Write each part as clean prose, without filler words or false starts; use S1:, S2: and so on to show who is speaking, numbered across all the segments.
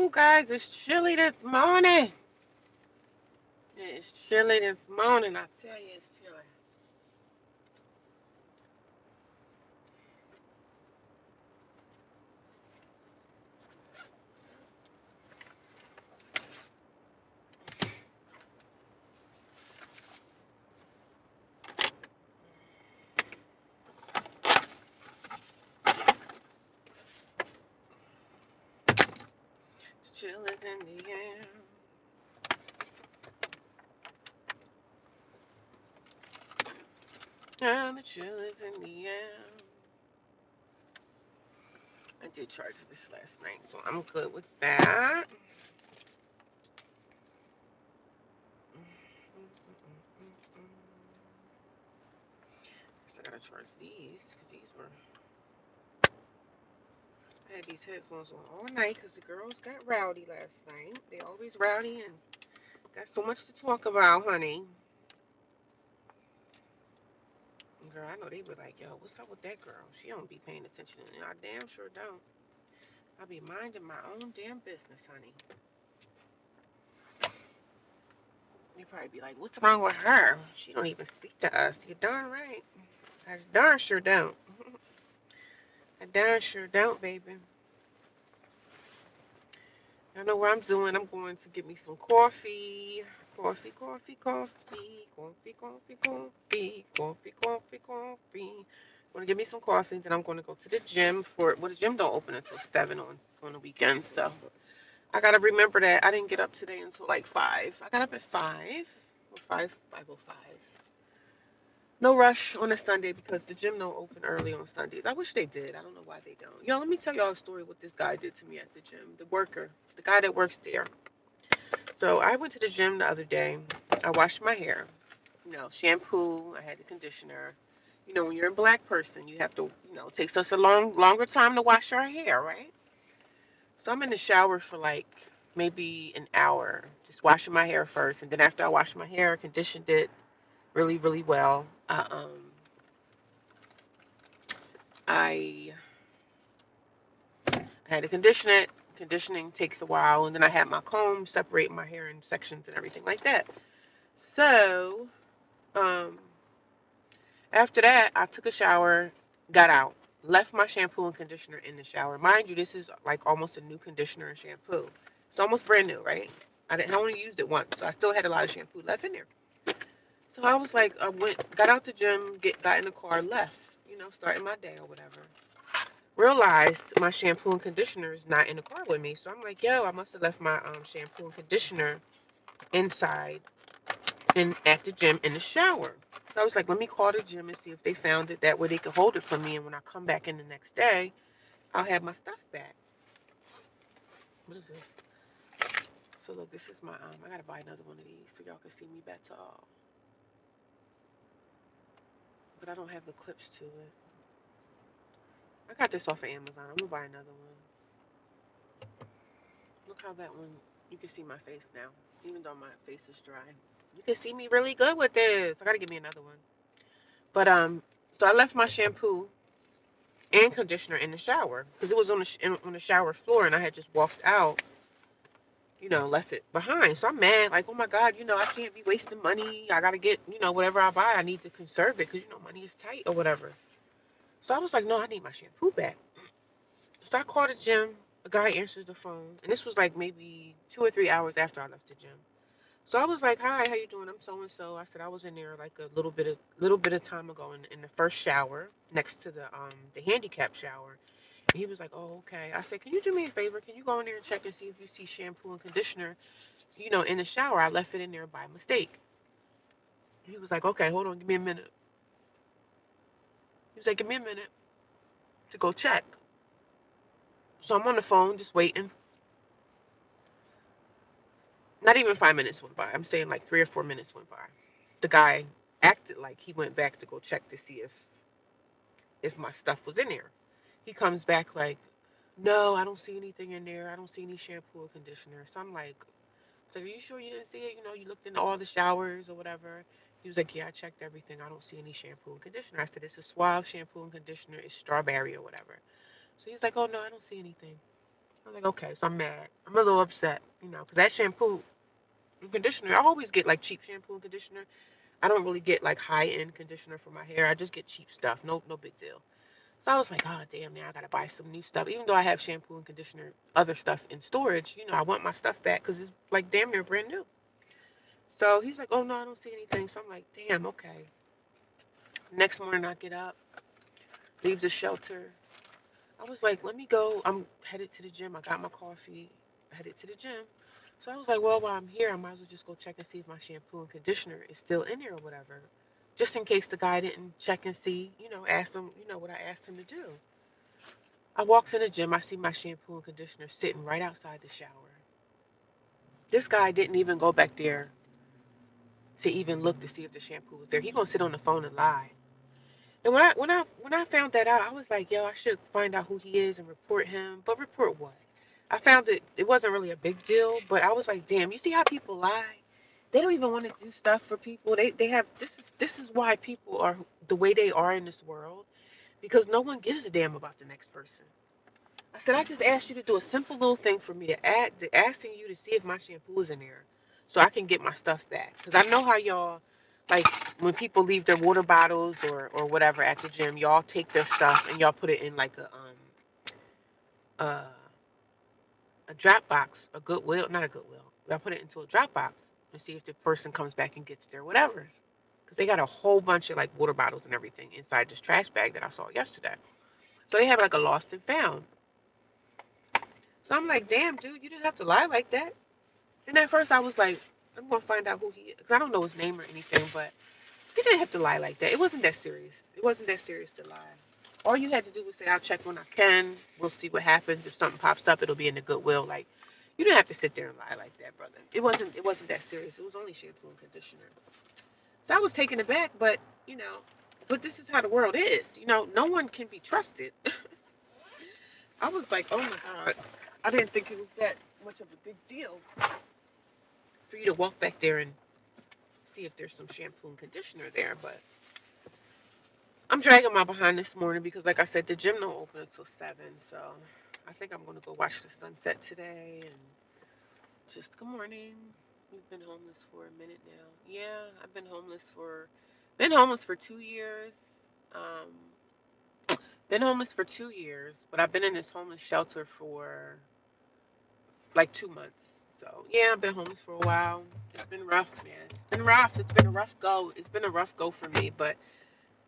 S1: Ooh, guys, it's chilly this morning. It's chilly this morning. I tell you, it's chilly. Chill is in the air. And the chill is in the air. I did charge this last night, so I'm good with that. Guess I gotta charge these because these were. I had these headphones on all night because the girls got rowdy last night. They always rowdy and got so much to talk about, honey. Girl, I know they were like, yo, what's up with that girl? She don't be paying attention. And I damn sure don't. I be minding my own damn business, honey. They probably be like, what's wrong with her? She don't even speak to us. You're darn right. I darn sure don't. I darn sure don't, baby. I know what I'm doing. I'm going to get me some coffee. Coffee, coffee, coffee, coffee, coffee, coffee, coffee, coffee, coffee. I'm gonna get me some coffee, then I'm gonna go to the gym the gym don't open until 7 on the weekend, so I gotta remember that I didn't get up today until like 5. I got up at 5. Or 5:05. No rush on a Sunday because the gym don't open early on Sundays. I wish they did. I don't know why they don't. Yo, let me tell y'all a story what this guy did to me at the gym. The worker, the guy that works there. So I went to the gym the other day. I washed my hair. Shampoo. I had the conditioner. When you're a black person, you have to, it takes us a longer time to wash our hair, right? So I'm in the shower for like maybe an hour, just washing my hair first, and then after I washed my hair, conditioned it really, really well. I had to condition it. Conditioning takes a while, and then I had my comb separate my hair in sections and everything like that. So, um, after that, I took a shower, got out, left my shampoo and conditioner in the shower. Mind you, this is like almost a new conditioner and shampoo. It's almost brand new, right? I only used it once, so I still had a lot of shampoo left in there. So I was like, got out the gym, got in the car, left, starting my day or whatever. Realized my shampoo and conditioner is not in the car with me. So I'm like, yo, I must have left my shampoo and conditioner inside and at the gym in the shower. So I was like, let me call the gym and see if they found it. That way they could hold it for me. And when I come back in the next day, I'll have my stuff back. What is this? So look, this is my I gotta buy another one of these so y'all can see me better. But I don't have the clips to it. I got this off of Amazon. I'm gonna buy another one. Look how that one, you can see my face now, even though my face is dry. You can see me really good with this. I gotta give me another one. But so I left my shampoo and conditioner in the shower because it was on the shower floor, and I had just walked out, left it behind. So I'm mad, like, oh my God, I can't be wasting money. I gotta get, whatever I buy, I need to conserve it because money is tight or whatever. So I was like, no, I need my shampoo back. So I called the gym. A guy answers the phone, and this was like maybe 2 or 3 hours after I left the gym. So I was like, "Hi, how you doing? I'm so and so." I said I was in there like a little bit of time ago in the first shower next to the handicap shower. And he was like, "Oh, okay." I said, "Can you do me a favor? Can you go in there and check and see if you see shampoo and conditioner, in the shower? I left it in there by mistake." He was like, "Okay, hold on, give me a minute." He was like, "Give me a minute to go check." So I'm on the phone just waiting. Not even 5 minutes went by. I'm saying like 3 or 4 minutes went by. The guy acted like he went back to go check to see if my stuff was in there. He comes back like, no, I don't see anything in there. I don't see any shampoo or conditioner. So I'm like, so are you sure you didn't see it? You looked in all the showers or whatever. He was like, yeah, I checked everything. I don't see any shampoo and conditioner. I said, it's a Suave shampoo and conditioner. It's strawberry or whatever. So he's like, oh, no, I don't see anything. I was like, okay, so I'm mad. I'm a little upset, because that shampoo and conditioner, I always get like cheap shampoo and conditioner. I don't really get like high end conditioner for my hair. I just get cheap stuff. No big deal. So I was like, oh damn, now I gotta buy some new stuff. Even though I have shampoo and conditioner, other stuff in storage, I want my stuff back because it's like damn near brand new. So he's like, oh no, I don't see anything. So I'm like, damn, okay. Next morning I get up, leave the shelter. I was like, let me go. I'm headed to the gym. I got my coffee, headed to the gym. So I was like, well, while I'm here, I might as well just go check and see if my shampoo and conditioner is still in there or whatever. Just in case the guy didn't check and see, ask him, what I asked him to do. I walks in the gym, I see my shampoo and conditioner sitting right outside the shower. This guy didn't even go back there to even look to see if the shampoo was there. He gonna sit on the phone and lie. And when I found that out, I was like, yo, I should find out who he is and report him. But report what? I found it wasn't really a big deal, but I was like, damn, you see how people lie? They don't even want to do stuff for people. They have this is why people are the way they are in this world, because no one gives a damn about the next person. I said, I just asked you to do a simple little thing for me asking you to see if my shampoo is in there so I can get my stuff back. Because I know how y'all, like, when people leave their water bottles or whatever at the gym, y'all take their stuff and y'all put it in like uh, a drop box, a Goodwill, not a Goodwill. Y'all put it into a drop box and see if the person comes back and gets their whatever. Because they got a whole bunch of like water bottles and everything inside this trash bag that I saw yesterday. So they have like a lost and found. So I'm like, damn, dude, you didn't have to lie like that. And at first I was like, I'm going to find out who he is. Because I don't know his name or anything, but you didn't have to lie like that. It wasn't that serious. It wasn't that serious to lie. All you had to do was say, I'll check when I can. We'll see what happens. If something pops up, it'll be in the Goodwill. Like, you didn't have to sit there and lie like that, brother. It wasn't that serious. It was only shampoo and conditioner. So I was taken aback, but this is how the world is. No one can be trusted. I was like, oh my God. I didn't think it was that much of a big deal for you to walk back there and see if there's some shampoo and conditioner there. But I'm dragging my behind this morning because, like I said, the gym don't open until 7. So I think I'm going to go watch the sunset today and just good morning. We've been homeless for a minute now. Yeah, I've been homeless for 2 years. Um, been homeless for 2 years, but I've been in this homeless shelter for like 2 months. So yeah, I've been homeless for a while. It's been rough, man. It's been rough. It's been a rough go. It's been a rough go for me, but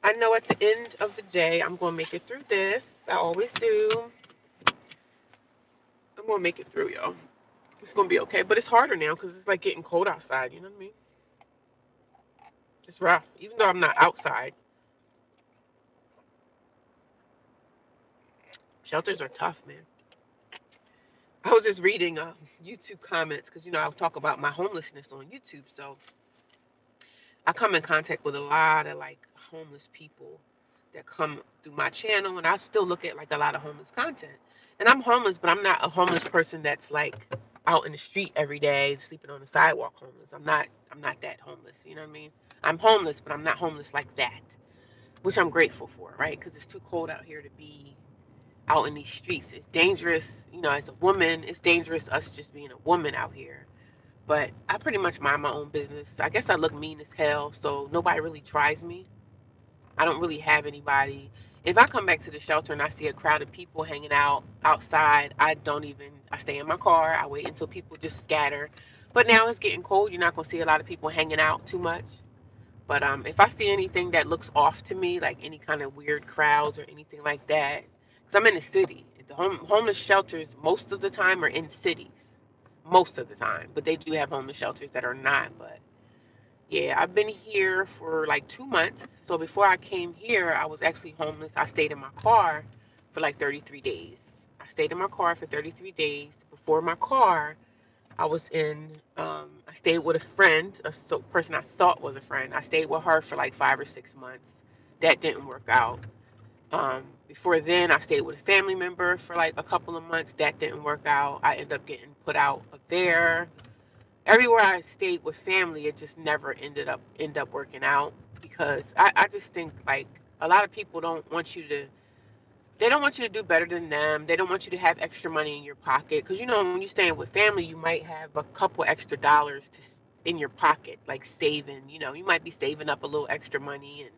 S1: I know at the end of the day, I'm gonna make it through this. I always do. I'm gonna make it through, yo. It's gonna be okay. But it's harder now because it's like getting cold outside. You know what I mean? It's rough. Even though I'm not outside, shelters are tough, man. I was just reading YouTube comments because I talk about my homelessness on YouTube, so I come in contact with a lot of like homeless people that come through my channel, and I still look at like a lot of homeless content. And I'm homeless, but I'm not a homeless person that's like out in the street every day sleeping on the sidewalk homeless. I'm not that homeless, you know what I mean? I'm homeless, but I'm not homeless like that, which I'm grateful for, right? Because it's too cold out here to be out in these streets. It's dangerous, as a woman, it's dangerous us just being a woman out here. But I pretty much mind my own business. I guess I look mean as hell, so nobody really tries me. I don't really have anybody. If I come back to the shelter and I see a crowd of people hanging out outside, I stay in my car. I wait until people just scatter. But now it's getting cold. You're not going to see a lot of people hanging out too much. But if I see anything that looks off to me, like any kind of weird crowds or anything like that, because I'm in the city. The homeless shelters most of the time are in cities. Most of the time. But they do have homeless shelters that are not. But yeah, I've been here for like 2 months. So before I came here, I was actually homeless. I stayed in my car for like 33 days. I stayed in my car for 33 days. Before my car, I stayed with a friend, person I thought was a friend. I stayed with her for like 5 or 6 months. That didn't work out. Before then, I stayed with a family member for like a couple of months. That didn't work out. I ended up getting put out of there. Everywhere I stayed with family, it just never end up working out because I just think like a lot of people don't want you to They don't want you to do better than them. They don't want you to have extra money in your pocket because, when you're staying with family, you might have a couple extra dollars in your pocket, like saving. You might be saving up a little extra money, and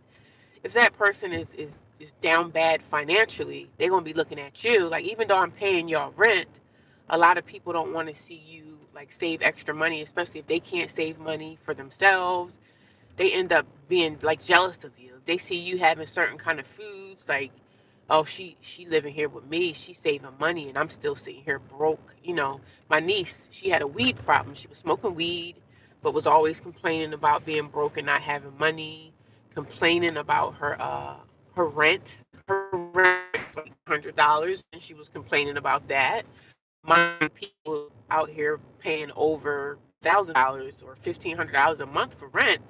S1: if that person is down bad financially, they're gonna be looking at you like, even though I'm paying y'all rent, a lot of people don't want to see you like save extra money, especially if they can't save money for themselves. They end up being like jealous of you. If they see you having certain kind of foods, like, oh, she living here with me, she's saving money, and I'm still sitting here broke. My niece, she had a weed problem. She was smoking weed, but was always complaining about being broke and not having money, complaining about her rent. Her rent was like $100, and she was complaining about that. My people out here paying over $1,000 or $1,500 a month for rent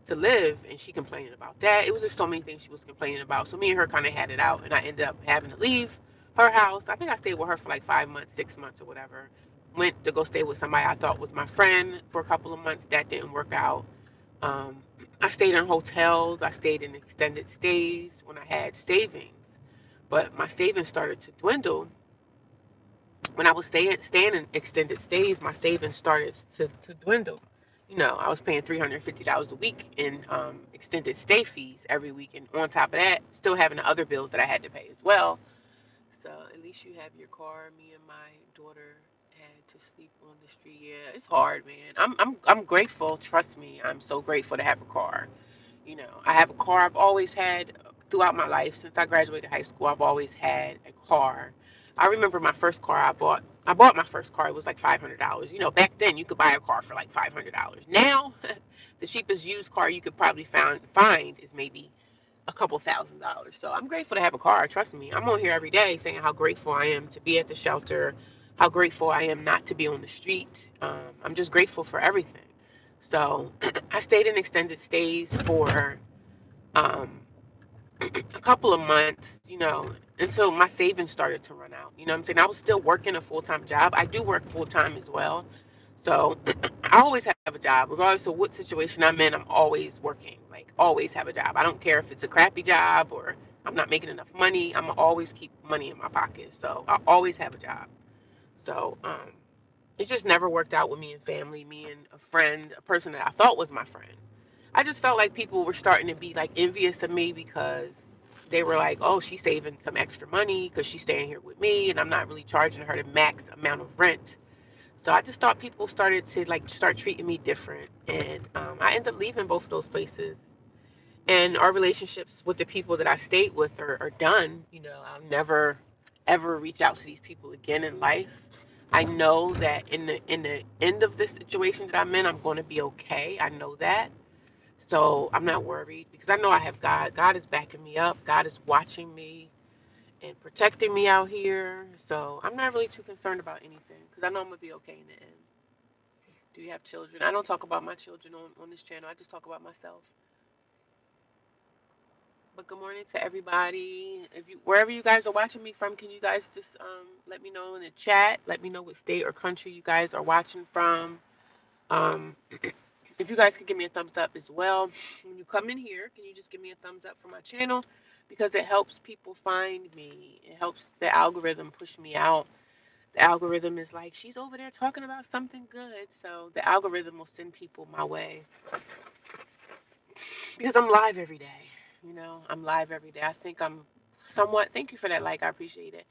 S1: to live, and she complaining about that. It was just so many things she was complaining about. So me and her kind of had it out, and I ended up having to leave her house. I think I stayed with her for like 5 months, 6 months, or whatever. Went to go stay with somebody I thought was my friend for a couple of months. That didn't work out. Um, I stayed in hotels. I stayed in extended stays when I had savings, but my savings started to dwindle. When I was staying in extended stays, my savings started to dwindle. I was paying $350 a week in extended stay fees every week, and on top of that, still having the other bills that I had to pay as well. So at least you have your car. Me and my daughter had to sleep on the street. Yeah, it's hard, man. I'm grateful. Trust me, I'm so grateful to have a car. I have a car. I've always had throughout my life since I graduated high school. I've always had a car. I remember my first car I bought. I bought my first car. It was like $500. Back then you could buy a car for like $500. Now, the cheapest used car you could probably find is maybe a couple $1,000s. So I'm grateful to have a car. Trust me. I'm on here every day saying how grateful I am to be at the shelter, how grateful I am not to be on the street. I'm just grateful for everything. So I stayed in extended stays for um, a couple of months, until my savings started to run out. You know what I'm saying? I was still working a full-time job. I do work full-time as well. So I always have a job. Regardless of what situation I'm in, I'm always working. Like, always have a job. I don't care if it's a crappy job or I'm not making enough money. I'm going to always keep money in my pocket. So I always have a job. So it just never worked out with me and family, me and a friend, a person that I thought was my friend. I just felt like people were starting to be like envious of me because they were like, oh, she's saving some extra money because she's staying here with me and I'm not really charging her the max amount of rent. So I just thought people started to like start treating me different. And I ended up leaving both of those places. And our relationships with the people that I stayed with are done. I'll never ever reach out to these people again in life. I know that in the end of this situation that I'm in, I'm going to be okay. I know that. So I'm not worried because I know I have God. God is backing me up. God is watching me and protecting me out here. So I'm not really too concerned about anything because I know I'm going to be okay in the end. Do you have children? I don't talk about my children on this channel. I just talk about myself. But good morning to everybody. Wherever you guys are watching me from, can you guys just let me know in the chat? Let me know what state or country you guys are watching from. Um, if you guys could give me a thumbs up as well. When you come in here, can you just give me a thumbs up for my channel? Because it helps people find me. It helps the algorithm push me out. The algorithm is like, she's over there talking about something good. So the algorithm will send people my way. Because I'm live every day. I'm live every day. I think I'm somewhat, thank you for that like, I appreciate it.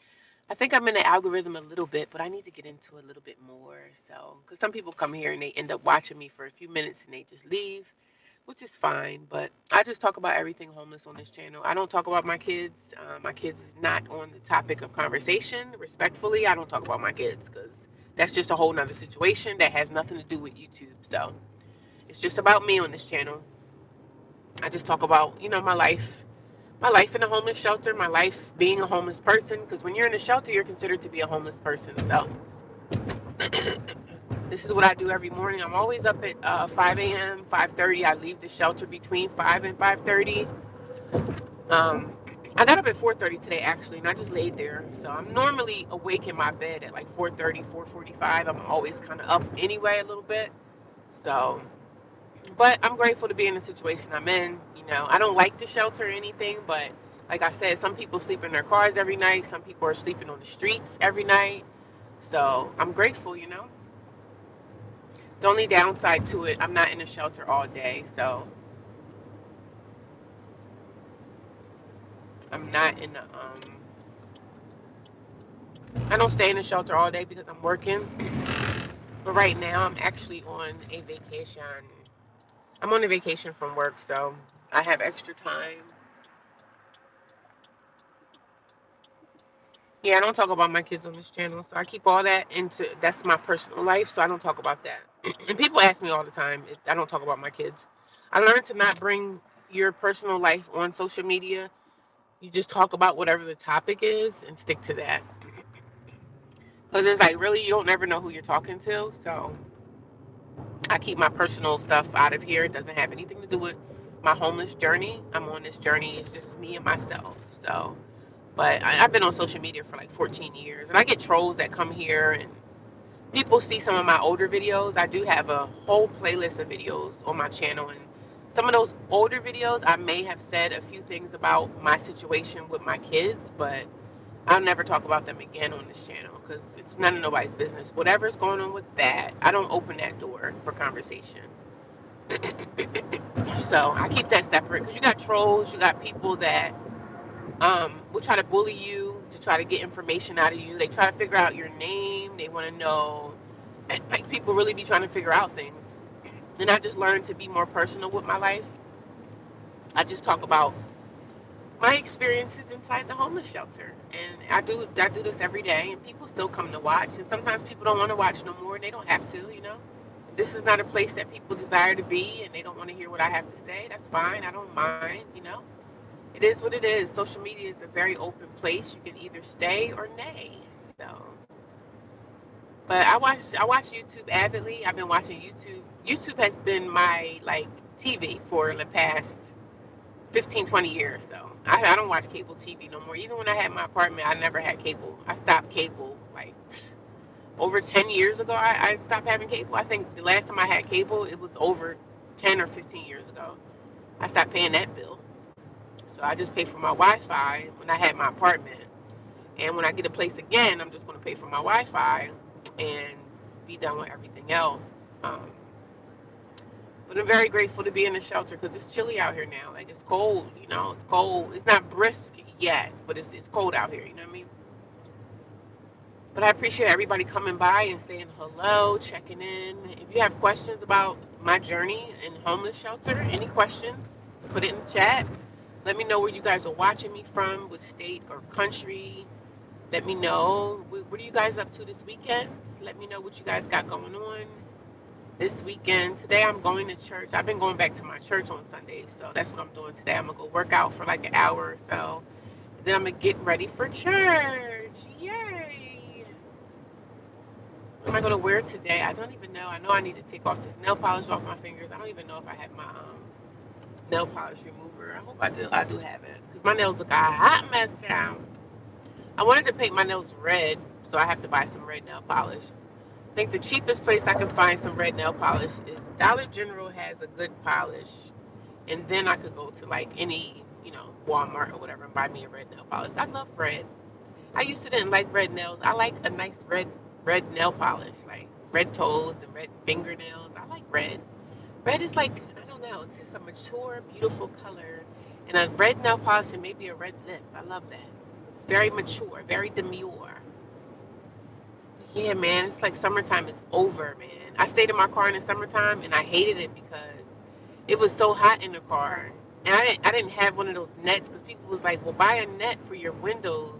S1: I think I'm in the algorithm a little bit, but I need to get into a little bit more. So, because some people come here and they end up watching me for a few minutes and they just leave, which is fine. But I just talk about everything homeless on this channel. I don't talk about my kids. My kids is not on the topic of conversation. Respectfully, I don't talk about my kids because that's just a whole nother situation that has nothing to do with YouTube. So it's just about me on this channel. I just talk about, my life in a homeless shelter, my life being a homeless person. Because when you're in a shelter, you're considered to be a homeless person. So this is what I do every morning. I'm always up at 5 a.m., 5:30. I leave the shelter between 5 and 5:30. Um, I got up at 4:30 today, actually, and I just laid there. So I'm normally awake in my bed at like 4:30, 4:45. I'm always kind of up anyway a little bit. So, but I'm grateful to be in the situation I'm in. I don't like the shelter or anything, but Like I said, some people sleep in their cars every night. Some people are sleeping on the streets every night. So I'm grateful, you know. The only downside to it, I'm not in a shelter all day. So I'm not in the, I don't stay in the shelter all day because I'm working. But right now, I'm actually on a vacation. I'm on a vacation from work, so I have extra time. Yeah, I don't talk about my kids on this channel, so I keep all that into that's my personal life, so I don't talk about that. And people ask me all the time, I don't talk about my kids. I learned to not bring your personal life on social media. You just talk about whatever the topic is and stick to that. Because it's like, really, you don't never know who you're talking to, so I keep my personal stuff out of here. It doesn't have anything to do with my homeless journey. I'm on this journey. It's just me and myself. So, but I've been on social media for like 14 years, and I get trolls that come here, and people see some of my older videos. I do have a whole playlist of videos on my channel, and some of those older videos, I may have said a few things about my situation with my kids, but I'll never talk about them again on this channel because it's none of nobody's business. Whatever's going on with that, I don't open that door for conversation. So I keep that separate because you got trolls, you got people that will try to bully you to try to get information out of you. They try to figure out your name. They want to know. And, like, people really be trying to figure out things. And I just learned to be more personal with my life. I just talk about my experiences inside the homeless shelter, and I do this every day, and people still come to watch. And sometimes people don't want to watch no more, and they don't have to, you know. If this is not a place that people desire to be, and they don't want to hear what I have to say, that's fine. I don't mind, you know. It is what it is. Social media is a very open place. You can either stay or nay. So, but I watch YouTube avidly. I've been watching YouTube. YouTube has been my like TV for the past 15, 20 years. So I don't watch cable TV no more. Even when I had my apartment, I never had cable. I stopped cable like over 10 years ago. I stopped having cable. I think the last time I had cable, it was over 10 or 15 years ago. I stopped paying that bill. So I just pay for my Wi-Fi when I had my apartment. And when I get a place again, I'm just going to pay for my Wi-Fi and be done with everything else. Um, but I'm very grateful to be in the shelter because it's chilly out here now. Like, it's cold, you know. It's cold. It's not brisk yet, but it's cold out here. You know what I mean? But I appreciate everybody coming by and saying hello, checking in. If you have questions about my journey in homeless shelter, any questions, put it in the chat. Let me know where you guys are watching me from, what state or country. Let me know. What are you guys up to this weekend? Let me know what you guys got going on this weekend. Today I'm going to church. I've been going back to my church on Sundays, so that's what I'm doing today. I'm going to go work out for like an hour or so. Then I'm going to get ready for church. Yay! What am I going to wear today? I don't even know. I know I need to take off this nail polish off my fingers. I don't even know if I have my nail polish remover. I hope I do. I do have it because my nails look a hot mess now. I wanted to paint my nails red, so I have to buy some red nail polish. I think the cheapest place I can find some red nail polish is Dollar General has a good polish, and then I could go to like any, Walmart or whatever and buy me a red nail polish. I love red. I used to didn't like red nails. I like a nice red nail polish, like red toes and red fingernails. I like red. Red is like, I don't know, it's just a mature, beautiful color. And a red nail polish and maybe a red lip. I love that. It's very mature, very demure. Yeah, man, it's like summertime is over, man. I stayed in my car in the summertime and I hated it because it was so hot in the car. And I didn't have one of those nets because people was like, well, buy a net for your windows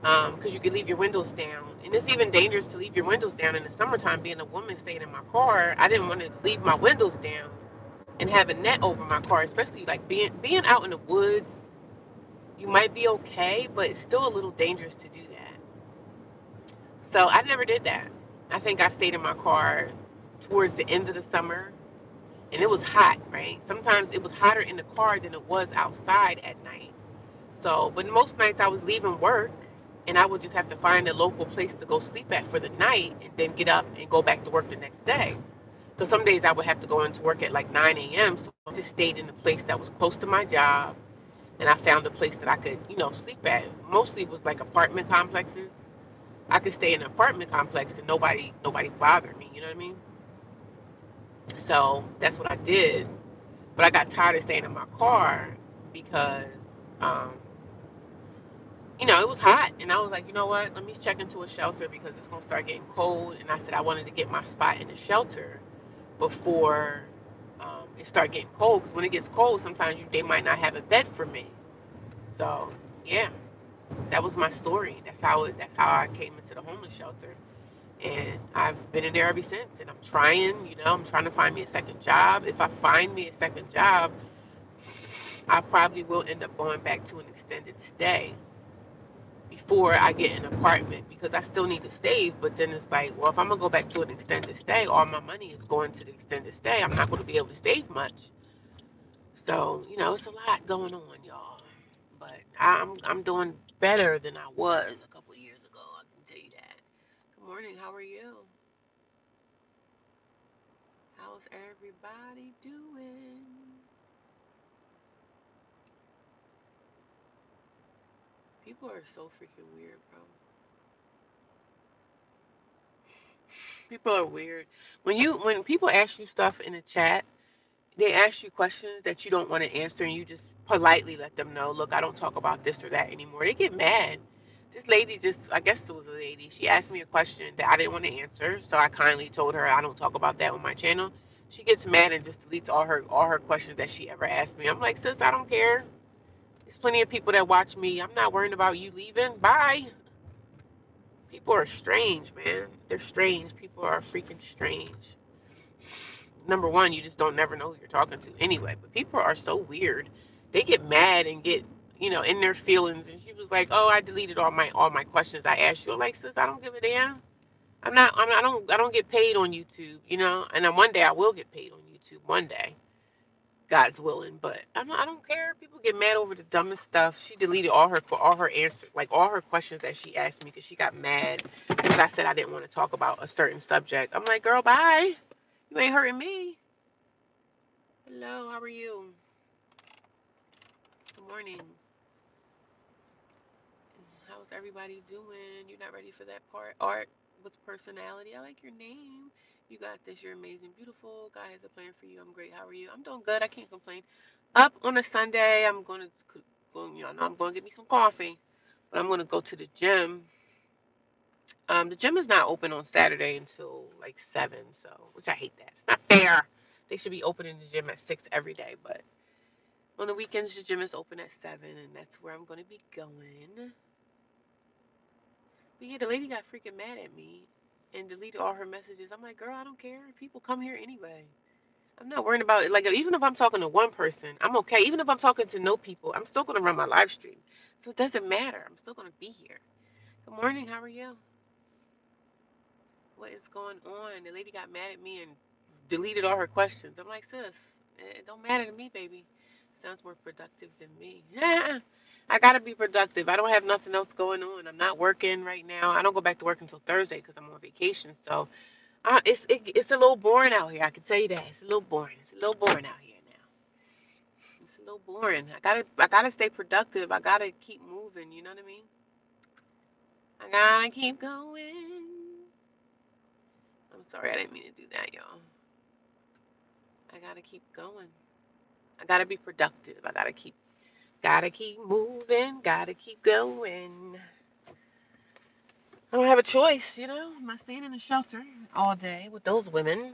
S1: because you could leave your windows down. And it's even dangerous to leave your windows down in the summertime. Being a woman staying in my car, I didn't want to leave my windows down and have a net over my car, especially like being out in the woods. You might be okay, but it's still a little dangerous to do that. So I never did that. I think I stayed in my car towards the end of the summer, and it was hot, right? Sometimes it was hotter in the car than it was outside at night. So, but most nights I was leaving work, and I would just have to find a local place to go sleep at for the night, and then get up and go back to work the next day. Because some days I would have to go into work at like 9 a.m. So I just stayed in a place that was close to my job, and I found a place that I could, sleep at. Mostly it was like apartment complexes. I could stay in an apartment complex and nobody bothered me. You know what I mean? So that's what I did. But I got tired of staying in my car because, um, it was hot, and I was like, you know what? Let me check into a shelter because it's gonna start getting cold. And I said I wanted to get my spot in the shelter before it start getting cold. Because when it gets cold, sometimes they might not have a bed for me. So yeah, that was my story. That's how I came into the homeless shelter, and I've been in there ever since. And I'm trying to find me a second job. If I find me a second job, I probably will end up going back to an extended stay before I get an apartment because I still need to save. But then it's like, well, if I'm gonna go back to an extended stay, all my money is going to the extended stay. I'm not gonna be able to save much. So it's a lot going on, y'all. But I'm doing better than I was a couple years ago. I can tell you that. Good morning. How are you? How's everybody doing? People are so freaking weird, bro. People are weird. When people ask you stuff in the chat, they ask you questions that you don't want to answer, and you just politely let them know, look, I don't talk about this or that anymore. They get mad. This lady I guess it was a lady, she asked me a question that I didn't want to answer, so I kindly told her I don't talk about that on my channel. She gets mad and just deletes all her questions that she ever asked me. I'm like, sis, I don't care. There's plenty of people that watch me. I'm not worrying about you leaving. Bye. People are strange, man. They're strange. People are freaking strange. Number one, you just don't never know who you're talking to anyway. But people are so weird. They get mad and get, in their feelings. And she was like, "Oh, I deleted all my questions I asked you." I'm like, sis, I don't give a damn. I don't get paid on YouTube. And then one day I will get paid on YouTube. One day, God's willing. But I don't care. People get mad over the dumbest stuff. She deleted all her answers, like all her questions that she asked me, because she got mad because I said I didn't want to talk about a certain subject. I'm like, girl, bye. You ain't hurting me. Hello, how are you? Good morning. How's everybody doing? You're not ready for that part? Art with personality. I like your name. You got this. You're amazing, beautiful. God has a plan for you. I'm great. How are you? I'm doing good. I can't complain. Up on a Sunday, I'm going to go, I'm going to get me some coffee, but I'm going to go to the gym. The gym is not open on Saturday until like 7, so, which I hate that. It's not fair. They should be opening the gym at 6 every day, but on the weekends, the gym is open at 7, and that's where I'm going to be going. But yeah, the lady got freaking mad at me and deleted all her messages. I'm like, girl, I don't care. People come here anyway. I'm not worrying about it. Like, even if I'm talking to one person, I'm okay. Even if I'm talking to no people, I'm still going to run my live stream. So it doesn't matter. I'm still going to be here. Good morning. How are you? What is going on? The lady got mad at me and deleted all her questions. I'm like, sis, it don't matter to me, baby. Sounds more productive than me. I gotta be productive. I don't have nothing else going on. I'm not working right now. I don't go back to work until Thursday because I'm on vacation. So it's a little boring out here. I can tell you that. It's a little boring. It's a little boring out here now. It's a little boring. I gotta stay productive. I gotta keep moving. You know what I mean? I gotta keep going. I'm sorry, I didn't mean to do that, y'all. I gotta keep going. I gotta be productive. I gotta keep moving. Gotta keep going. I don't have a choice, I'm not staying in a shelter all day with those women.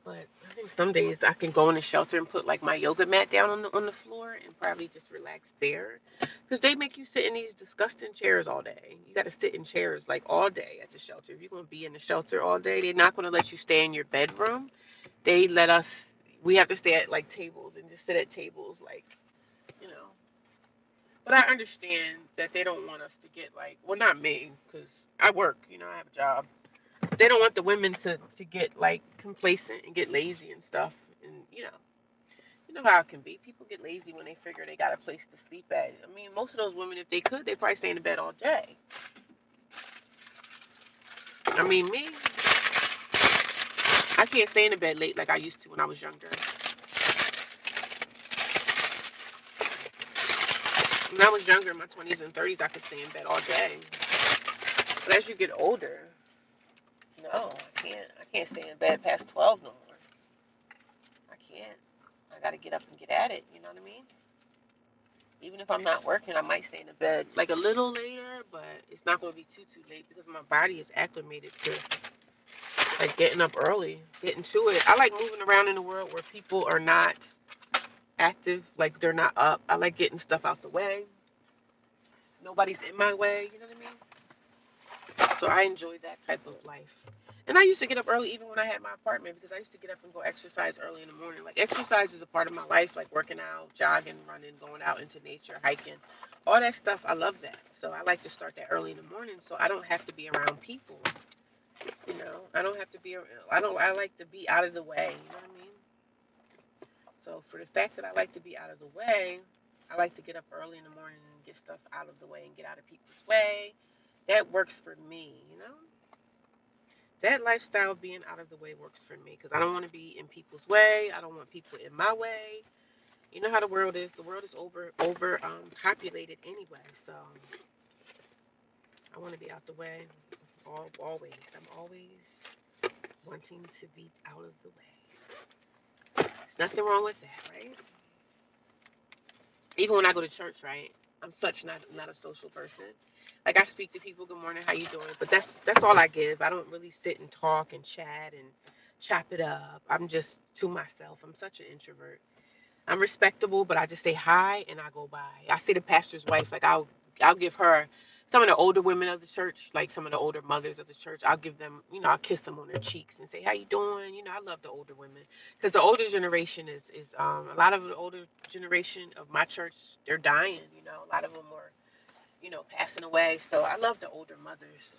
S1: But I think some days I can go in the shelter and put like my yoga mat down on the floor and probably just relax there. Because they make you sit in these disgusting chairs all day. You got to sit in chairs like all day at the shelter. If you're going to be in the shelter all day, they're not going to let you stay in your bedroom. We have to stay at like tables and just sit at tables, like, you know. But I understand that they don't want us to get like, well, not me, because I work, I have a job. They don't want the women to get like complacent and get lazy and stuff. And you know how it can be. People get lazy when they figure they got a place to sleep at. I mean, most of those women, if they could, they probably stay in the bed all day. I mean, me, I can't stay in the bed late like I used to when I was younger. When I was younger, in my 20s and 30s, I could stay in bed all day. But as you get older, no, I can't. I can't stay in bed past 12 no more. I can't. I got to get up and get at it. You know what I mean? Even if I'm not working, I might stay in the bed like a little later, but it's not going to be too late because my body is acclimated to like getting up early, getting to it. I like moving around in the world where people are not active, like they're not up. I like getting stuff out the way. Nobody's in my way, you know what I mean? So I enjoy that type of life. And I used to get up early even when I had my apartment because I used to get up and go exercise early in the morning. Like exercise is a part of my life, like working out, jogging, running, going out into nature, hiking. All that stuff, I love that. So I like to start that early in the morning so I don't have to be around people. You know, I don't have to be, I like to be out of the way. You know what I mean? So for the fact that I like to be out of the way, I like to get up early in the morning and get stuff out of the way and get out of people's way. That works for me, you know? That lifestyle of being out of the way works for me because I don't want to be in people's way. I don't want people in my way. You know how the world is. The world is over populated anyway. So I want to be out the way always. I'm always wanting to be out of the way. There's nothing wrong with that, right? Even when I go to church, right? I'm such not a social person. Like I speak to people, good morning, how you doing? But that's all I give. I don't really sit and talk and chat and chop it up. I'm just to myself. I'm such an introvert. I'm respectable, but I just say hi and I go by. I see the pastor's wife, like I'll give her some of the older women of the church, like some of the older mothers of the church. I'll give them, I'll kiss them on their cheeks and say, "How you doing?" I love the older women because the older generation is a lot of the older generation of my church. They're dying. A lot of them are passing away. So I love the older mothers.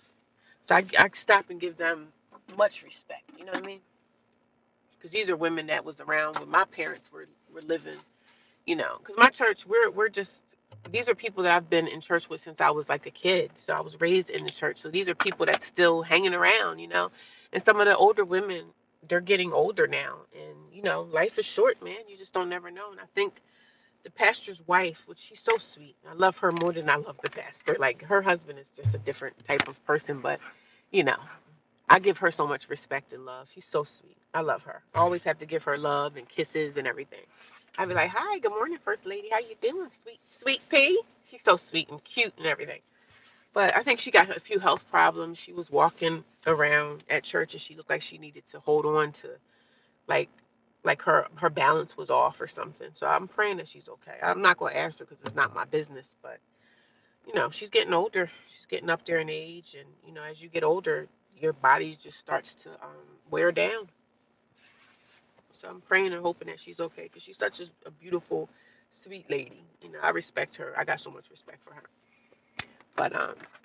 S1: So I stop and give them much respect. You know what I mean? Because these are women that was around when my parents were living. Because my church, we're just, these are people that I've been in church with since I was like a kid. So I was raised in the church. So these are people that's still hanging around. And some of the older women, they're getting older now. And, life is short, man. You just don't never know. And I think the pastor's wife, which she's so sweet. I love her more than I love the pastor. Like her husband is just a different type of person, but, you know, I give her so much respect and love. She's so sweet. I love her. I always have to give her love and kisses and everything. I'd be like, "Hi, good morning, First Lady. How you doing, sweet pea?" She's so sweet and cute and everything. But I think she got a few health problems. She was walking around at church and she looked like she needed to hold on to like her balance was off or something. So I'm praying that she's okay. I'm not gonna ask her because it's not my business, but she's getting older. She's getting up there in age, and as you get older, your body just starts to wear down. So I'm praying and hoping that she's okay because she's such a beautiful, sweet lady. I respect her. I got so much respect for her. But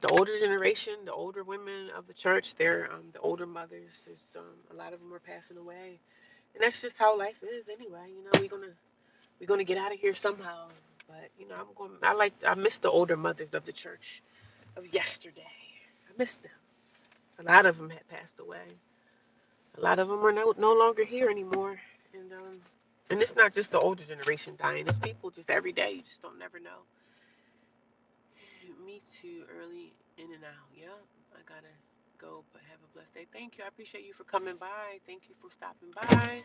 S1: the older generation, the older women of the church, they're the older mothers. There's a lot of them are passing away, and that's just how life is anyway. We're gonna get out of here somehow. But I'm going. I miss the older mothers of the church of yesterday. I miss them. A lot of them had passed away. A lot of them are no longer here anymore. And it's not just the older generation dying. It's people just every day. You just don't never know. Me too. Early in and out. Yeah, I gotta go. But have a blessed day. Thank you. I appreciate you for coming by. Thank you for stopping by.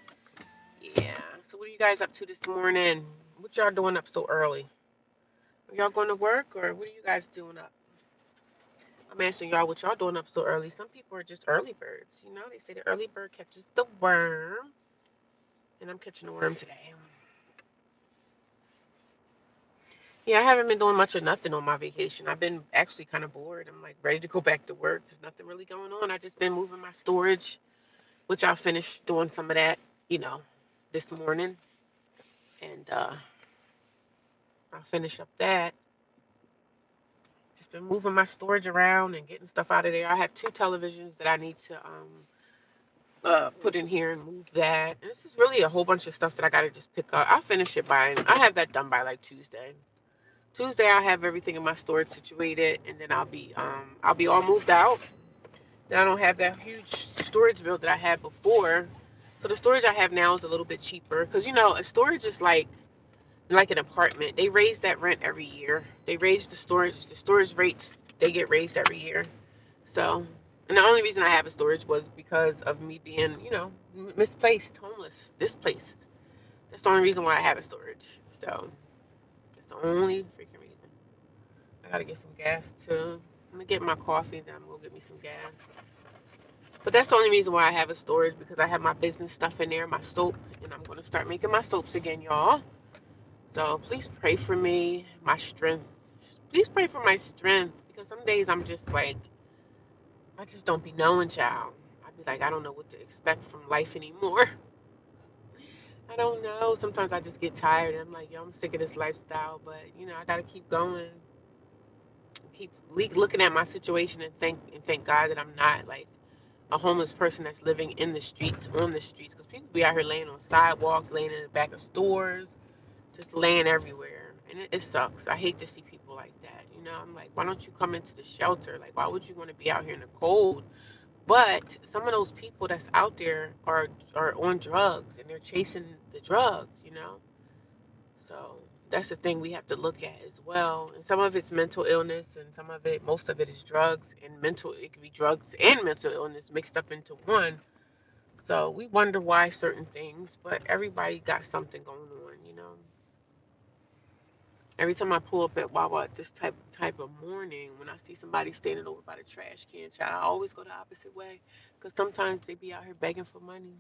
S1: Yeah. So what are you guys up to this morning? What y'all doing up so early? Are y'all going to work or what are you guys doing up? I'm asking y'all what y'all doing up so early. Some people are just early birds. They say the early bird catches the worm. And I'm catching the worm today. Yeah, I haven't been doing much of nothing on my vacation. I've been actually kind of bored. I'm like ready to go back to work. There's nothing really going on. I just been moving my storage, which I finished doing some of that, you know, this morning. And I'll finish up that. Just been moving my storage around and getting stuff out of there. I have two televisions that I need to put in here and move that. And this is really a whole bunch of stuff that I gotta just pick up. I'll finish it I have that done by like Tuesday. Tuesday I'll have everything in my storage situated and then I'll be all moved out. Then I don't have that huge storage bill that I had before. So the storage I have now is a little bit cheaper because a storage is like like an apartment. They raise that rent every year. They raise the storage rates. They get raised every year. So, and the only reason I have a storage was because of me being, misplaced, homeless, displaced. That's the only reason why I have a storage. So, that's the only freaking reason. I gotta get some gas too. I'm gonna get my coffee, then I'm gonna get me some gas. But that's the only reason why I have a storage, because I have my business stuff in there, my soap, and I'm gonna start making my soaps again, y'all. So please pray for me, my strength. Please pray for my strength, because some days I'm just like, I just don't be knowing, child. I be like, I don't know what to expect from life anymore. I don't know. Sometimes I just get tired and I'm like, yo, I'm sick of this lifestyle, but I gotta keep going. Keep looking at my situation and thank God that I'm not like a homeless person that's living in the streets, on the streets, because people be out here laying on sidewalks, laying in the back of stores, just laying everywhere, and it sucks. I hate to see people like that. I'm like, why don't you come into the shelter? Like, why would you want to be out here in the cold? But some of those people that's out there are on drugs, and they're chasing the drugs. So that's the thing we have to look at as well. And some of it's mental illness, and most of it is drugs and mental. It could be drugs and mental illness mixed up into one. So we wonder why certain things, but everybody got something going on. Every time I pull up at Wawa at this type of morning, when I see somebody standing over by the trash can, child, I always go the opposite way, because sometimes they be out here begging for money.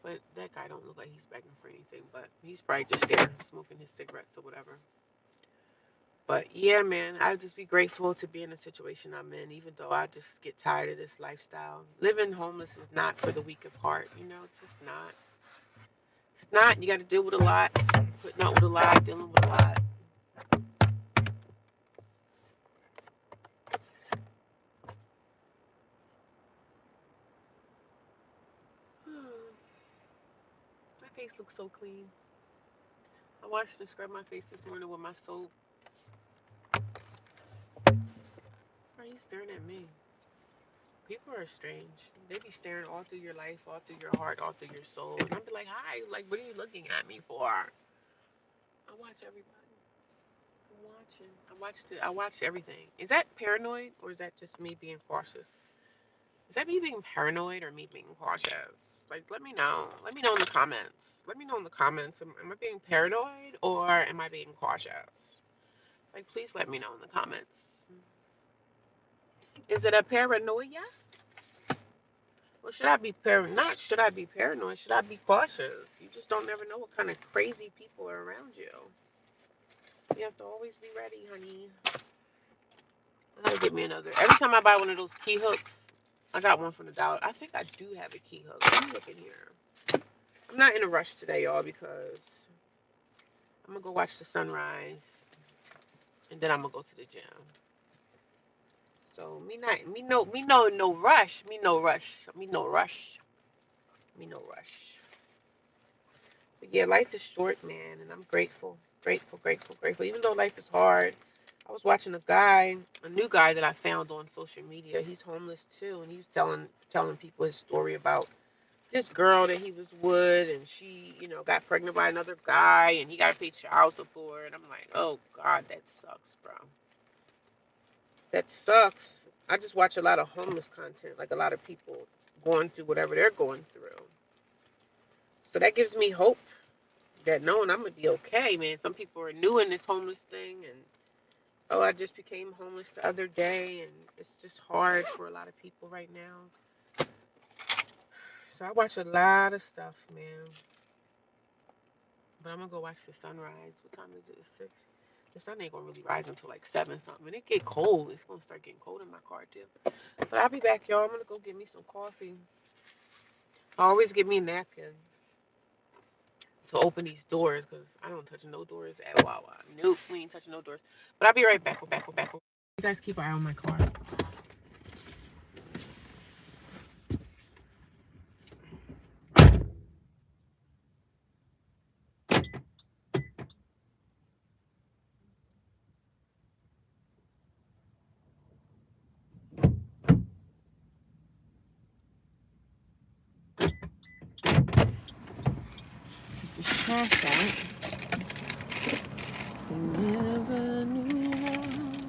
S1: But that guy don't look like he's begging for anything, but he's probably just there smoking his cigarettes or whatever. But yeah, man, I'd just be grateful to be in the situation I'm in, even though I just get tired of this lifestyle. Living homeless is not for the weak of heart, it's just not. It's not. You got to deal with a lot, putting up with a lot, dealing with a lot. My face looks so clean. I washed and scrubbed my face this morning with my soap. Why are you staring at me? People are strange. They be staring all through your life, all through your heart, all through your soul. And I'd be like, hi, like, what are you looking at me for? I watch everybody. I'm watching. I watch everything. Is that paranoid, or is that just me being cautious? Is that me being paranoid or me being cautious? Like, let me know. Let me know in the comments. Let me know in the comments. Am I being paranoid, or am I being cautious? Like, please let me know in the comments. Is it a paranoia? Or should I be not should I be paranoid? Should I be cautious? You just don't never know what kind of crazy people are around you. You have to always be ready, honey. I gotta get me another. Every time I buy one of those key hooks, I got one from the dollar. I think I do have a key hook. Let me look in here. I'm not in a rush today, y'all, because I'm gonna go watch the sunrise, and then I'm gonna go to the gym. So no rush. Me no rush. Me no rush. Me no rush. But yeah, life is short, man, and I'm grateful, grateful, grateful, grateful. Even though life is hard, I was watching a new guy that I found on social media. He's homeless too, and he was telling people his story about this girl that he was with, and she, got pregnant by another guy, and he got to pay child support. And I'm like, oh God, that sucks, bro. That sucks. I just watch a lot of homeless content, like a lot of people going through whatever they're going through. So that gives me hope that knowing I'm gonna be okay, man. Some people are new in this homeless thing, and I just became homeless the other day, and it's just hard for a lot of people right now. So I watch a lot of stuff, man. But I'm gonna go watch the sunrise. What time is it? It's 6. The sun ain't gonna really rise until like 7 something. And it get cold. It's gonna start getting cold in my car too. But I'll be back, y'all. I'm gonna go get me some coffee. I always get me a napkin to open these doors, because I don't touch no doors at Wawa. Nope, we ain't touching no doors. But I'll be right back. We're back. We're back. You guys keep an eye on my car. Hostel. We never knew why.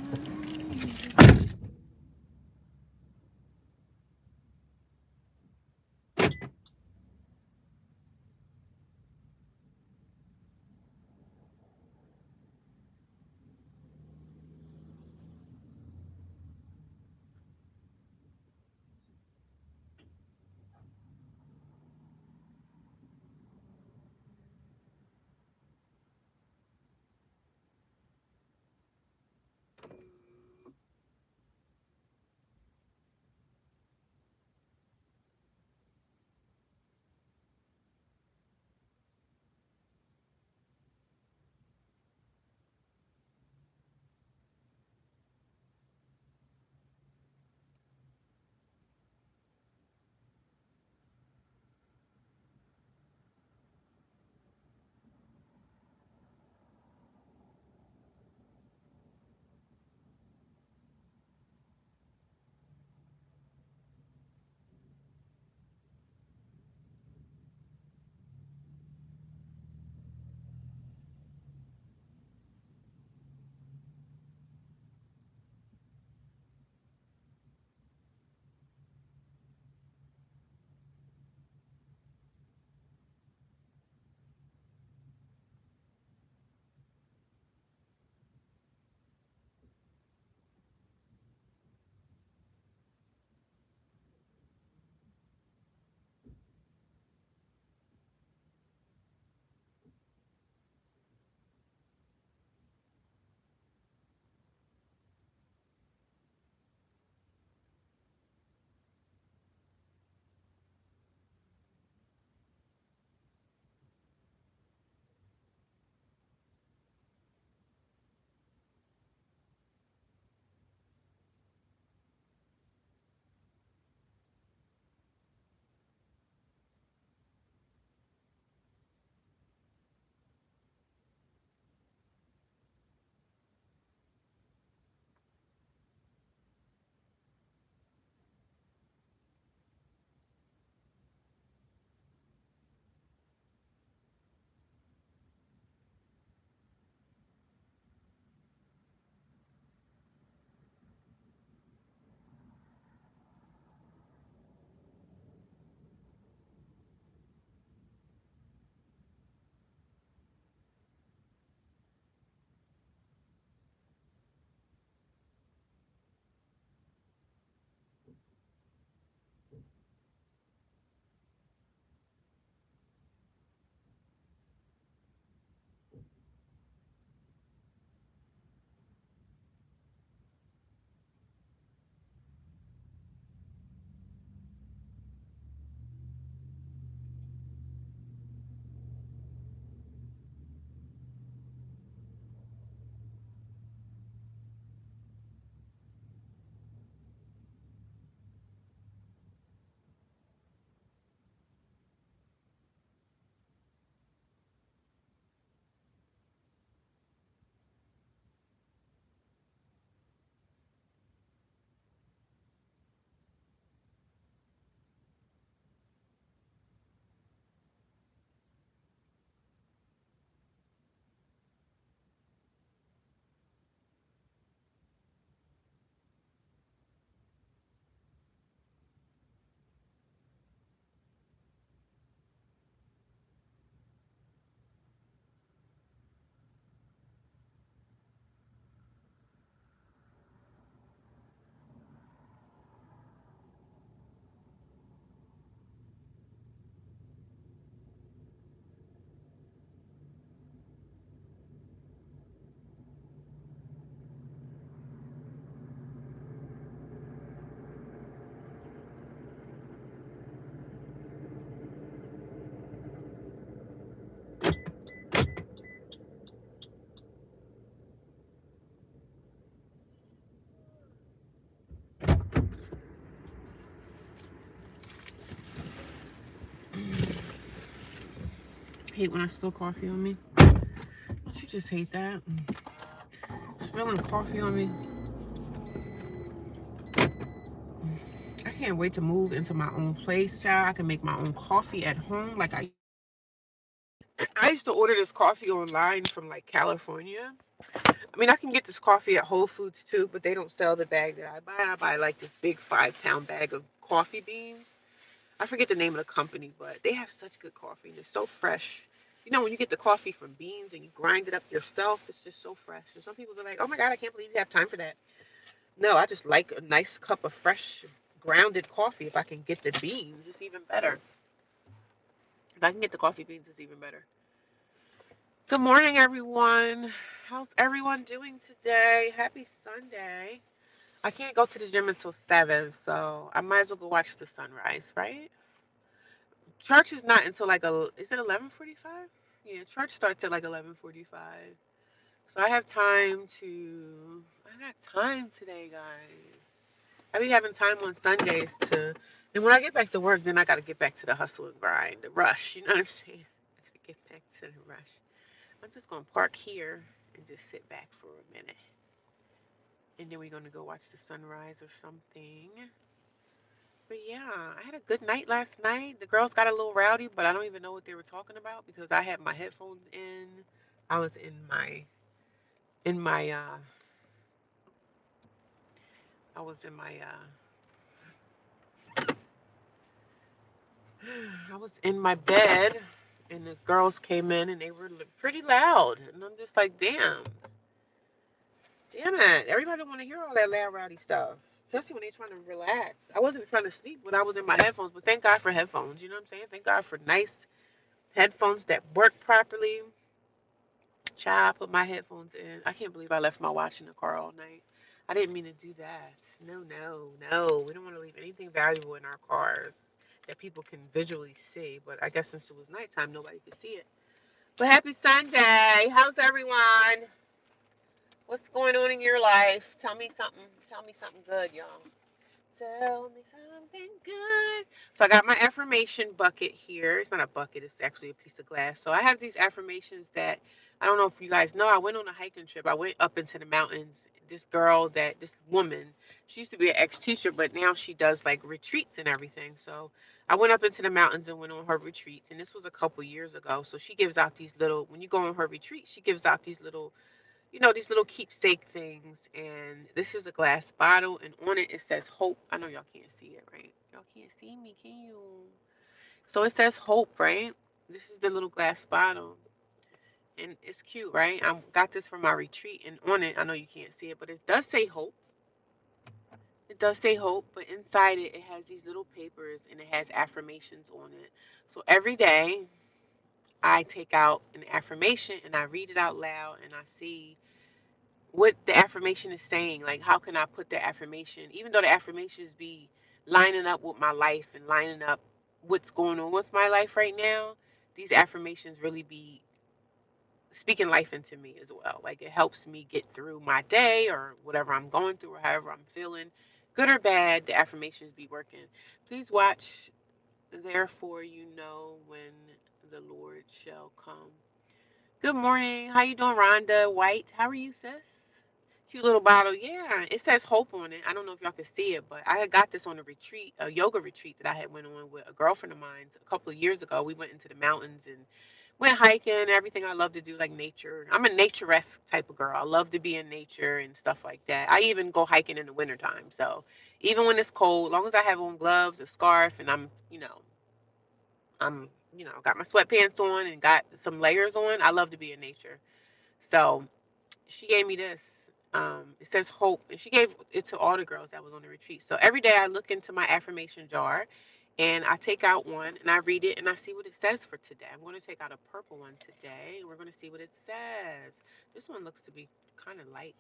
S1: Hate when I spill coffee on me. Don't you just hate that? Spilling coffee on me. I can't wait to move into my own place, child. I can make my own coffee at home like I I used to order this coffee online from like California. I mean, I can get this coffee at Whole Foods too, but they don't sell the bag that I buy. I buy like this big 5-pound bag of coffee beans. I forget the name of the company, but they have such good coffee and it's so fresh. You know, when you get the coffee from beans and you grind it up yourself, it's just so fresh. And some people are like, oh my God, I can't believe you have time for that. No, I just like a nice cup of fresh grounded coffee. If I can get the beans, it's even better. If I can get the coffee beans, it's even better. Good morning, everyone. How's everyone doing today? Happy Sunday. I can't go to the gym until 7, so I might as well go watch the sunrise, right? Church is not until like is it 11:45? Yeah, church starts at like 11:45. So I got time today, guys. I be having time on Sundays and when I get back to work, then I got to get back to the hustle and grind, the rush. You know what I'm saying? I got to get back to the rush. I'm just going to park here and just sit back for a minute. And then we're going to go watch the sunrise or something. But yeah, I had a good night last night. The girls got a little rowdy, but I don't even know what they were talking about because I had my headphones in. I was in my I was in my I was in my bed and the girls came in and they were pretty loud. And I'm just like, damn it. Everybody don't want to hear all that loud rowdy stuff. Especially when they're trying to relax. I wasn't trying to sleep when I was in my headphones, but thank God for headphones. You know what I'm saying? Thank God for nice headphones that work properly. Child, I put my headphones in. I can't believe I left my watch in the car all night. I didn't mean to do that. No, no, no. We don't want to leave anything valuable in our cars that people can visually see. But I guess since it was nighttime, nobody could see it. But happy Sunday. How's everyone? What's going on in your life? Tell me something. Tell me something good, y'all. Tell me something good. So I got my affirmation bucket here. It's not a bucket, it's actually a piece of glass. So I have these affirmations that I don't know if you guys know. I went on a hiking trip. I went up into the mountains. This woman, she used to be an ex-teacher, but now she does like retreats and everything. So I went up into the mountains and went on her retreats. And this was a couple years ago. So she gives out these little, when you go on her retreat, she gives out these little these little keepsake things. And this is a glass bottle, and on it it says hope. I know y'all can't see it, right? Y'all can't see me, can you? So it says hope, right? This is the little glass bottle, and it's cute, right? I got this from my retreat, and on it, I know you can't see it, but it does say hope. It does say hope, but inside it, it has these little papers, and it has affirmations on it. So every day, I take out an affirmation and I read it out loud, and I see what the affirmation is saying. Like, how can I put the affirmation, even though the affirmations be lining up with my life and lining up what's going on with my life right now, these affirmations really be speaking life into me as well. Like, it helps me get through my day or whatever I'm going through or however I'm feeling, good or bad. The affirmations be working. Please watch, therefore you know when the Lord shall come. Good morning. How you doing, Rhonda White? How are you, sis? Cute little bottle. Yeah, it says hope on it. I don't know if y'all can see it, but I had got this on a retreat, a yoga retreat that I had went on with a girlfriend of mine a couple of years ago. We went into the mountains and went hiking, everything I love to do, like nature. I'm a naturesque type of girl. I love to be in nature and stuff like that. I even go hiking in the wintertime. So even when it's cold, as long as I have on gloves, a scarf, and I'm, got my sweatpants on and got some layers on, I love to be in nature. So she gave me this. It says hope, and she gave it to all the girls that was on the retreat. So every day I look into my affirmation jar, and I take out one and I read it and I see what it says for today. I'm going to take out a purple one today, and we're going to see what it says. This one looks to be kind of light.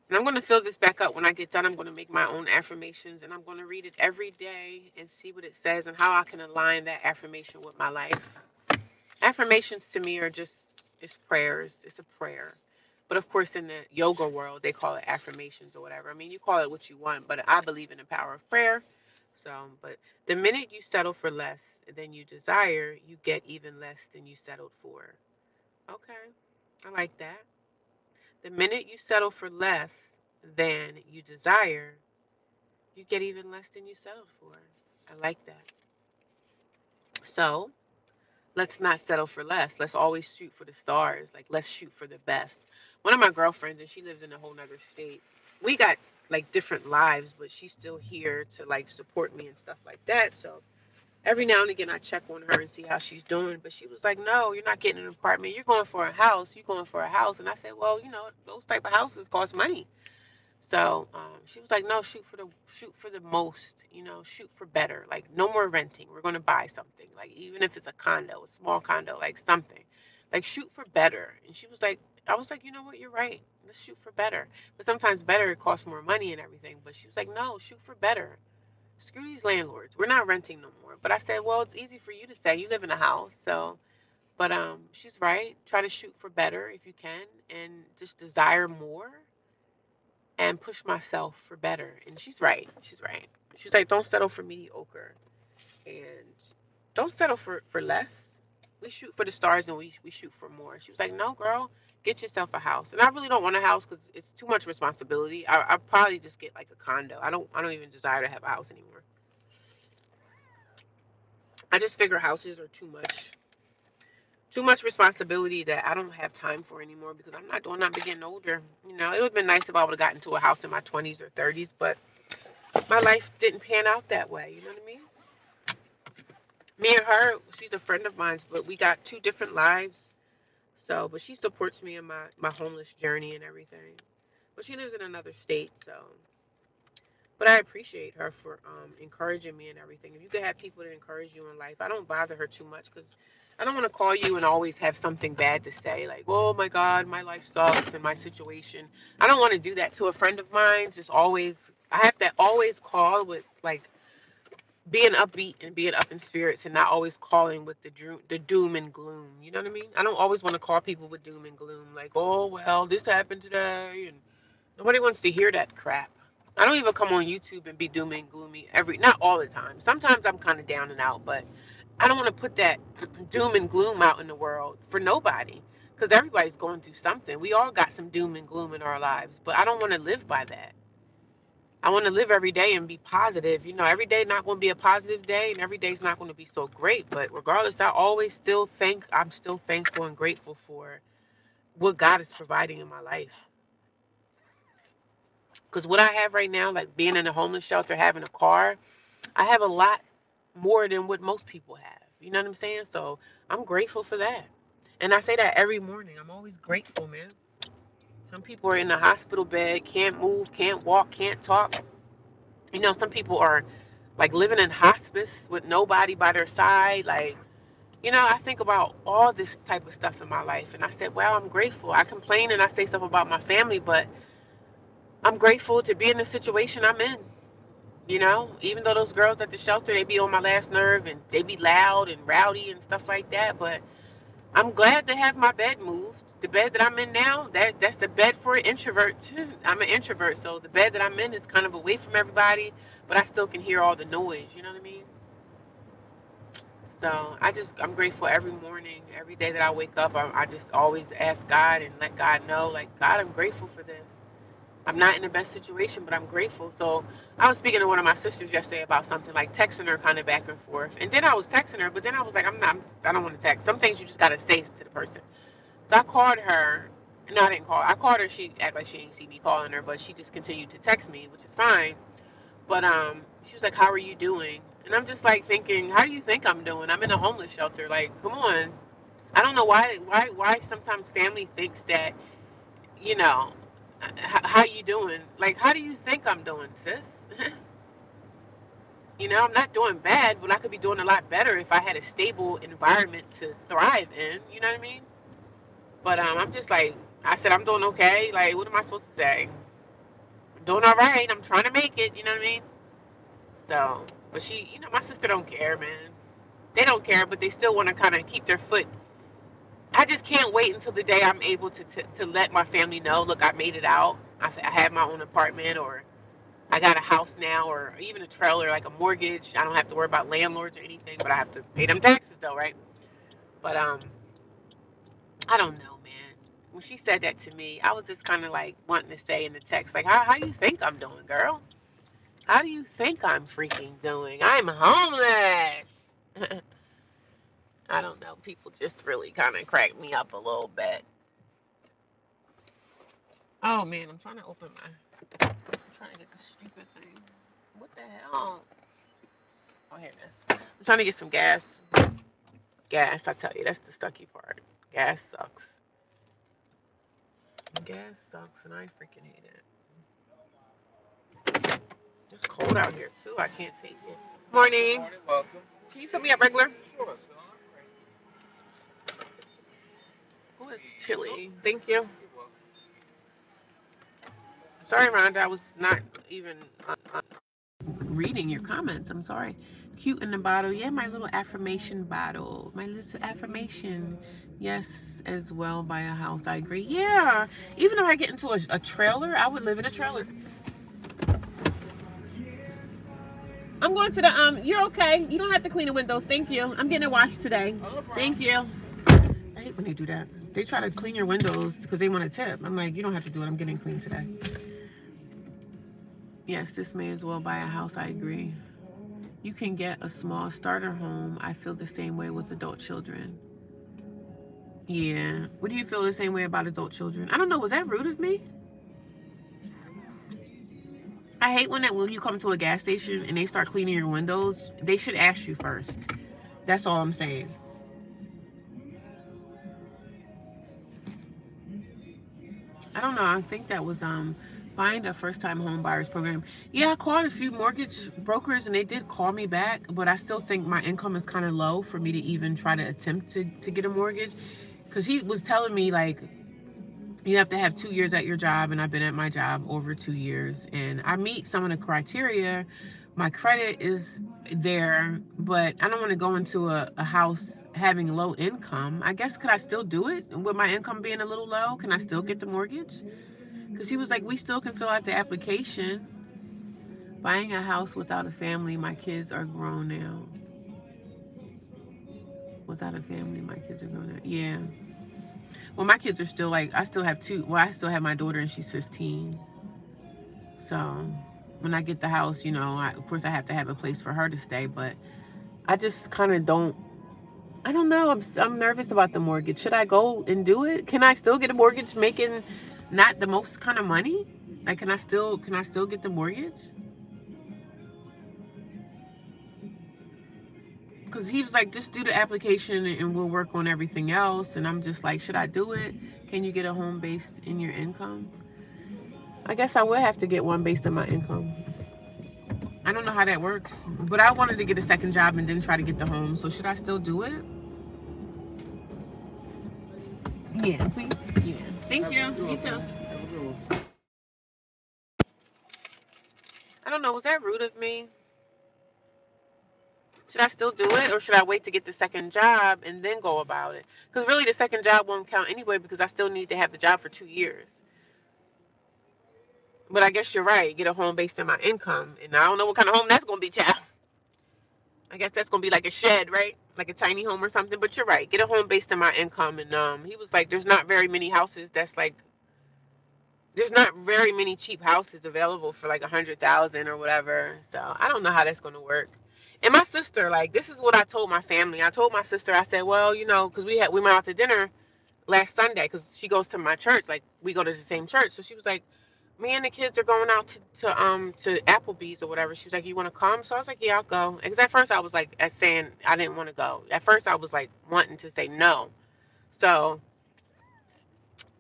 S1: And I'm going to fill this back up when I get done. I'm going to make my own affirmations, and I'm going to read it every day and see what it says and how I can align that affirmation with my life. Affirmations to me are just, it's prayers. It's a prayer. But of course, in the yoga world, they call it affirmations or whatever. I mean, you call it what you want, but I believe in the power of prayer. So, but the minute you settle for less than you desire, you get even less than you settled for. Okay, I like that. The minute you settle for less than you desire, you get even less than you settled for. I like that. So, let's not settle for less. Let's always shoot for the stars. Like, let's shoot for the best. One of my girlfriends, and she lives in a whole nother state. We got like different lives, but she's still here to like support me and stuff like that. So every now and again, I check on her and see how she's doing. But she was like, "No, you're not getting an apartment. You're going for a house. You're going for a house." And I said, "Well, those type of houses cost money." So she was like, "No, shoot for the most. Shoot for better. Like no more renting. We're gonna buy something. Like even if it's a condo, a small condo, like something. Like shoot for better." And she was like, "I was like, you know what? You're right. Let's shoot for better. But sometimes better it costs more money and everything." But she was like, "No, shoot for better. Screw these landlords. We're not renting no more." But I said, "Well, it's easy for you to say. You live in a house, so." But she's right. Try to shoot for better if you can, and just desire more and push myself for better. And she's right. She's right. She's like, don't settle for mediocre and don't settle for less. We shoot for the stars and we shoot for more. She was like, no, girl, get yourself a house. And I really don't want a house because it's too much responsibility. I probably just get like a condo. I don't even desire to have a house anymore. I just figure houses are too much responsibility that I don't have time for anymore because I'm not doing. I'm getting older. It would have been nice if I would have gotten into a house in my 20s or 30s, but my life didn't pan out that way. You know what I mean? Me and her, she's a friend of mine, but we got two different lives. So, but she supports me in my homeless journey and everything. But she lives in another state, so. But I appreciate her for encouraging me and everything. If you could have people that encourage you in life, I don't bother her too much because I don't want to call you and always have something bad to say, like, "Oh my God, my life sucks and my situation." I don't want to do that to a friend of mine. Just always, I have to always call with like being upbeat and being up in spirits and not always calling with the doom and gloom. You know what I mean? I don't always want to call people with doom and gloom, like, "Oh well, this happened today," and nobody wants to hear that crap. I don't even come on YouTube and be doom and gloomy not all the time. Sometimes I'm kind of down and out, but I don't want to put that doom and gloom out in the world for nobody because everybody's going through something. We all got some doom and gloom in our lives, but I don't want to live by that. I want to live every day and be positive. Every day not going to be a positive day, and every day's not going to be so great. But regardless, I'm still thankful and grateful for what God is providing in my life. Because what I have right now, like being in a homeless shelter, having a car, I have a lot more than what most people have. You know what I'm saying? So I'm grateful for that. And I say that every morning. I'm always grateful, man. Some people are in the hospital bed, can't move, can't walk, can't talk. Some people are like living in hospice with nobody by their side. Like, I think about all this type of stuff in my life. And I said, wow, I'm grateful. I complain and I say stuff about my family, but I'm grateful to be in the situation I'm in. Even though those girls at the shelter, they be on my last nerve and they be loud and rowdy and stuff like that. But I'm glad to have my bed moved. The bed that I'm in now, that's a bed for an introvert. I'm an introvert, so the bed that I'm in is kind of away from everybody, but I still can hear all the noise. You know what I mean? So I'm grateful every morning, every day that I wake up. I just always ask God and let God know, like, God, I'm grateful for this. I'm not in the best situation, but I'm grateful. So I was speaking to one of my sisters yesterday about something, like texting her kind of back and forth. And then I was texting her, but then I was like, I don't want to text. Some things you just got to say to the person. So I called her. No, I didn't call. I called her. She acted like she didn't see me calling her, but she just continued to text me, which is fine. But she was like, "How are you doing?" And I'm just like thinking, "How do you think I'm doing? I'm in a homeless shelter. Like, come on." I don't know why sometimes family thinks that, you know, how you doing? Like, how do you think I'm doing, sis? I'm not doing bad, but I could be doing a lot better if I had a stable environment to thrive in. You know what I mean? But I'm just like, I said, I'm doing okay. Like, what am I supposed to say? I'm doing all right. I'm trying to make it. You know what I mean? So, but my sister don't care, man. They don't care, but they still want to kind of keep their foot. I just can't wait until the day I'm able to let my family know, look, I made it out. I have my own apartment, or I got a house now, or even a trailer, like a mortgage. I don't have to worry about landlords or anything, but I have to pay them taxes though, right? But I don't know, man. When she said that to me, I was just kind of like wanting to say in the text, like, how you think I'm doing, girl? How do you think I'm freaking doing? I'm homeless. I don't know. People just really kind of crack me up a little bit. Oh man, I'm trying to get the stupid thing. What the hell? Oh, here it is. I'm trying to get some gas. Gas, I tell you, that's the sucky part. Gas sucks. Gas sucks, and I freaking hate it. It's cold out here too. I can't take it. Morning. Good morning, welcome. Can you fill me up regular? Sure. Oh, it's chilly. Thank you. Sorry, Rhonda. I was not even reading your comments. I'm sorry. Cute in the bottle. Yeah, my little affirmation bottle. My little affirmation. Yes, as well, buy a house. I agree. Yeah. Even if I get into a trailer, I would live in a trailer. I'm going to the, you're okay. You don't have to clean the windows. Thank you. I'm getting it washed today. Thank you. I hate when they do that. They try to clean your windows because they want a tip. I'm like, you don't have to do it. I'm getting clean today. Yes, this may as well buy a house. I agree. You can get a small starter home. I feel the same way with adult children. Yeah. What do you feel the same way about adult children? I don't know. Was that rude of me? I hate when you come to a gas station and they start cleaning your windows. They should ask you first. That's all I'm saying. I don't know. I think that was find a first time home buyers program. Yeah, I called a few mortgage brokers and they did call me back, but I still think my income is kind of low for me to even try to attempt to get a mortgage. Because he was telling me like you have to have 2 years at your job, and I've been at my job over 2 years, and I meet some of the criteria. My credit is there, but I don't want to go into a house having low income. I guess could I still do it with my income being a little low? Can I still get the mortgage? Because he was like, we still can fill out the application. Buying a house without a family, my kids are grown now. Without a family, my kids are grown now. Yeah. Well, my kids are still like, I still have two. Well, I still have my daughter and she's 15. So when I get the house, of course I have to have a place for her to stay, but I just kind of don't. I don't know. I'm nervous about the mortgage. Should I go and do it? Can I still get a mortgage making not the most kind of money? Like, can I still get the mortgage? Because he was like, just do the application and we'll work on everything else. And I'm just like, should I do it? Can you get a home based in your income? I guess I would have to get one based on my income. I don't know how that works, but I wanted to get a second job and then try to get the home. So should I still do it? Yeah, please. Yeah. Thank you. You too. I don't know. Was that rude of me? Should I still do it, or should I wait to get the second job and then go about it? Because really, the second job won't count anyway because I still need to have the job for 2 years. But I guess you're right. Get a home based on my income, and I don't know what kind of home that's gonna be, child. I guess that's gonna be like a shed, right? Like a tiny home or something. But you're right. Get a home based on my income, and he was like, there's not very many houses that's like there's not very many cheap houses available for like 100,000 or whatever. So I don't know how that's gonna work. And my sister, like, this is what I told my family. I told my sister, I said, well, because we went out to dinner last Sunday because she goes to my church. Like, we go to the same church. So she was like, me and the kids are going out to Applebee's or whatever. She was like, you want to come? So I was like, yeah, I'll go. Because at first I was like saying I didn't want to go. At first I was like wanting to say no. So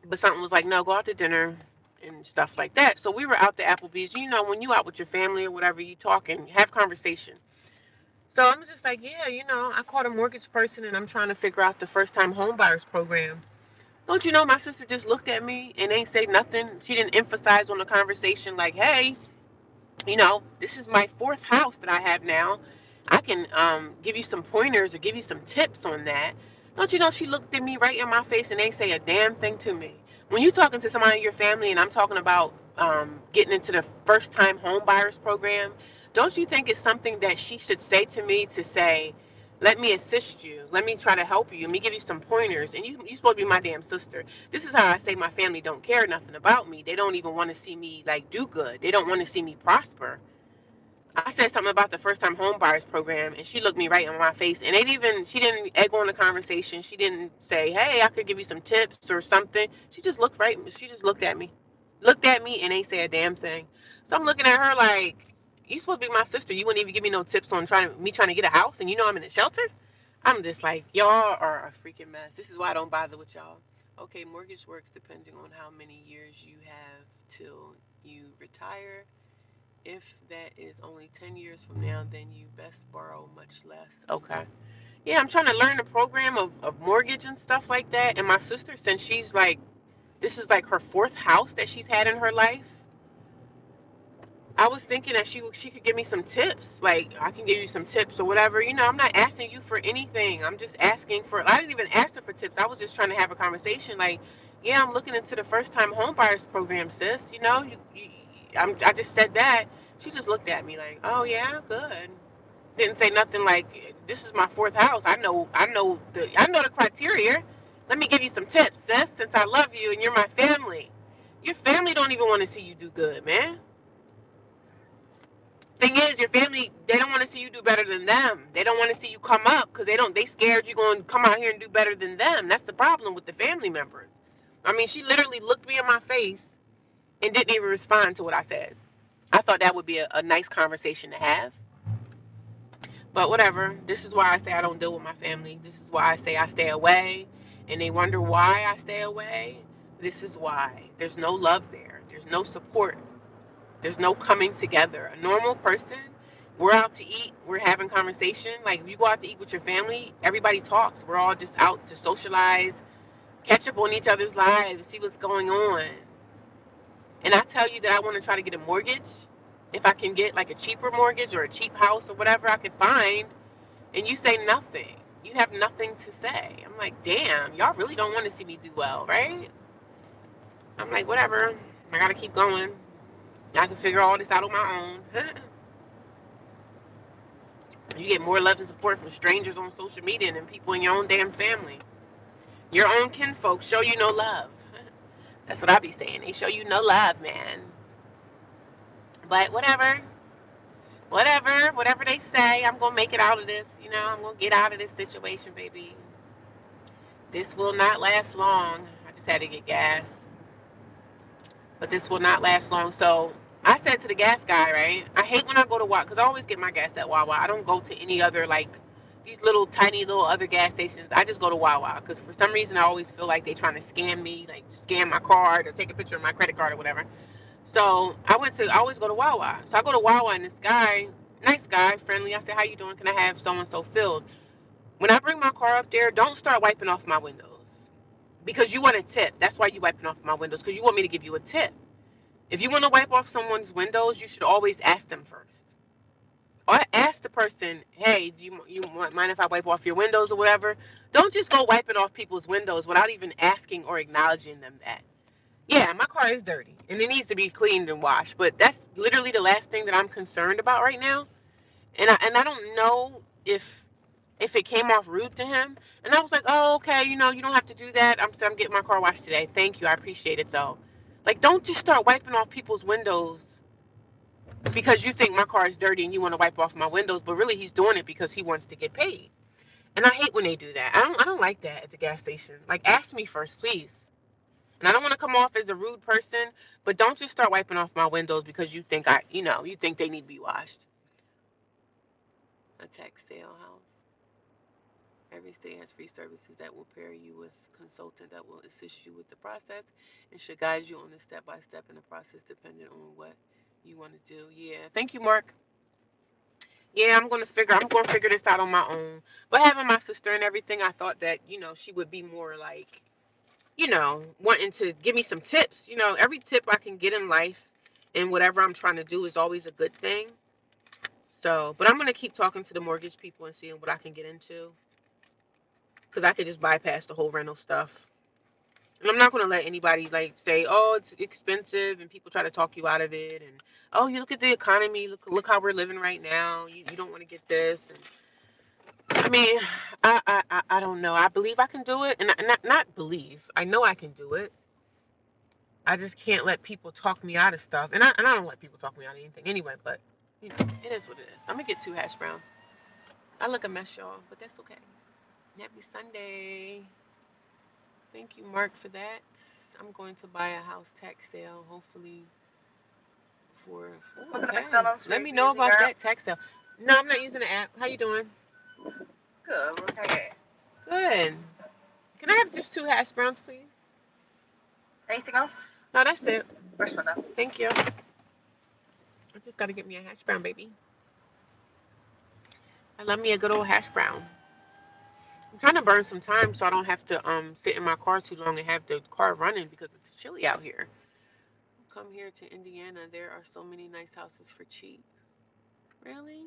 S1: but something was like, no, go out to dinner and stuff like that. So we were out to Applebee's. When you out with your family or whatever, you talk and have conversation. So I'm just like, yeah, I called a mortgage person and I'm trying to figure out the first time home buyers program. Don't you know my sister just looked at me and ain't say nothing. She didn't emphasize on the conversation like, hey, this is my fourth house that I have now. I can give you some pointers or give you some tips on that. Don't you know she looked at me right in my face and they say a damn thing to me. When you're talking to somebody in your family and I'm talking about getting into the first time home buyers program, don't you think it's something that she should say to me to say, let me assist you. Let me try to help you. Let me give you some pointers. And you supposed to be my damn sister. This is how I say my family don't care nothing about me. They don't even want to see me like do good. They don't want to see me prosper. I said something about the first time home buyers program, and she looked me right in my face, and she didn't egg on the conversation. She didn't say, hey, I could give you some tips or something. She just looked at me and ain't say a damn thing. So I'm looking at her like, you supposed to be my sister. You wouldn't even give me no tips on trying to get a house, and you know I'm in a shelter. I'm just like, y'all are a freaking mess. This is why I don't bother with y'all. Okay, mortgage works depending on how many years you have till you retire. If that is only 10 years from now, then you best borrow much less. Okay. Yeah, I'm trying to learn the program of mortgage and stuff like that. And my sister, since she's like, this is like her fourth house that she's had in her life, I was thinking that she could give me some tips. Like, I can give you some tips or whatever. You know, I'm not asking you for anything. I'm just asking for, I didn't even ask her for tips. I was just trying to have a conversation. Like, yeah, I'm looking into the first time home buyers program, sis. You know, I just said that. She just looked at me like, oh, yeah, good. Didn't say nothing like, this is my fourth house. I know the criteria. Let me give you some tips, sis, since I love you and you're my family. Your family don't even want to see you do good, man. Thing is, your family, they don't want to see you do better than them. They don't want to see you come up because they scared you going to come out here and do better than them. That's the problem with the family members. I mean, she literally looked me in my face and didn't even respond to what I said. I thought that would be a nice conversation to have. But whatever. This is why I say I don't deal with my family. This is why I say I stay away. And they wonder why I stay away. This is why. There's no love there. There's no support. There's no coming together. A normal person, we're out to eat, we're having conversation. Like, if you go out to eat with your family, everybody talks. We're all just out to socialize, catch up on each other's lives, see what's going on. And I tell you that I want to try to get a mortgage. If I can get like a cheaper mortgage or a cheap house or whatever I could find, and you say nothing. You have nothing to say. I'm like, damn, y'all really don't want to see me do well, right? I'm like, whatever. I gotta keep going. I can figure all this out on my own. You get more love and support from strangers on social media than people in your own damn family. Your own kinfolk show you no love. That's what I be saying. They show you no love, man. But whatever they say, I'm gonna make it out of this. You know, I'm gonna get out of this situation, baby. This will not last long. I just had to get gas, but this will not last long. So I said to the gas guy, right? I hate when I go to Wawa because I always get my gas at Wawa. I don't go to any other like these little tiny little other gas stations. I just go to Wawa because for some reason I always feel like they trying to scam me, like scam my card or take a picture of my credit card or whatever. So I always go to Wawa. So I go to Wawa and this guy, nice guy, friendly. I said, how you doing? Can I have so and so filled? When I bring my car up there, don't start wiping off my windows because you want a tip. That's why you wiping off my windows because you want me to give you a tip. If you want to wipe off someone's windows, you should always ask them first. Or ask the person, hey, do you mind if I wipe off your windows or whatever? Don't just go wiping off people's windows without even asking or acknowledging them that. Yeah, my car is dirty and it needs to be cleaned and washed, but that's literally the last thing that I'm concerned about right now. And I don't know if it came off rude to him. And I was like, oh, okay, you don't have to do that. I'm getting my car washed today. Thank you. I appreciate it though. Like, don't just start wiping off people's windows because you think my car is dirty and you want to wipe off my windows, but really he's doing it because he wants to get paid. And I hate when they do that. I don't like that at the gas station. Like, ask me first, please. And I don't want to come off as a rude person, but don't just start wiping off my windows because you think they need to be washed. A tax sale house. Every state has free services that will pair you with a consultant that will assist you with the process and should guide you on the step by step in the process depending on what you want to do. Yeah. Thank you, Mark. Yeah, I'm gonna figure this out on my own. But having my sister and everything, I thought that, she would be more like, wanting to give me some tips. Every tip I can get in life and whatever I'm trying to do is always a good thing. So, but I'm gonna keep talking to the mortgage people and seeing what I can get into. Because I could just bypass the whole rental stuff. And I'm not going to let anybody like say, oh, it's expensive and people try to talk you out of it. And, oh, you look at the economy. Look how we're living right now. You don't want to get this. And I mean, I don't know. I believe I can do it. And not believe. I know I can do it. I just can't let people talk me out of stuff. And I don't let people talk me out of anything anyway. But You know, it is what it is. I'm gonna get 2 hash browns. I look a mess, y'all, but that's okay. Happy Sunday. Thank you, Mark, for that. I'm going to buy a house tax sale, hopefully for.
S2: What kind of
S1: Okay.
S2: McDonald's are
S1: Let
S2: you
S1: me know
S2: using
S1: about
S2: your app?
S1: that tax sale. No, I'm not using the app. How you doing?
S2: Good. What can I get?
S1: Good. Can I have just 2 hash browns, please?
S2: Anything else?
S1: No, that's it.
S2: Where's my though?
S1: Thank you. I just gotta get me a hash brown, baby. I love me a good old hash brown. I'm trying to burn some time so I don't have to sit in my car too long and have the car running because it's chilly out here. Come here to Indiana. There are so many nice houses for cheap. Really?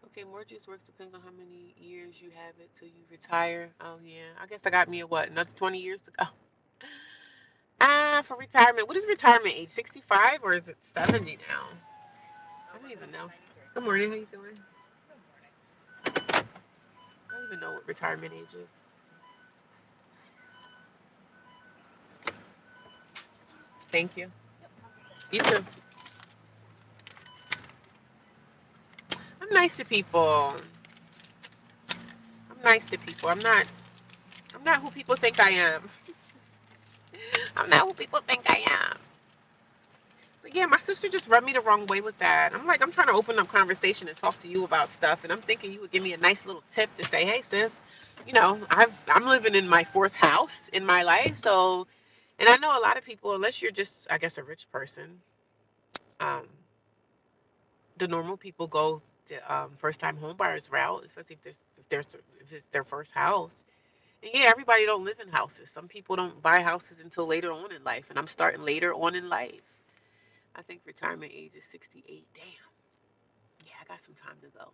S1: Okay, mortgage works depends on how many years you have it till you retire. Oh yeah. I guess I got me a what? Another 20 years to go. For retirement. What is retirement age? 65 or is it 70 now? I don't even know. Good morning. How you doing? I don't even know what retirement age is. Thank you. You too. I'm nice to people. I'm nice to people. I'm not who people think I am. I'm not who people think I am. But yeah, my sister just rubbed me the wrong way with that. I'm like, I'm trying to open up conversation and talk to you about stuff, and I'm thinking you would give me a nice little tip to say, hey sis, I'm living in my 4th house in my life, so and I know a lot of people, unless you're just I guess a rich person, um, the normal people go the first time home buyers route, especially if it's their first house. And yeah, everybody don't live in houses. Some people don't buy houses until later on in life, and I'm starting later on in life. I think retirement age is 68. Damn. Yeah, I got some time to go.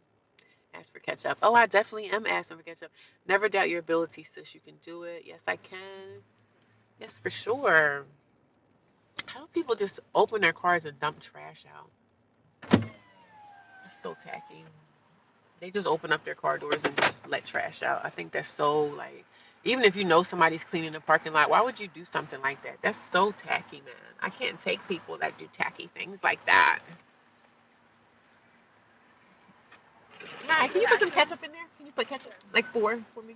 S1: Ask for catch up. Oh, I definitely am asking for catch up. Never doubt your ability, sis. You can do it. Yes, I can. Yes, for sure. How do people just open their cars and dump trash out? That's so tacky. They just open up their car doors and just let trash out. I think that's so like, even if you know somebody's cleaning the parking lot, why would you do something like that? That's so tacky, man. I can't take people that do tacky things like that. Hi, can you put some ketchup in there? Can you put ketchup? Like 4 for me?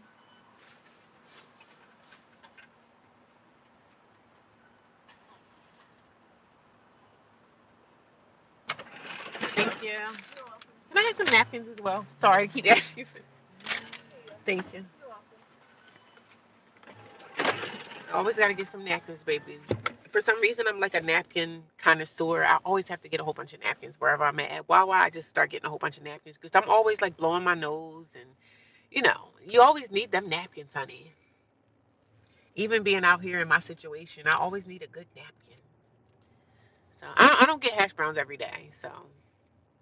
S1: Thank you. Can I have some napkins as well? Sorry, I keep asking you. Thank you. I always got to get some napkins, baby. For some reason, I'm like a napkin connoisseur. I always have to get a whole bunch of napkins wherever I'm at. Wawa, I just start getting a whole bunch of napkins because I'm always like blowing my nose, and you always need them napkins, honey. Even being out here in my situation, I always need a good napkin. So I don't get hash browns every day. So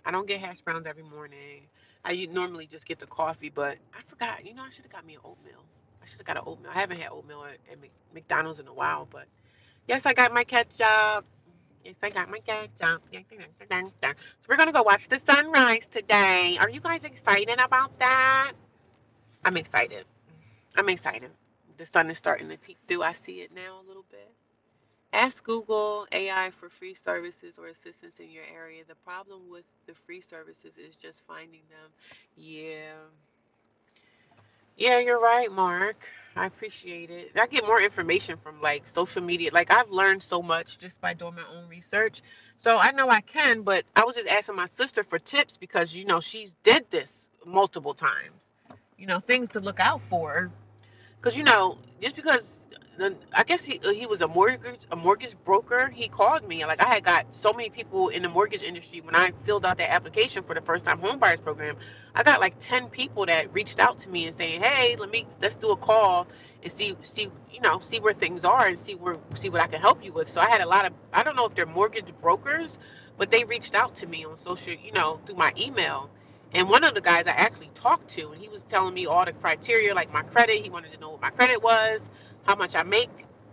S1: I don't get hash browns every morning. Normally just get the coffee, but I forgot. I should have got me an oatmeal. I should have got an oatmeal. I haven't had oatmeal at McDonald's in a while, but yes, I got my ketchup. Yes, I got my ketchup. So we're gonna go watch the sunrise today. Are you guys excited about that? I'm excited. I'm excited. The sun is starting to peek through. I see it now a little bit. Ask Google AI for free services or assistance in your area. The problem with the free services is just finding them. Yeah. Yeah, you're right, Mark. I appreciate it. I get more information from like social media. Like I've learned so much just by doing my own research. So I know I can, but I was just asking my sister for tips because she's did this multiple times. Things to look out for. Because just because I guess he was a mortgage broker. He called me like I had got so many people in the mortgage industry when I filled out that application for the first time home buyers program. I got like 10 people that reached out to me and saying, "Hey, let's do a call and see where things are and see what I can help you with." So I had a lot of, I don't know if they're mortgage brokers, but they reached out to me on social, through my email. And one of the guys I actually talked to, and he was telling me all the criteria, like my credit. He wanted to know what my credit was, how much I make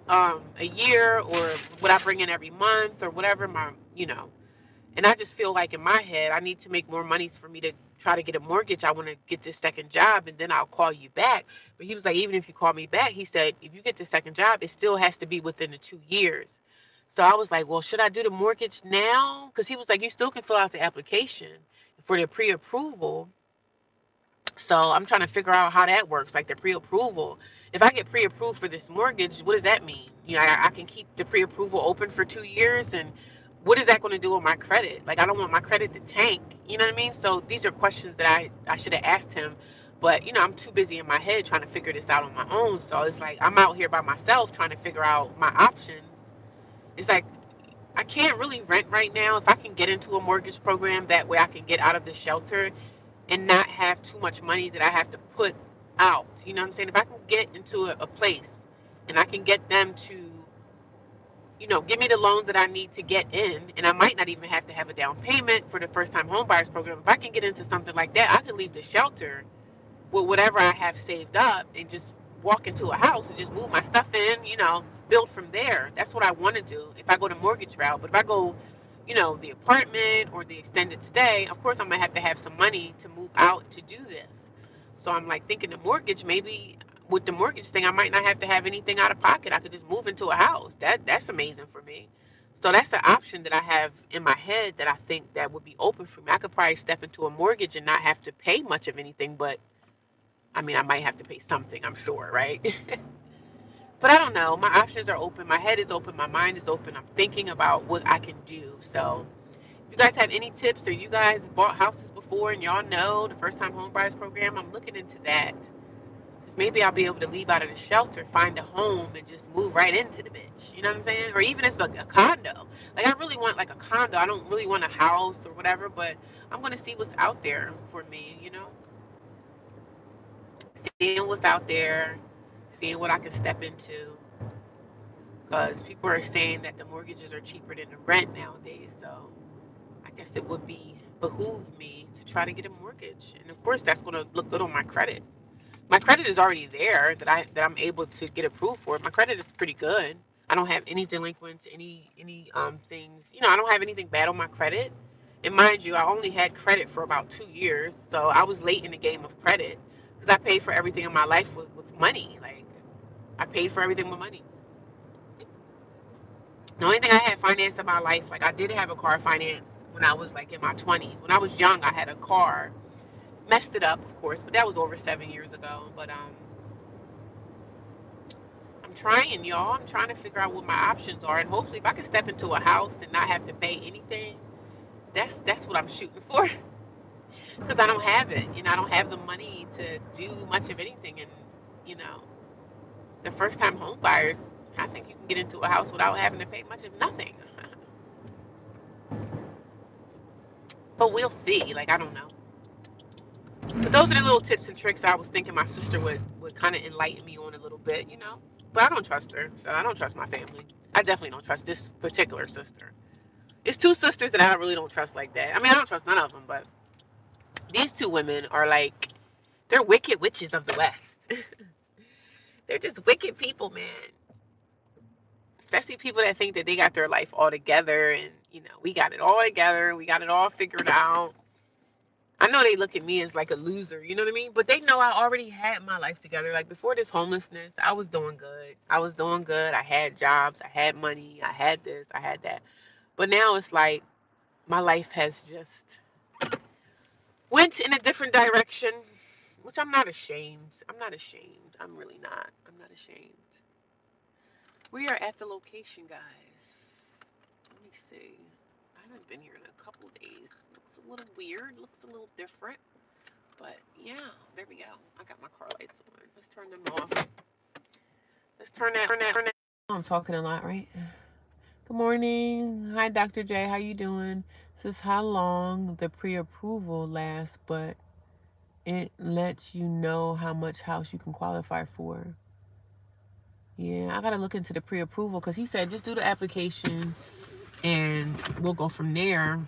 S1: a year, or what I bring in every month, or whatever And I just feel like in my head, I need to make more money for me to try to get a mortgage. I want to get this second job, and then I'll call you back. But he was like, even if you call me back, he said, if you get the second job, it still has to be within the 2 years. So I was like, well, should I do the mortgage now? Because he was like, you still can fill out the application for the pre-approval. So I'm trying to figure out how that works, like the pre-approval. If I get pre-approved for this mortgage, what does that mean? You know, I can keep the pre-approval open for 2 years, and what is that going to do with my credit? Like, I don't want my credit to tank. You know what I mean? So these are questions that I should have asked him, but I'm too busy in my head trying to figure this out on my own. So it's like I'm out here by myself trying to figure out my options. It's like I can't really rent right now. If I can get into a mortgage program, that way I can get out of the shelter and not have too much money that I have to put out. You know what I'm saying? If I can get into a place and I can get them to, give me the loans that I need to get in, and I might not even have to have a down payment for the first time home buyers program. If I can get into something like that, I can leave the shelter with whatever I have saved up and just walk into a house and just move my stuff in, build from there. That's what I want to do if I go the mortgage route. But if I go, the apartment or the extended stay, of course I'm going to have some money to move out to do this. So I'm like thinking the mortgage, maybe with the mortgage thing, I might not have to have anything out of pocket. I could just move into a house. That's amazing for me. So that's an option that I have in my head that I think that would be open for me. I could probably step into a mortgage and not have to pay much of anything, but I mean, I might have to pay something, I'm sure, right? But I don't know. My options are open. My head is open. My mind is open. I'm thinking about what I can do. So, if you guys have any tips or you guys bought houses before and y'all know the first time home buyers program, I'm looking into that. Because maybe I'll be able to leave out of the shelter, find a home, and just move right into the bitch. You know what I'm saying? Or even it's like a condo. Like, I really want like a condo. I don't really want a house or whatever, but I'm going to see what's out there for me. Seeing what's out there, seeing what I can step into. Because people are saying that the mortgages are cheaper than the rent nowadays. So I guess it would behoove me to try to get a mortgage. And of course, that's going to look good on my credit. My credit is already there that I'm able to get approved for. My credit is pretty good. I don't have any delinquents, any things. I don't have anything bad on my credit. And mind you, I only had credit for about 2 years, so I was late in the game of credit because I paid for everything in my life with money. Like, I paid for everything with money. The only thing I had financed in my life, like I did have a car finance when I was like in my 20s. When I was young, I had a car. Messed it up, of course, but that was over 7 years ago. But I'm trying, y'all. I'm trying to figure out what my options are, and hopefully, if I can step into a house and not have to pay anything, that's what I'm shooting for. Because I don't have it. I don't have the money to do much of anything, and you know, the first time home buyers, I think you can get into a house without having to pay much of nothing. But we'll see. Like, I don't know. But those are the little tips and tricks I was thinking my sister would kind of enlighten me on a little bit. But I don't trust her, so I don't trust my family. I definitely don't trust this particular sister. It's two sisters that I really don't trust like that. I mean, I don't trust none of them, but these two women are like, they're wicked witches of the West. They're just wicked people, man. Especially people that think that they got their life all together and, we got it all together. We got it all figured out. I know they look at me as like a loser, you know what I mean? But they know I already had my life together. Like, before this homelessness, I was doing good. I was doing good. I had jobs. I had money. I had this. I had that. But now it's like my life has just went in a different direction, which I'm not ashamed. I'm not ashamed. I'm really not. I'm not ashamed. We are at the location, guys. Let me see. I haven't been here in a couple days. Looks a little weird. Looks a little different. But yeah, there we go. I got my car lights on. Let's turn them off. Let's turn that. I'm talking a lot, right? Good morning. Hi, Dr. J. How you doing? This is how long the pre-approval lasts, but it lets you know how much house you can qualify for. Yeah, I gotta look into the pre-approval because he said just do the application and we'll go from there.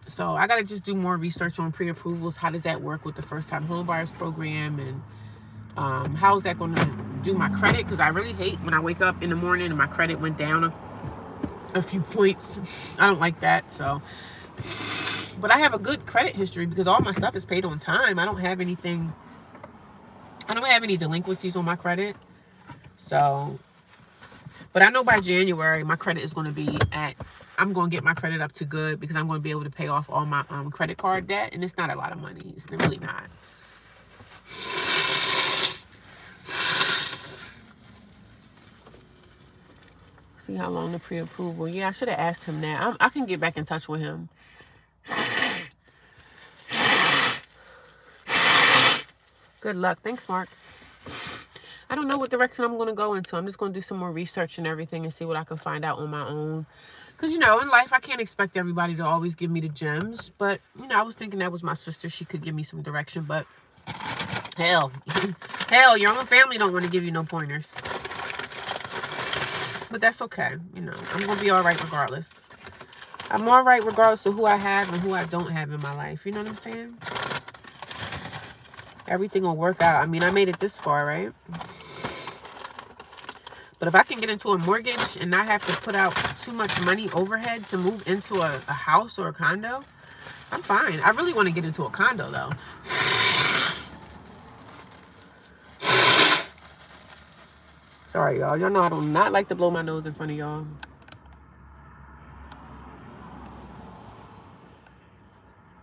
S1: So I gotta just do more research on pre-approvals. How does that work with the first-time homebuyers program, and how is that going to do my credit? Because I really hate when I wake up in the morning and my credit went down a few points. I don't like that. So, but I have a good credit history because all my stuff is paid on time. I don't have anything. I don't have any delinquencies on my credit. So But I know by January, my credit is going to be at, I'm going to get my credit up to good because I'm going to be able to pay off all my credit card debt. And it's not a lot of money. It's really not. See how long the pre-approval. Yeah, I should have asked him that. I can get back in touch with him. Good luck. Thanks, Mark. I don't know what direction I'm going to go into. I'm just going to do some more research and everything and see what I can find out on my own. Because, you know, in life, I can't expect everybody to always give me the gems. But, you know, I was thinking that was my sister. She could give me some direction. But, hell, your own family don't want to give you no pointers. But that's okay. You know, I'm going to be all right regardless. I'm all right regardless of who I have and who I don't have in my life. You know what I'm saying? Everything will work out. I mean, I made it this far, right? But if I can get into a mortgage and not have to put out too much money overhead to move into a house or a condo, I'm fine. I really want to get into a condo, though. Sorry, y'all. Y'all know I do not like to blow my nose in front of y'all.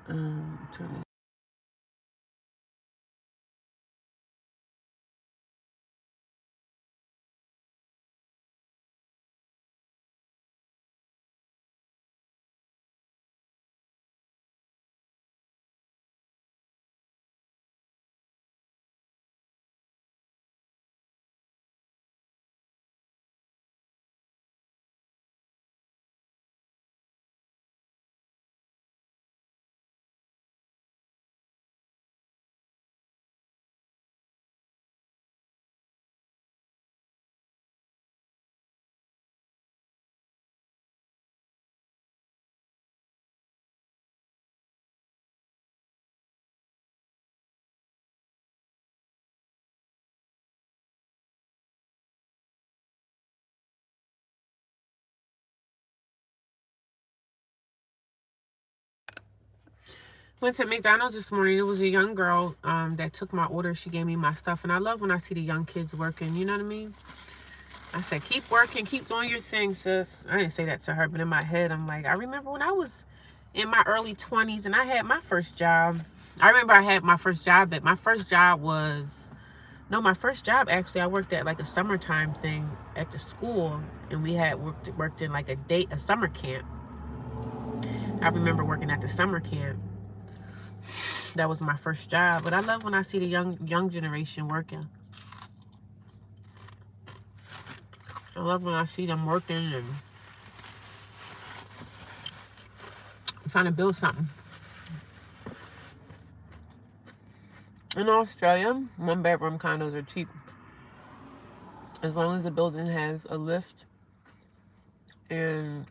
S1: Turn this. Went to McDonald's this morning. It was a young girl that took my order. She gave me my stuff. And I love when I see the young kids working. You know what I mean? I said, keep working. Keep doing your thing, sis. I didn't say that to her. But in my head, I'm like, I remember when I was in my early 20s and I had my first job. I remember I had my first job. But my first job was... No, my first job, actually, I worked at like a summertime thing at the school. And we had worked in like a summer camp. I remember working at the summer camp. That was my first job. But I love when I see the young generation working. I love when I see them working and trying to build something. In Australia, 1-bedroom condos are cheap. As long as the building has a lift and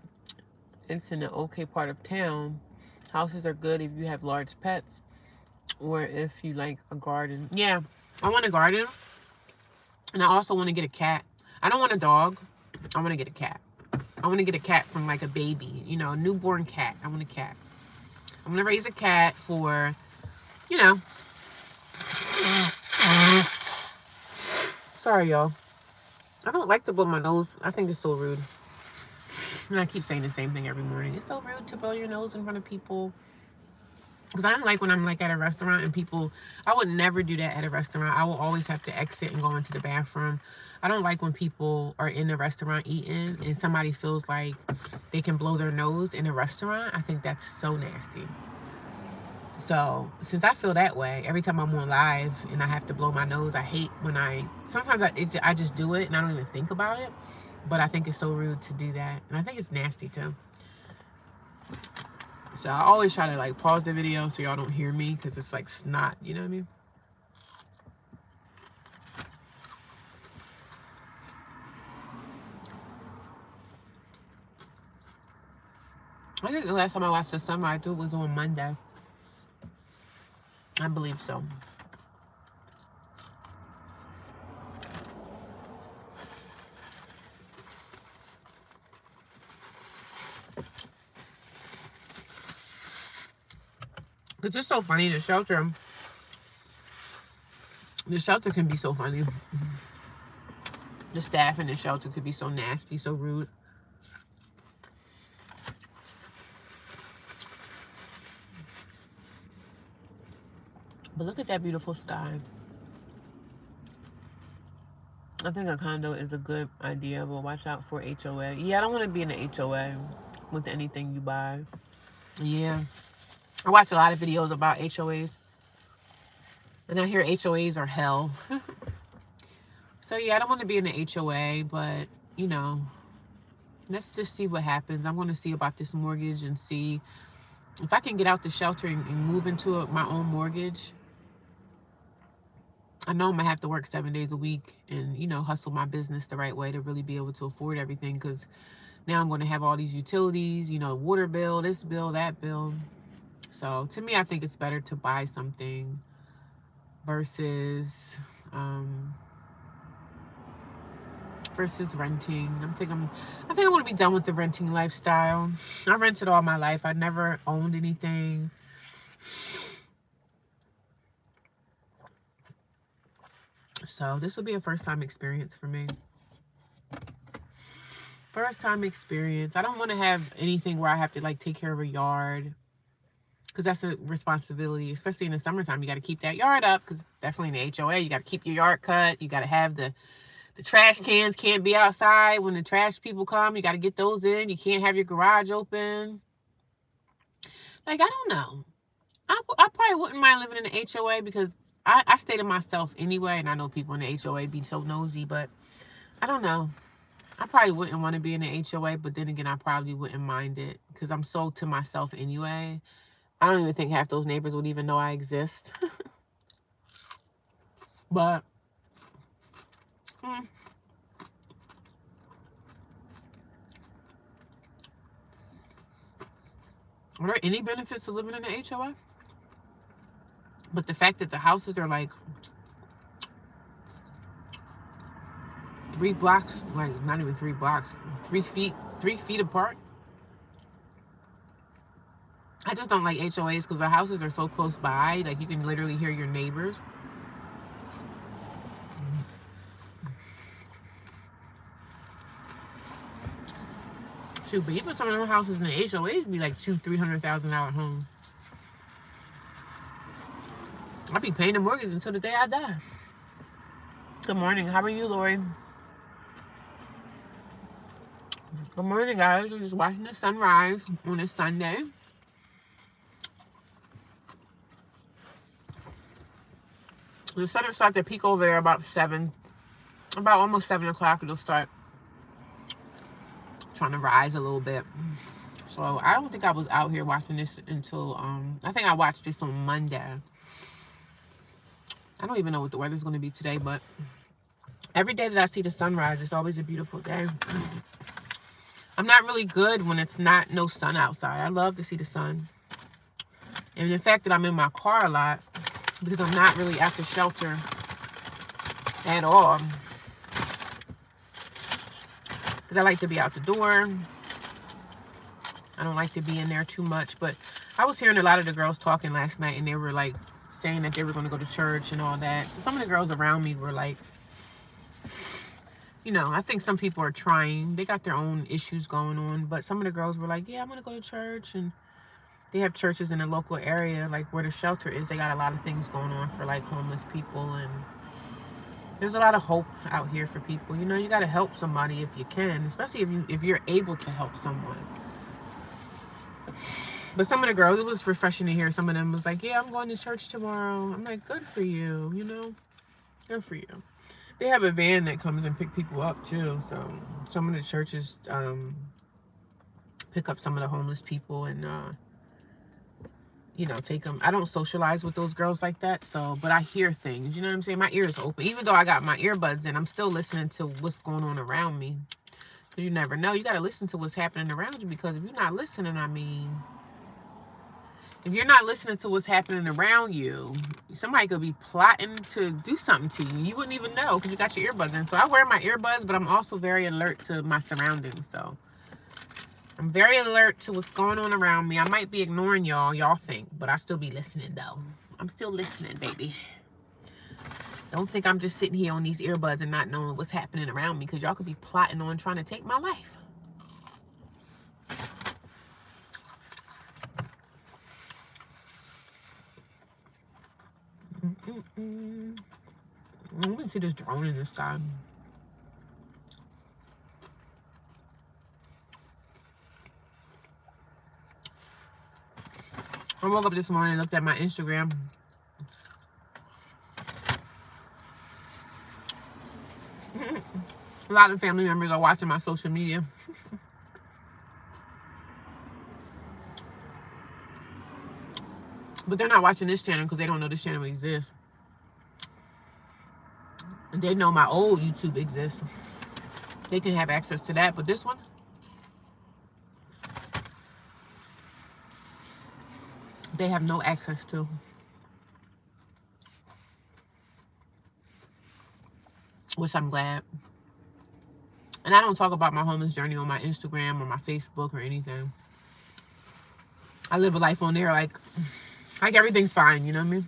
S1: it's in an okay part of town, houses are good if you have large pets or if you like a garden. Yeah, I want a garden. And I also want to get a cat. I don't want a dog. I want to get a cat. I want to get a cat from like a baby, you know, a newborn cat. I want a cat. I'm going to raise a cat for, you know. Sorry, y'all. I don't like to blow my nose. I think it's so rude. And I keep saying the same thing every morning. It's so rude to blow your nose in front of people. Because I don't like when I'm like at a restaurant and people, I would never do that at a restaurant. I will always have to exit and go into the bathroom. I don't like when people are in the restaurant eating and somebody feels like they can blow their nose in a restaurant. I think that's so nasty. So since I feel that way, every time I'm on live and I have to blow my nose, I hate when sometimes I just do it and I don't even think about it. But I think it's so rude to do that. And I think it's nasty too. So I always try to like pause the video so y'all don't hear me because it's like snot, you know what I mean? I think the last time I watched the sunrise was on Monday. I believe so. It's just so funny, the shelter. The shelter can be so funny. The staff in the shelter could be so nasty, so rude. But look at that beautiful sky. I think a condo is a good idea, but watch out for HOA. Yeah, I don't want to be in the HOA with anything you buy. Yeah. I watch a lot of videos about HOAs. And I hear HOAs are hell. So yeah, I don't want to be in the HOA, but you know, let's just see what happens. I want to see about this mortgage and see if I can get out the shelter and move into my own mortgage. I know I'm gonna have to work 7 days a week and, you know, hustle my business the right way to really be able to afford everything, because now I'm going to have all these utilities, you know, water bill, this bill, that bill. So to me, I think it's better to buy something versus um, renting. I think I want to be done with the renting lifestyle. I rented all my life. I never owned anything. So this will be a first time experience for me. First time experience. I don't want to have anything where I have to like take care of a yard, because that's a responsibility, especially in the summertime. You got to keep that yard up, because definitely in the HOA, you got to keep your yard cut. You got to have the trash cans can't be outside when the trash people come. You got to get those in. You can't have your garage open. Like, I don't know. I probably wouldn't mind living in the HOA, because I stay to myself anyway, and I know people in the HOA be so nosy, but I don't know. I probably wouldn't want to be in the HOA, but then again, I probably wouldn't mind it, because I'm so to myself anyway. I don't even think half those neighbors would even know I exist. But are there any benefits to living in the HOA? But the fact that the houses are like 3 blocks, like not even 3 blocks, 3 feet apart. I just don't like HOAs because the houses are so close by. Like, you can literally hear your neighbors. Shoot, but even some of them houses in the HOAs be like $200,000-$300,000 homes. I'll be paying the mortgage until the day I die. Good morning. How are you, Lori? Good morning, guys. We're just watching the sunrise on a Sunday. The sun will start to peak over there about almost 7 o'clock. It'll start trying to rise a little bit. So I don't think I was out here watching this until I think I watched this on Monday. I don't even know what the weather's going to be today, but every day that I see the sunrise, it's always a beautiful day. I'm not really good when it's no sun outside. I love to see the sun. And the fact that I'm in my car a lot, because I'm not really at the shelter at all, because I like to be out the door. I don't like to be in there too much. But I was hearing a lot of the girls talking last night, and they were like saying that they were going to go to church and all that. So some of the girls around me were like, you know, I think some people are trying. They got their own issues going on. But some of the girls were like, yeah, I'm going to go to church. And they have churches in the local area, like where the shelter is. They got a lot of things going on for like homeless people. And there's a lot of hope out here for people. You know, you got to help somebody if you can, especially if you're able to help someone. But some of the girls, it was refreshing to hear. Some of them was like, yeah, I'm going to church tomorrow. I'm like, good for you, you know? Good for you. They have a van that comes and pick people up, too. So some of the churches pick up some of the homeless people and, you know, take them. I don't socialize with those girls like that, so, but I hear things. You know what I'm saying? My ear is open. Even though I got my earbuds in, I'm still listening to what's going on around me. Because you never know. You got to listen to what's happening around you, because if you're not listening, I mean... if you're not listening to what's happening around you, somebody could be plotting to do something to you. You wouldn't even know because you got your earbuds in. So I wear my earbuds, but I'm also very alert to my surroundings. So I'm very alert to what's going on around me. I might be ignoring y'all think, but I still be listening though. I'm still listening, baby. Don't think I'm just sitting here on these earbuds and not knowing what's happening around me, because y'all could be plotting on trying to take my life. Let me see this drone in the sky. I woke up this morning and looked at my Instagram. A lot of family members are watching my social media. But they're not watching this channel because they don't know this channel exists. And they know my old YouTube exists. They can have access to that. But this one, they have no access to. Which I'm glad. And I don't talk about my homeless journey on my Instagram or my Facebook or anything. I live a life on there like everything's fine, you know what I mean?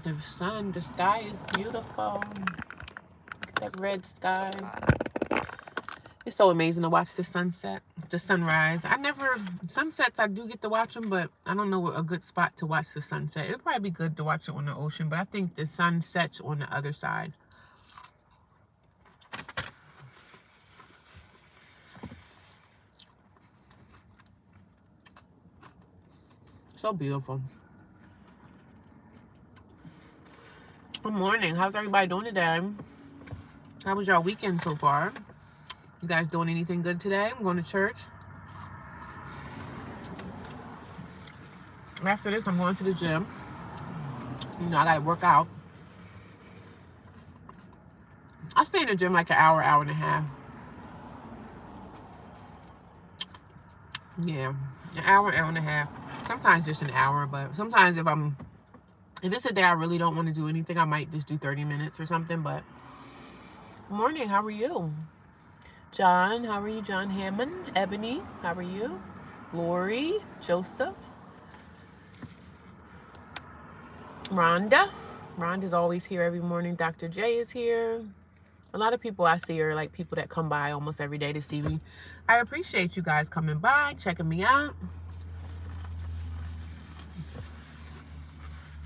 S1: The sun, the sky is beautiful. That red sky. It's so amazing to watch the sunset, the sunrise. Sunsets I do get to watch them, but I don't know a good spot to watch the sunset. It'd probably be good to watch it on the ocean, but I think the sun sets on the other side. So beautiful. Good morning. How's everybody doing today? How was your weekend so far? You guys doing anything good today? I'm going to church. After this, I'm going to the gym. You know, I got to work out. I stay in the gym like an hour, hour and a half. Yeah, an hour, hour and a half. Sometimes just an hour, but sometimes if it's a day I really don't want to do anything, I might just do 30 minutes or something. But good morning, how are you? John, how are you? John Hammond, Ebony, how are you? Lori, Joseph, Rhonda's always here every morning. Dr. J is here. A lot of people I see are like people that come by almost every day to see me. I appreciate you guys coming by, checking me out.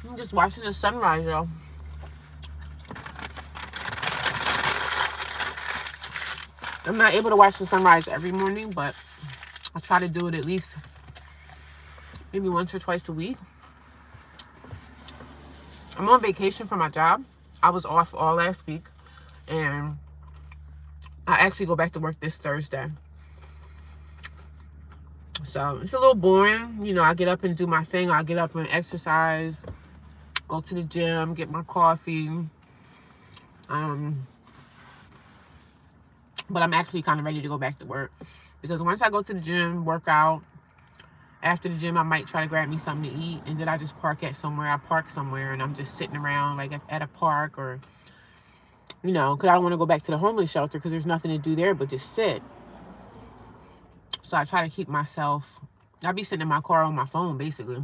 S1: I'm just watching the sunrise, y'all. I'm not able to watch the sunrise every morning, but I try to do it at least maybe once or twice a week. I'm on vacation for my job. I was off all last week, and I actually go back to work this Thursday. So it's a little boring. You know, I get up and do my thing. I get up and exercise, go to the gym, get my coffee. But I'm actually kind of ready to go back to work, because once I go to the gym, work out, after the gym, I might try to grab me something to eat, and then I just park at somewhere. I park somewhere, and I'm just sitting around like at a park, or, you know, because I don't want to go back to the homeless shelter because there's nothing to do there but just sit. So I try to keep myself, I'll be sitting in my car on my phone, basically.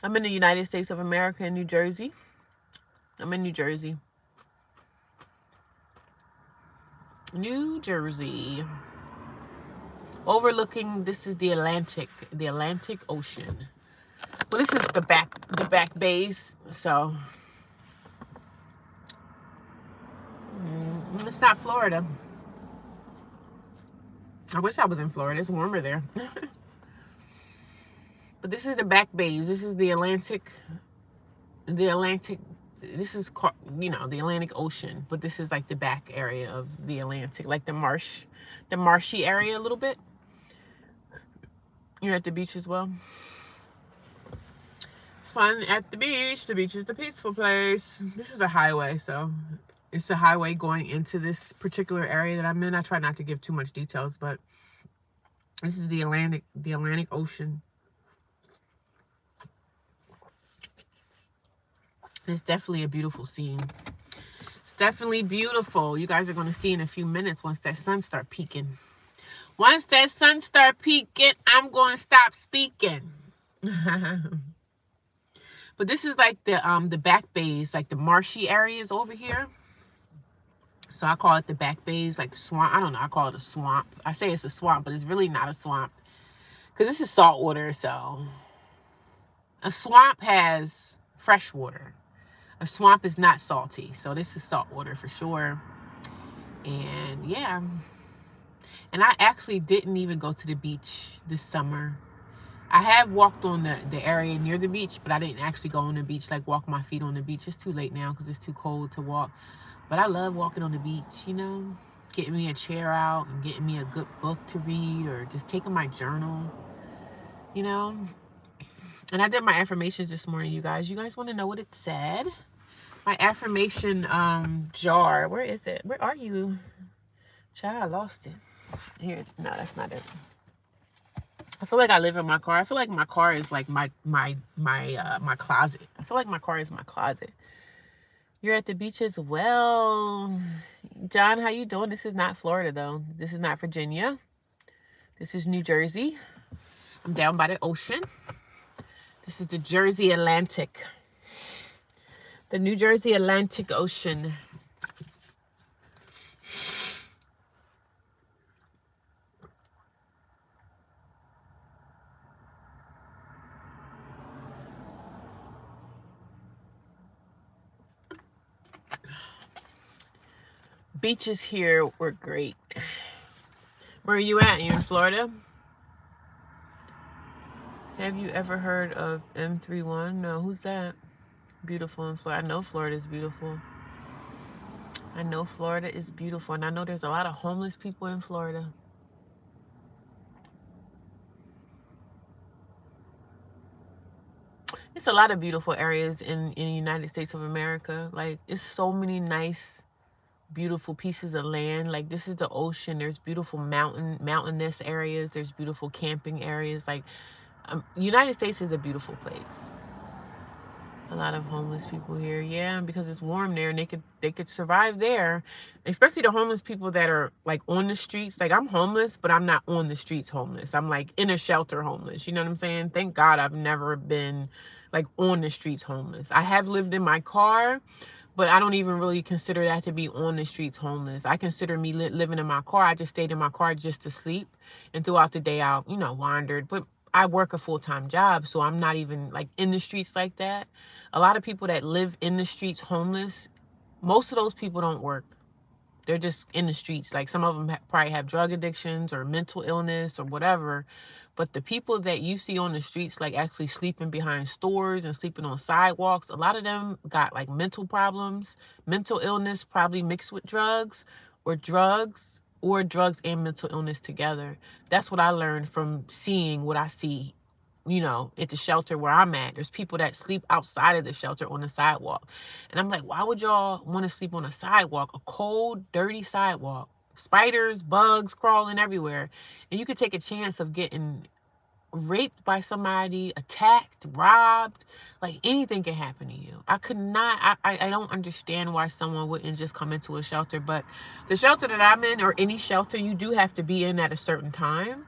S1: I'm in the United States of America, in New Jersey. I'm in New Jersey. New Jersey. Overlooking, this is the Atlantic Ocean. Well, this is the back bays, so it's not Florida. I wish I was in Florida. It's warmer there. But this is the back bays. This is the Atlantic. This is, you know, the Atlantic Ocean, but this is like the back area of the Atlantic, like the marshy area a little bit. You're at the beach as well. Fun at the beach. The beach is the peaceful place. This is a highway, so it's a highway going into this particular area that I'm in. I try not to give too much details, but this is the Atlantic Ocean. It's definitely a beautiful scene. It's definitely beautiful. You guys are going to see in a few minutes once that sun starts peaking. Once that sun start peeking, I'm going to stop speaking. But this is like the back bays, like the marshy areas over here. So I call it the back bays, like swamp. I don't know. I call it a swamp. I say it's a swamp, but it's really not a swamp because this is salt water. So a swamp has fresh water. A swamp is not salty. So this is salt water for sure. And yeah. And I actually didn't even go to the beach this summer. I have walked on the area near the beach, but I didn't actually go on the beach, like walk my feet on the beach. It's too late now because it's too cold to walk. But I love walking on the beach, getting me a chair out and getting me a good book to read or just taking my journal, you know. And I did my affirmations this morning, you guys. You guys want to know what it said? My affirmation jar. Where is it? Where are you? Child, I lost it. Here. No, that's not it. I feel like I live in my car. I feel like my car is like my closet. I feel like my car is my closet. You're at the beach as well. John, how you doing? This is not Florida though. This is not Virginia. This is New Jersey. I'm down by the ocean. This is the Jersey Atlantic. The New Jersey Atlantic Ocean. Beaches here were great. Where are you at? You're in Florida? Have you ever heard of M31? No, who's that? Beautiful in Florida. I know Florida is beautiful. I know Florida is beautiful, and I know there's a lot of homeless people in Florida. It's a lot of beautiful areas in the United States of America. Like, it's so many nice, beautiful pieces of land. Like, this is the ocean. There's beautiful mountainous areas. There's beautiful camping areas. Like, United States is a beautiful place. A lot of homeless people here, yeah, because it's warm there and they could survive there. Especially the homeless people that are like on the streets. Like, I'm homeless, but I'm not on the streets homeless. I'm like in a shelter homeless. You know what I'm saying? Thank God I've never been like on the streets homeless. I have lived in my car, but I don't even really consider that to be on the streets homeless. I consider me living in my car. I just stayed in my car just to sleep, and throughout the day I wandered. But I work a full-time job, so I'm not even like in the streets like that. A lot of people that live in the streets homeless, most of those people don't work. They're just in the streets. Like, some of them probably have drug addictions or mental illness or whatever. But the people that you see on the streets, like actually sleeping behind stores and sleeping on sidewalks, a lot of them got like mental problems, mental illness, probably mixed with drugs or drugs and mental illness together. That's what I learned from seeing what I see, at the shelter where I'm at. There's people that sleep outside of the shelter on the sidewalk. And I'm like, why would y'all want to sleep on a sidewalk, a cold, dirty sidewalk? Spiders, bugs crawling everywhere. And you could take a chance of getting raped by somebody, attacked, robbed. Like, anything can happen to you. I could not, I don't understand why someone wouldn't just come into a shelter. But the shelter that I'm in, or any shelter, you do have to be in at a certain time.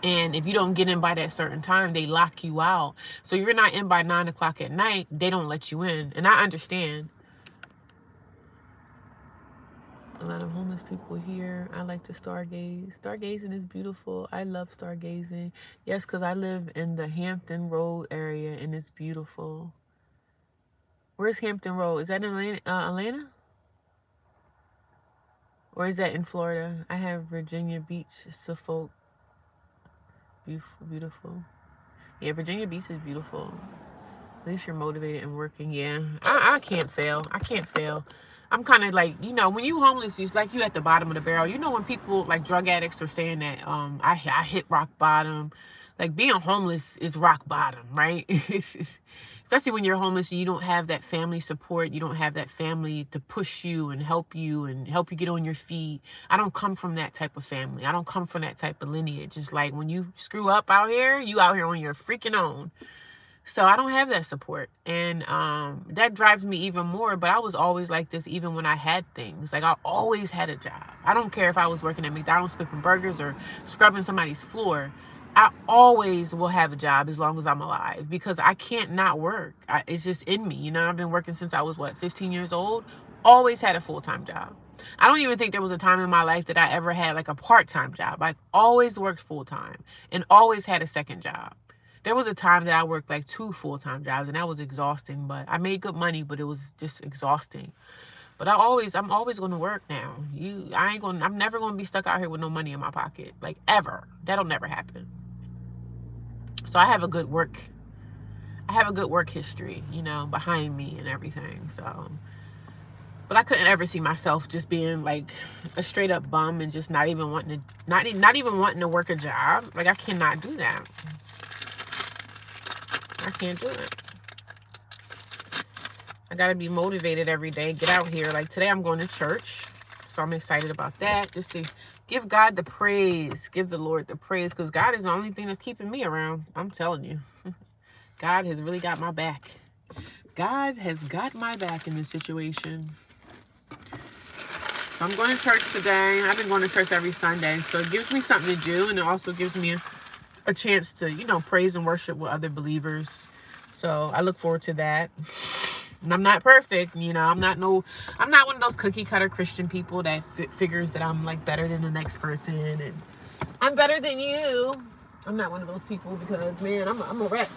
S1: And if you don't get in by that certain time, they lock you out. So you're not in by 9 o'clock at night, they don't let you in. And I understand. A lot of homeless people here. I like to stargaze. Stargazing is beautiful. I love stargazing. Yes, because I live in the Hampton Road area, and it's beautiful. Where's Hampton Road? Is that in Atlanta? Or is that in Florida? I have Virginia Beach, Suffolk. Beautiful, beautiful. Yeah, Virginia Beach is beautiful. At least you're motivated and working. Yeah, I can't fail. I can't fail. I'm kind of like, when you homeless, it's like you at the bottom of the barrel. When people like drug addicts are saying that I hit rock bottom. Like, being homeless is rock bottom, right? Especially when you're homeless and you don't have that family support. You don't have that family to push you and help you get on your feet. I don't come from that type of family. I don't come from that type of lineage. It's like, when you screw up out here, you out here on your freaking own. So I don't have that support. And that drives me even more. But I was always like this even when I had things. Like I always had a job. I don't care if I was working at McDonald's flipping burgers or scrubbing somebody's floor. I always will have a job as long as I'm alive because I can't not work. It's just in me. You know, I've been working since I was, what, 15 years old? Always had a full time job. I don't even think there was a time in my life that I ever had like a part time job. I've always worked full time and always had a second job. There was a time that I worked like two full-time jobs and that was exhausting, but I made good money, but it was just exhausting. But I'm always going to work now. I'm never going to be stuck out here with no money in my pocket, like ever. That'll never happen. So I have a good work history, you know, behind me and everything. So, but I couldn't ever see myself just being like a straight up bum and just not even wanting to work a job. Like I cannot do that. I can't do it. I gotta be motivated every day. Get out here. Like today, I'm going to church, so I'm excited about that. Just to give God the praise, give the Lord the praise, because God is the only thing that's keeping me around. I'm telling you, God has really got my back. God has got my back in this situation. So I'm going to church today. I've been going to church every Sunday, so it gives me something to do, and it also gives me a chance to, you know, praise and worship with other believers. So I look forward to that. And I'm not perfect, you know. I'm not one of those cookie cutter Christian people that figures that I'm like better than the next person and I'm better than you. I'm not one of those people because man, I'm a wretch.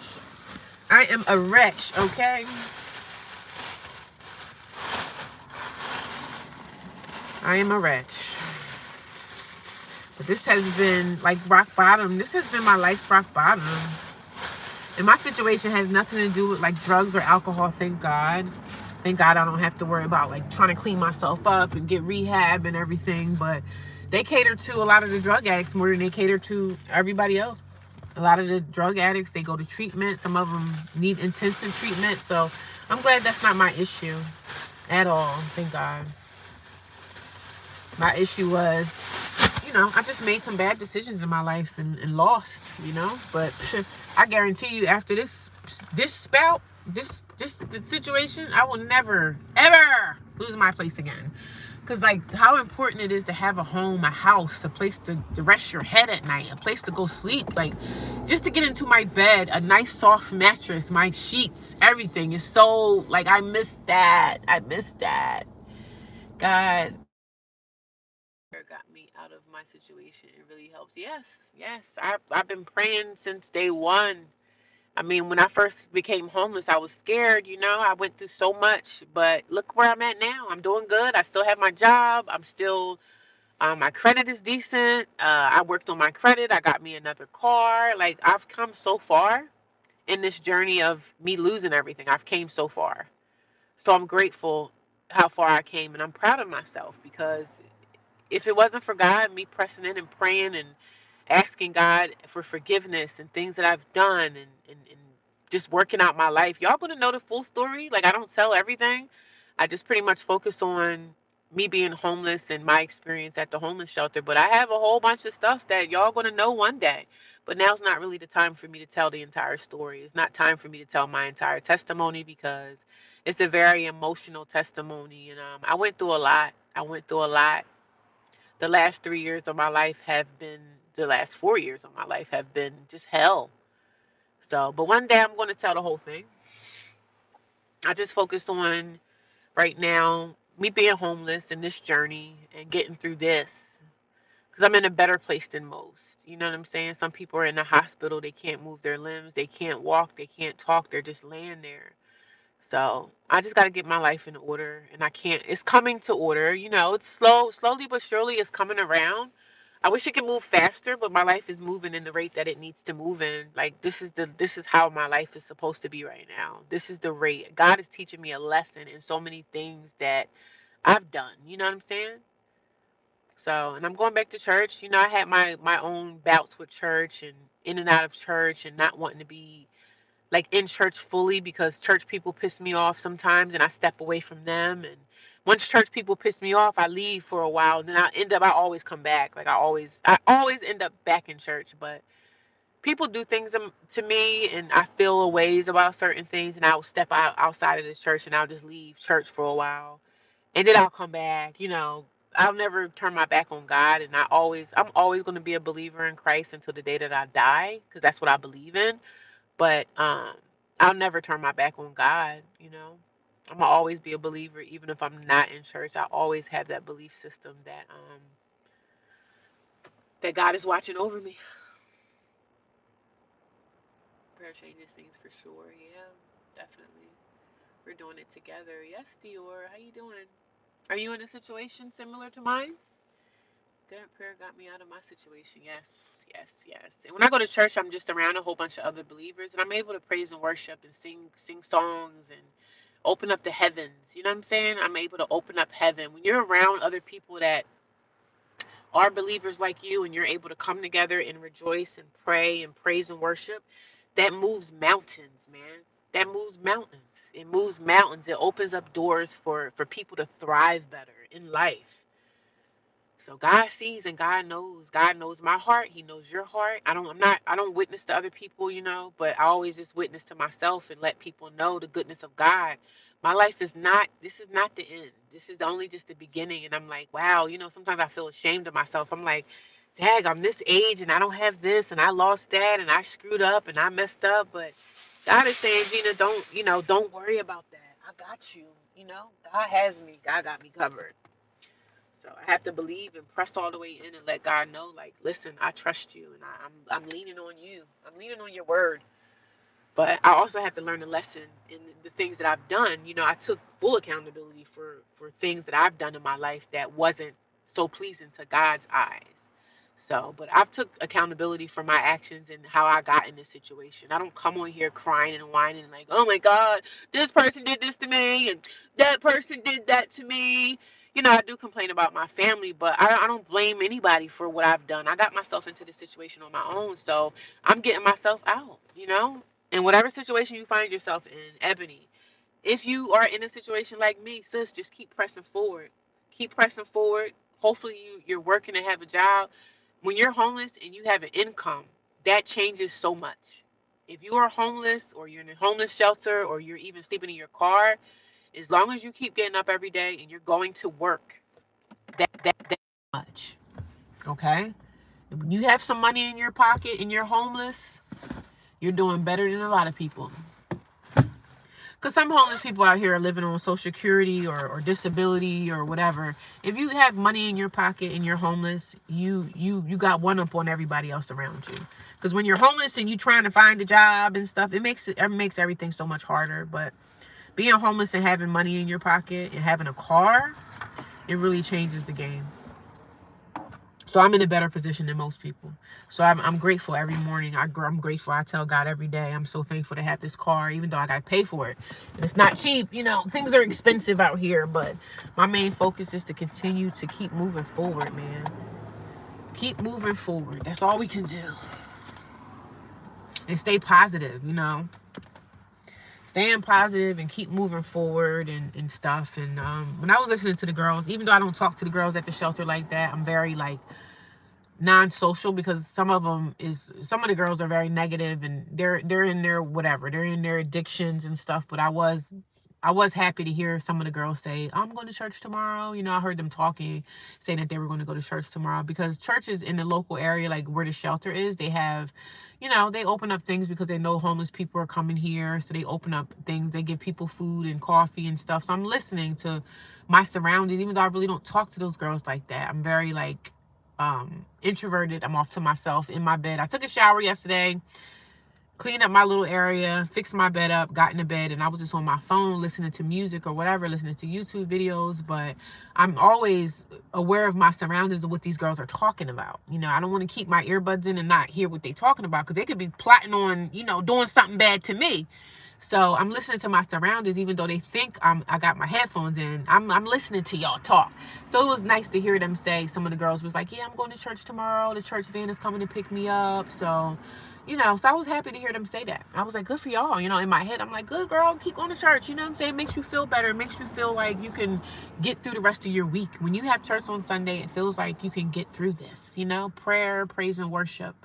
S1: I am a wretch, okay? I am a wretch. But this has been like rock bottom. This has been my life's rock bottom. And my situation has nothing to do with like drugs or alcohol, thank God. Thank God I don't have to worry about like trying to clean myself up and get rehab and everything. But they cater to a lot of the drug addicts more than they cater to everybody else. A lot of the drug addicts, they go to treatment. Some of them need intensive treatment. So I'm glad that's not my issue at all. Thank God. My issue was, you know, I just made some bad decisions in my life and lost, you know. But I guarantee you, after this spout, this situation, I will never ever lose my place again. Cause like how important it is to have a home, a house, a place to rest your head at night, a place to go sleep, like just to get into my bed, a nice soft mattress, my sheets, everything is so like I miss that. I miss that. God got me out of my situation. It really helps. Yes. I've been praying since day one. I mean, when I first became homeless, I was scared, you know. I went through so much, but look where I'm at now. I'm doing good. I still have my job. I'm still, my credit is decent. I worked on my credit. I got me another car. Like, I've come so far in this journey of me losing everything. I've came so far. So I'm grateful how far I came, and I'm proud of myself because if it wasn't for God, me pressing in and praying and asking God for forgiveness and things that I've done and just working out my life, y'all gonna know the full story. Like I don't tell everything. I just pretty much focus on me being homeless and my experience at the homeless shelter. But I have a whole bunch of stuff that y'all gonna know one day. But now's not really the time for me to tell the entire story. It's not time for me to tell my entire testimony because it's a very emotional testimony. And I went through a lot. I went through a lot. The last 3 years of my life have been, the last 4 years of my life have been just hell. So, but one day I'm going to tell the whole thing. I just focused on right now me being homeless and this journey and getting through this because I'm in a better place than most. You know what I'm saying? Some people are in the hospital, they can't move their limbs, they can't walk, they can't talk, they're just laying there. So I just got to get my life in order, and I can't. It's coming to order, you know. It's slowly but surely. It's coming around. I wish it could move faster, but my life is moving in the rate that it needs to move in. Like this is how my life is supposed to be right now. This is the rate. God is teaching me a lesson in so many things that I've done. You know what I'm saying? So, and I'm going back to church. You know, I had my own bouts with church and in and out of church and not wanting to be like in church fully because church people piss me off sometimes and I step away from them. And once church people piss me off, I leave for a while and then I always come back. Like I always end up back in church. But people do things to me, and I feel a ways about certain things, and I'll step outside of this church, and I'll just leave church for a while, and then I'll come back. I'll never turn my back on God, and I'm always going to be a believer in Christ until the day that I die, because that's what I believe in. But I'll never turn my back on God. I'm gonna always be a believer, even if I'm not in church. I always have that belief system that God is watching over me. Prayer changes things for sure. Yeah, definitely. We're doing it together. Yes, Dior. How you doing? Are you in a situation similar to mine? Good prayer got me out of my situation. Yes, yes, yes. And when I go to church, I'm just around a whole bunch of other believers, and I'm able to praise and worship and sing songs and open up the heavens. You know what I'm saying? I'm able to open up heaven. When you're around other people that are believers like you, and you're able to come together and rejoice and pray and praise and worship, that moves mountains, man. That moves mountains. It moves mountains. It opens up doors for people to thrive better in life. So God sees and God knows. God knows my heart. He knows your heart. I don't witness to other people, but I always just witness to myself and let people know the goodness of God. My life this is not the end. This is only just the beginning. And I'm like, wow, sometimes I feel ashamed of myself. I'm like, dang, I'm this age and I don't have this and I lost that and I screwed up and I messed up. But God is saying, Gina, don't worry about that. I got you. God has me. God got me covered. So I have to believe and press all the way in and let God know, like, listen, I trust you, and I'm leaning on you. I'm leaning on your word. But I also have to learn a lesson in the things that I've done. I took full accountability for things that I've done in my life that wasn't so pleasing to God's eyes. So, but I've took accountability for my actions and how I got in this situation. I don't come on here crying and whining like, oh my God, this person did this to me and that person did that to me. I do complain about my family, but I don't blame anybody for what I've done. I got myself into the situation on my own, so I'm getting myself out. In whatever situation you find yourself in, Ebony, if you are in a situation like me, sis, just keep pressing forward. Keep pressing forward. Hopefully you're working and have a job. When you're homeless and you have an income, that changes so much. If you are homeless or you're in a homeless shelter or you're even sleeping in your car, as long as you keep getting up every day and you're going to work, that much. Okay? When you have some money in your pocket and you're homeless, you're doing better than a lot of people. Because some homeless people out here are living on Social Security or disability or whatever. If you have money in your pocket and you're homeless, you got one up on everybody else around you. Because when you're homeless and you trying to find a job and stuff, it makes everything so much harder. But being homeless and having money in your pocket and having a car, it really changes the game. So I'm in a better position than most people. So I'm grateful every morning. I'm grateful. I tell God every day, I'm so thankful to have this car, even though I got to pay for it. And it's not cheap. Things are expensive out here. But my main focus is to continue to keep moving forward, man. Keep moving forward. That's all we can do. And stay positive, Staying positive and keep moving forward and stuff. And when I was listening to the girls, even though I don't talk to the girls at the shelter like that, I'm very like non-social, because some of the girls are very negative and they're in their whatever, they're in their addictions and stuff. But I was happy to hear some of the girls say, I'm going to church tomorrow. I heard them talking, saying that they were going to go to church tomorrow, because churches in the local area, like where the shelter is, they have, they open up things because they know homeless people are coming here. So they open up things, they give people food and coffee and stuff. So I'm listening to my surroundings, even though I really don't talk to those girls like that. I'm very like introverted. I'm off to myself in my bed. I took a shower yesterday, cleaned up my little area, fixed my bed up, got into bed, and I was just on my phone listening to music or whatever, listening to YouTube videos. But I'm always aware of my surroundings and what these girls are talking about. I don't want to keep my earbuds in and not hear what they're talking about, because they could be plotting on, doing something bad to me. So I'm listening to my surroundings, even though they think I got my headphones in. I'm listening to y'all talk. So it was nice to hear them say. Some of the girls was like, yeah, I'm going to church tomorrow. The church van is coming to pick me up. So, so I was happy to hear them say that. I was like, good for y'all. In my head, I'm like, good girl, keep going to church. You know what I'm saying? It makes you feel better. It makes you feel like you can get through the rest of your week. When you have church on Sunday, it feels like you can get through this. Prayer, praise, and worship.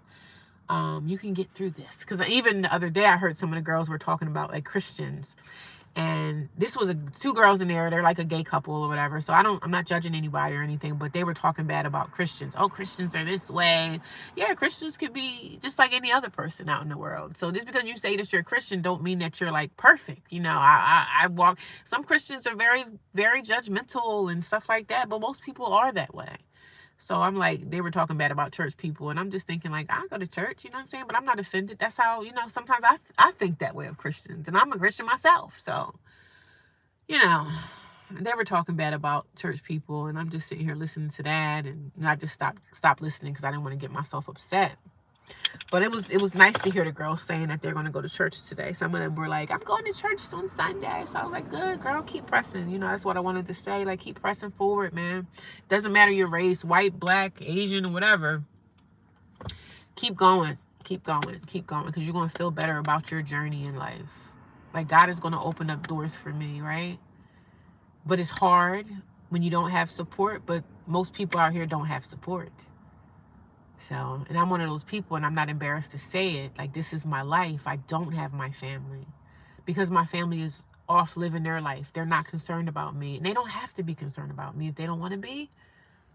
S1: You can get through this. Because even the other day, I heard some of the girls were talking about like Christians, and this was two girls in there. They're like a gay couple or whatever. So I'm not judging anybody or anything, but they were talking bad about Christians. Oh, Christians are this way. Yeah, Christians could be just like any other person out in the world. So just because you say that you're a Christian don't mean that you're like perfect. I walk. Some Christians are very, very judgmental and stuff like that, but most people are that way. So I'm like, they were talking bad about church people, and I'm just thinking like, I go to church, you know what I'm saying? But I'm not offended. That's how, sometimes I think that way of Christians, and I'm a Christian myself. So, you know, they were talking bad about church people, and I'm just sitting here listening to that, and I just stopped listening because I didn't want to get myself upset. But it was nice to hear the girls saying that they're going to go to church today. Some of them were like, I'm going to church on Sunday. So I was like, good, girl, keep pressing. That's what I wanted to say. Like, keep pressing forward, man. Doesn't matter your race, white, black, Asian, or whatever. Keep going. Keep going. Keep going. Because you're going to feel better about your journey in life. Like, God is going to open up doors for me, right? But it's hard when you don't have support. But most people out here don't have support. So, and I'm one of those people, and I'm not embarrassed to say it. Like, this is my life. I don't have my family because my family is off living their life. They're not concerned about me, and they don't have to be concerned about me if they don't want to be.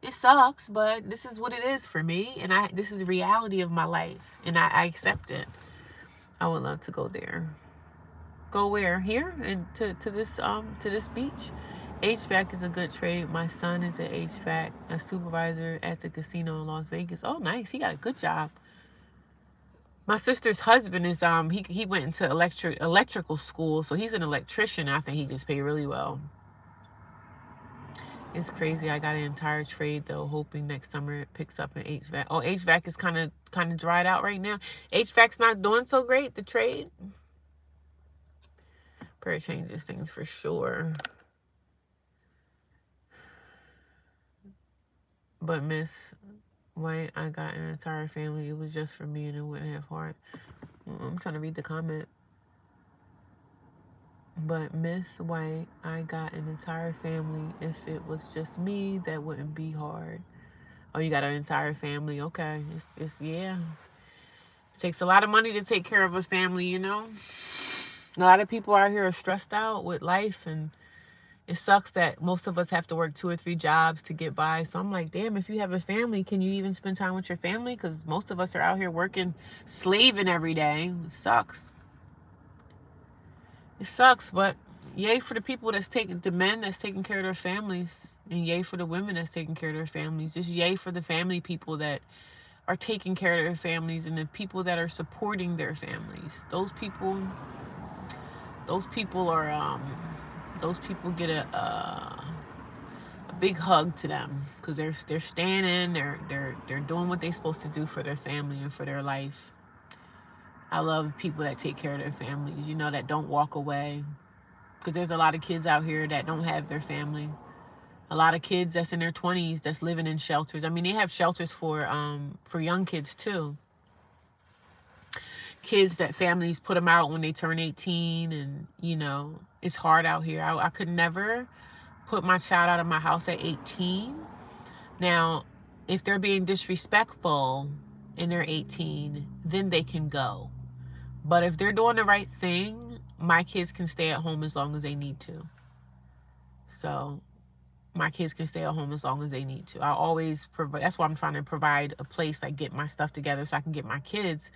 S1: It sucks, but this is what it is for me, and this is the reality of my life, and I accept it. I would love to go there. Go where? Here and to this beach. HVAC is a good trade. My son is an HVAC, a supervisor at the casino in Las Vegas. Oh, nice. He got a good job. My sister's husband is he went into electrical school, so he's an electrician. I think he gets paid really well. It's crazy. I got an entire trade though, hoping next summer it picks up in HVAC. Oh, HVAC is kind of dried out right now. HVAC's not doing so great. The trade, but it changes things for sure. But Miss White, I got an entire family. It was just for me, and it wouldn't have hard. I'm trying to read the comment. But Miss White, I got an entire family. If it was just me, that wouldn't be hard. Oh, you got an entire family. Okay. It's yeah. It takes a lot of money to take care of a family. A lot of people out here are stressed out with life, and it sucks that most of us have to work 2 or 3 jobs to get by. So I'm like, damn, if you have a family, can you even spend time with your family? Because most of us are out here working, slaving every day. It sucks. It sucks, but yay for the people the men that's taking care of their families, and yay for the women that's taking care of their families. Just yay for the family people that are taking care of their families, and the people that are supporting their families. Those people are those people get a big hug to them because they're standing, they're doing what they're supposed to do for their family and for their life. I love people that take care of their families, that don't walk away. Because there's a lot of kids out here that don't have their family. A lot of kids that's in their 20s that's living in shelters. I mean, they have shelters for young kids too. Kids that families put them out when they turn 18, and it's hard out here. I could never put my child out of my house at 18. Now, if they're being disrespectful and they're 18, then they can go. But if they're doing the right thing, my kids can stay at home as long as they need to. So my kids can stay at home as long as they need to. I always provide. That's why I'm trying to provide a place, like get my stuff together so I can get my kids.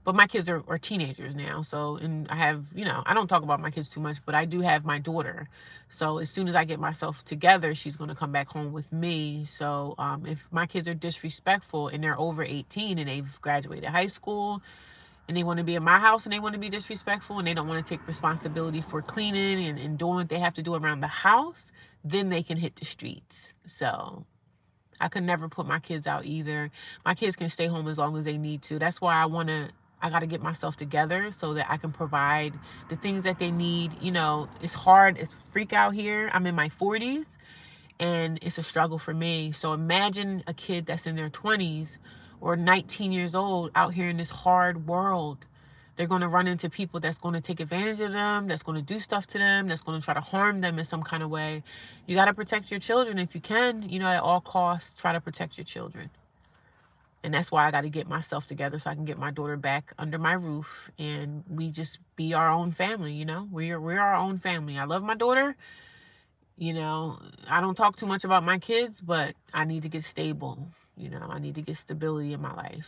S1: But my kids are teenagers now. So, and I have, I don't talk about my kids too much, but I do have my daughter. So as soon as I get myself together, she's going to come back home with me. So if my kids are disrespectful and they're over 18 and they've graduated high school and they want to be in my house and they want to be disrespectful and they don't want to take responsibility for cleaning and doing what they have to do around the house, then they can hit the streets. So I could never put my kids out either. My kids can stay home as long as they need to. That's why I got to get myself together so that I can provide the things that they need. It's hard. It's freak out here. I'm in my 40s and it's a struggle for me. So imagine a kid that's in their 20s or 19 years old out here in this hard world. They're going to run into people that's going to take advantage of them, that's going to do stuff to them, that's going to try to harm them in some kind of way. You got to protect your children if you can, at all costs, try to protect your children. And that's why I got to get myself together so I can get my daughter back under my roof and we just be our own family, you know? We're our own family. I love my daughter. You know, I don't talk too much about my kids, but I need to get stable. You know, I need to get stability in my life.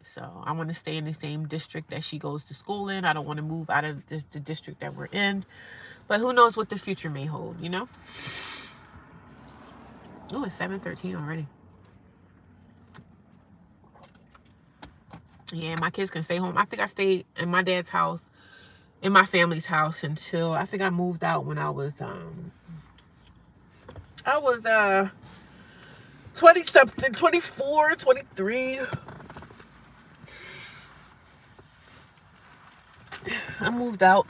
S1: So I want to stay in the same district that she goes to school in. I don't want to move out of the district that we're in. But who knows what the future may hold, you know? Oh, it's 7:13 already. Yeah, my kids can stay home. I think I stayed in my dad's house, in my family's house until I think I moved out when I was 20 something, 24, 23. I moved out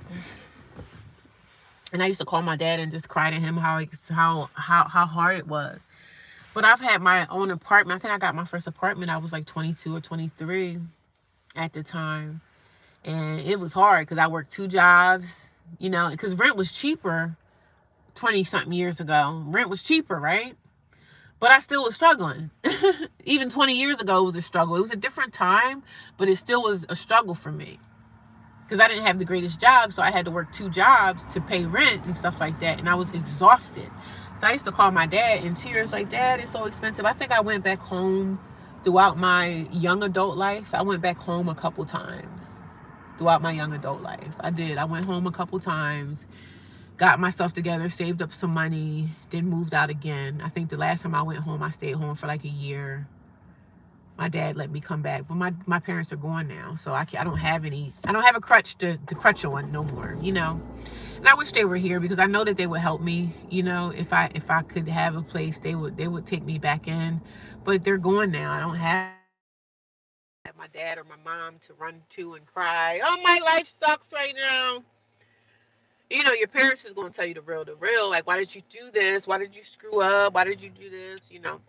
S1: and I used to call my dad and just cry to him how hard it was. But I've had my own apartment. I think I got my first apartment. I was like 22 or 23 at the time, and it was hard because I worked two jobs. You know, because rent was cheaper 20 something years ago. Rent was cheaper, right? But I still was struggling. Even 20 years ago, it was a struggle. It was a different time, but it still was a struggle for me because I didn't have the greatest job, so I had to work two jobs to pay rent and stuff like that, and I was exhausted. So I used to call my dad in tears, like, Dad, it's so expensive. I think I went back home throughout my young adult life. I went back home a couple times throughout my young adult life. I did. I went home a couple times, got myself together, saved up some money, then moved out again. I think the last time I went home, I stayed home for like a year. My dad let me come back, but my parents are gone now, so I don't have a crutch to crutch on no more, you know. And I wish they were here because I know that they would help me, you know. If I could have a place, they would take me back in, but they're gone now. I don't have my dad or my mom to run to and cry, oh, my life sucks right now. You know, your parents is going to tell you the real, like, why did you do this, why did you screw up, why did you do this, you know.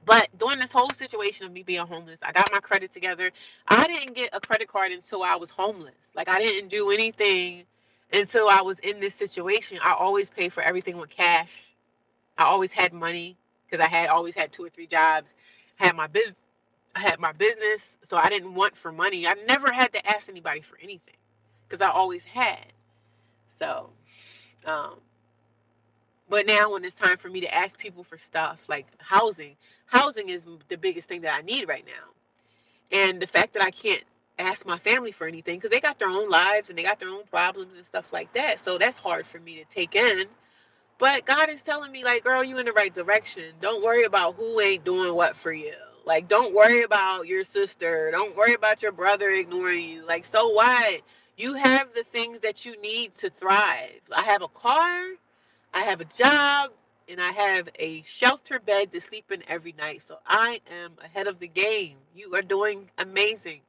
S1: But during this whole situation of me being homeless, I got my credit together. I didn't get a credit card until I was homeless. Like, I didn't do anything until I was in this situation. I always paid for everything with cash. I always had money because I had always had two or three jobs. Had my business. I had my business, so I didn't want for money. I never had to ask anybody for anything because I always had. So, um, but now when it's time for me to ask people for stuff like housing is the biggest thing that I need right now. And the fact that I can't ask my family for anything because they got their own lives and they got their own problems and stuff like that. So that's hard for me to take in. But God is telling me, like, girl, you in the right direction. Don't worry about who ain't doing what for you. Like, don't worry about your sister. Don't worry about your brother ignoring you. Like, so what? You have the things that you need to thrive. I have a car, I have a job, and I have a shelter bed to sleep in every night. So I am ahead of the game. You are doing amazing.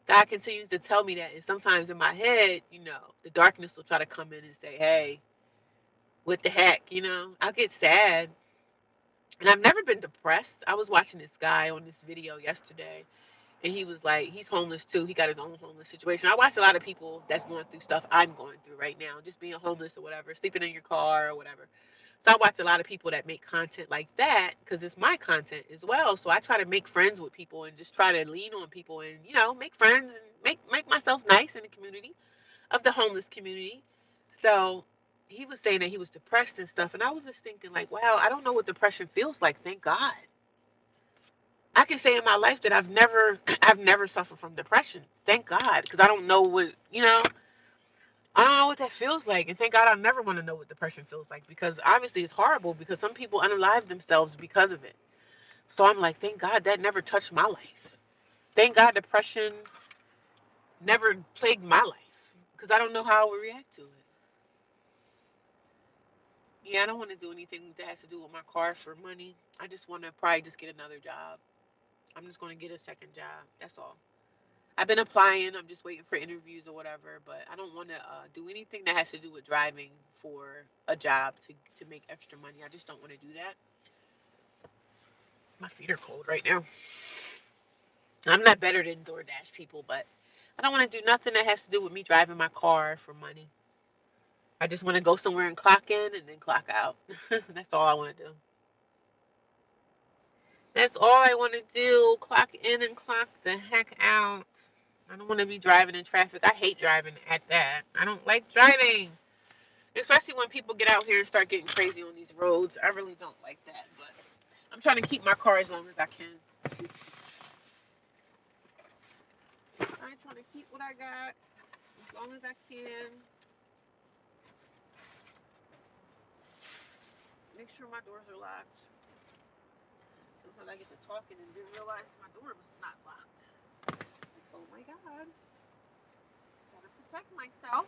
S1: God continues to tell me that. And sometimes in my head, you know, the darkness will try to come in and say, hey, what the heck, you know? I'll get sad. And I've never been depressed. I was watching this guy on this video yesterday, and he was like, he's homeless too. He got his own homeless situation. I watch a lot of people that's going through stuff I'm going through right now, just being homeless or whatever, sleeping in your car or whatever. So I watch a lot of people that make content like that because it's my content as well. So I try to make friends with people and just try to lean on people and, you know, make friends and make myself nice in the community of the homeless community. So he was saying that he was depressed and stuff. And I was just thinking, like, wow, I don't know what depression feels like. Thank God. I can say in my life that I've never I've never suffered from depression. Thank God. Because I don't know what, you know, I don't know what that feels like. And thank God I never want to know what depression feels like because obviously it's horrible because some people unalive themselves because of it. So I'm like, thank God that never touched my life. Thank God depression never plagued my life because I don't know how I would react to it. Yeah, I don't want to do anything that has to do with my car for money. I just want to probably just get another job. I'm just going to get a second job. That's all. I've been applying. I'm just waiting for interviews or whatever. But I don't want to do anything that has to do with driving for a job to make extra money. I just don't want to do that. My feet are cold right now. I'm not better than DoorDash people, but I don't want to do nothing that has to do with me driving my car for money. I just want to go somewhere and clock in and then clock out. That's all I want to do. That's all I want to do. Clock in and clock the heck out. I don't want to be driving in traffic. I hate driving at that. I don't like driving. Especially when people get out here and start getting crazy on these roads. I really don't like that. But I'm trying to keep my car as long as I can. I'm trying to keep what I got as long as I can. Make sure my doors are locked. Sometimes I get to talking and didn't realize my door was not locked. Like, oh my God. Gotta protect myself.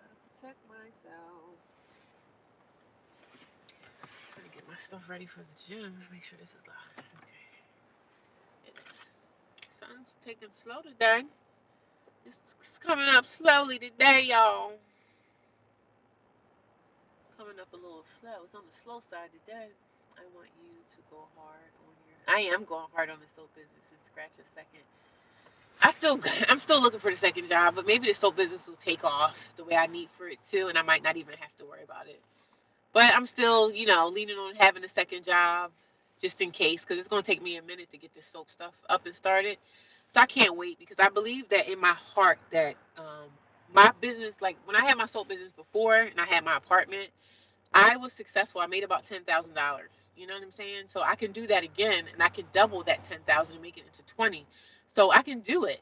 S1: Gotta protect myself. Trying to get my stuff ready for the gym. Make sure this is locked. Okay. It is. Sun's taking slow today. It's coming up slowly today, y'all. Coming up a little slow. It's on the slow side today. I want you to go hard on your. I am going hard on the soap business and scratch a second. I'm still looking for the second job, but maybe the soap business will take off the way I need for it to, and I might not even have to worry about it. But I'm still, leaning on having a second job just in case, because it's going to take me a minute to get this soap stuff up and started. So I can't wait because I believe that in my heart that my business, like when I had my soap business before and I had my apartment, I was successful. I made about $10,000. You know what I'm saying? So I can do that again, and I can double that 10,000 and make it into 20. So I can do it.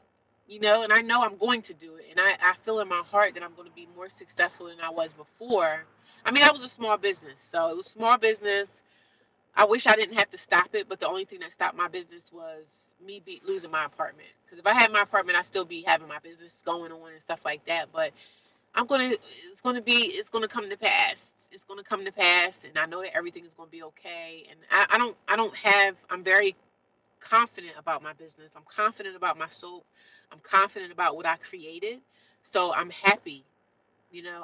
S1: And I know I'm going to do it, and I feel in my heart that I'm going to be more successful than I was before. I mean, I was a small business, so it was small business. I wish I didn't have to stop it, but the only thing that stopped my business was me losing my apartment. Because if I had my apartment, I'd still be having my business going on and stuff like that. But it's gonna come to pass. It's gonna come to pass, and I know that everything is gonna be okay. And I'm very confident about my business. I'm confident about my soap. I'm confident about what I created. So I'm happy.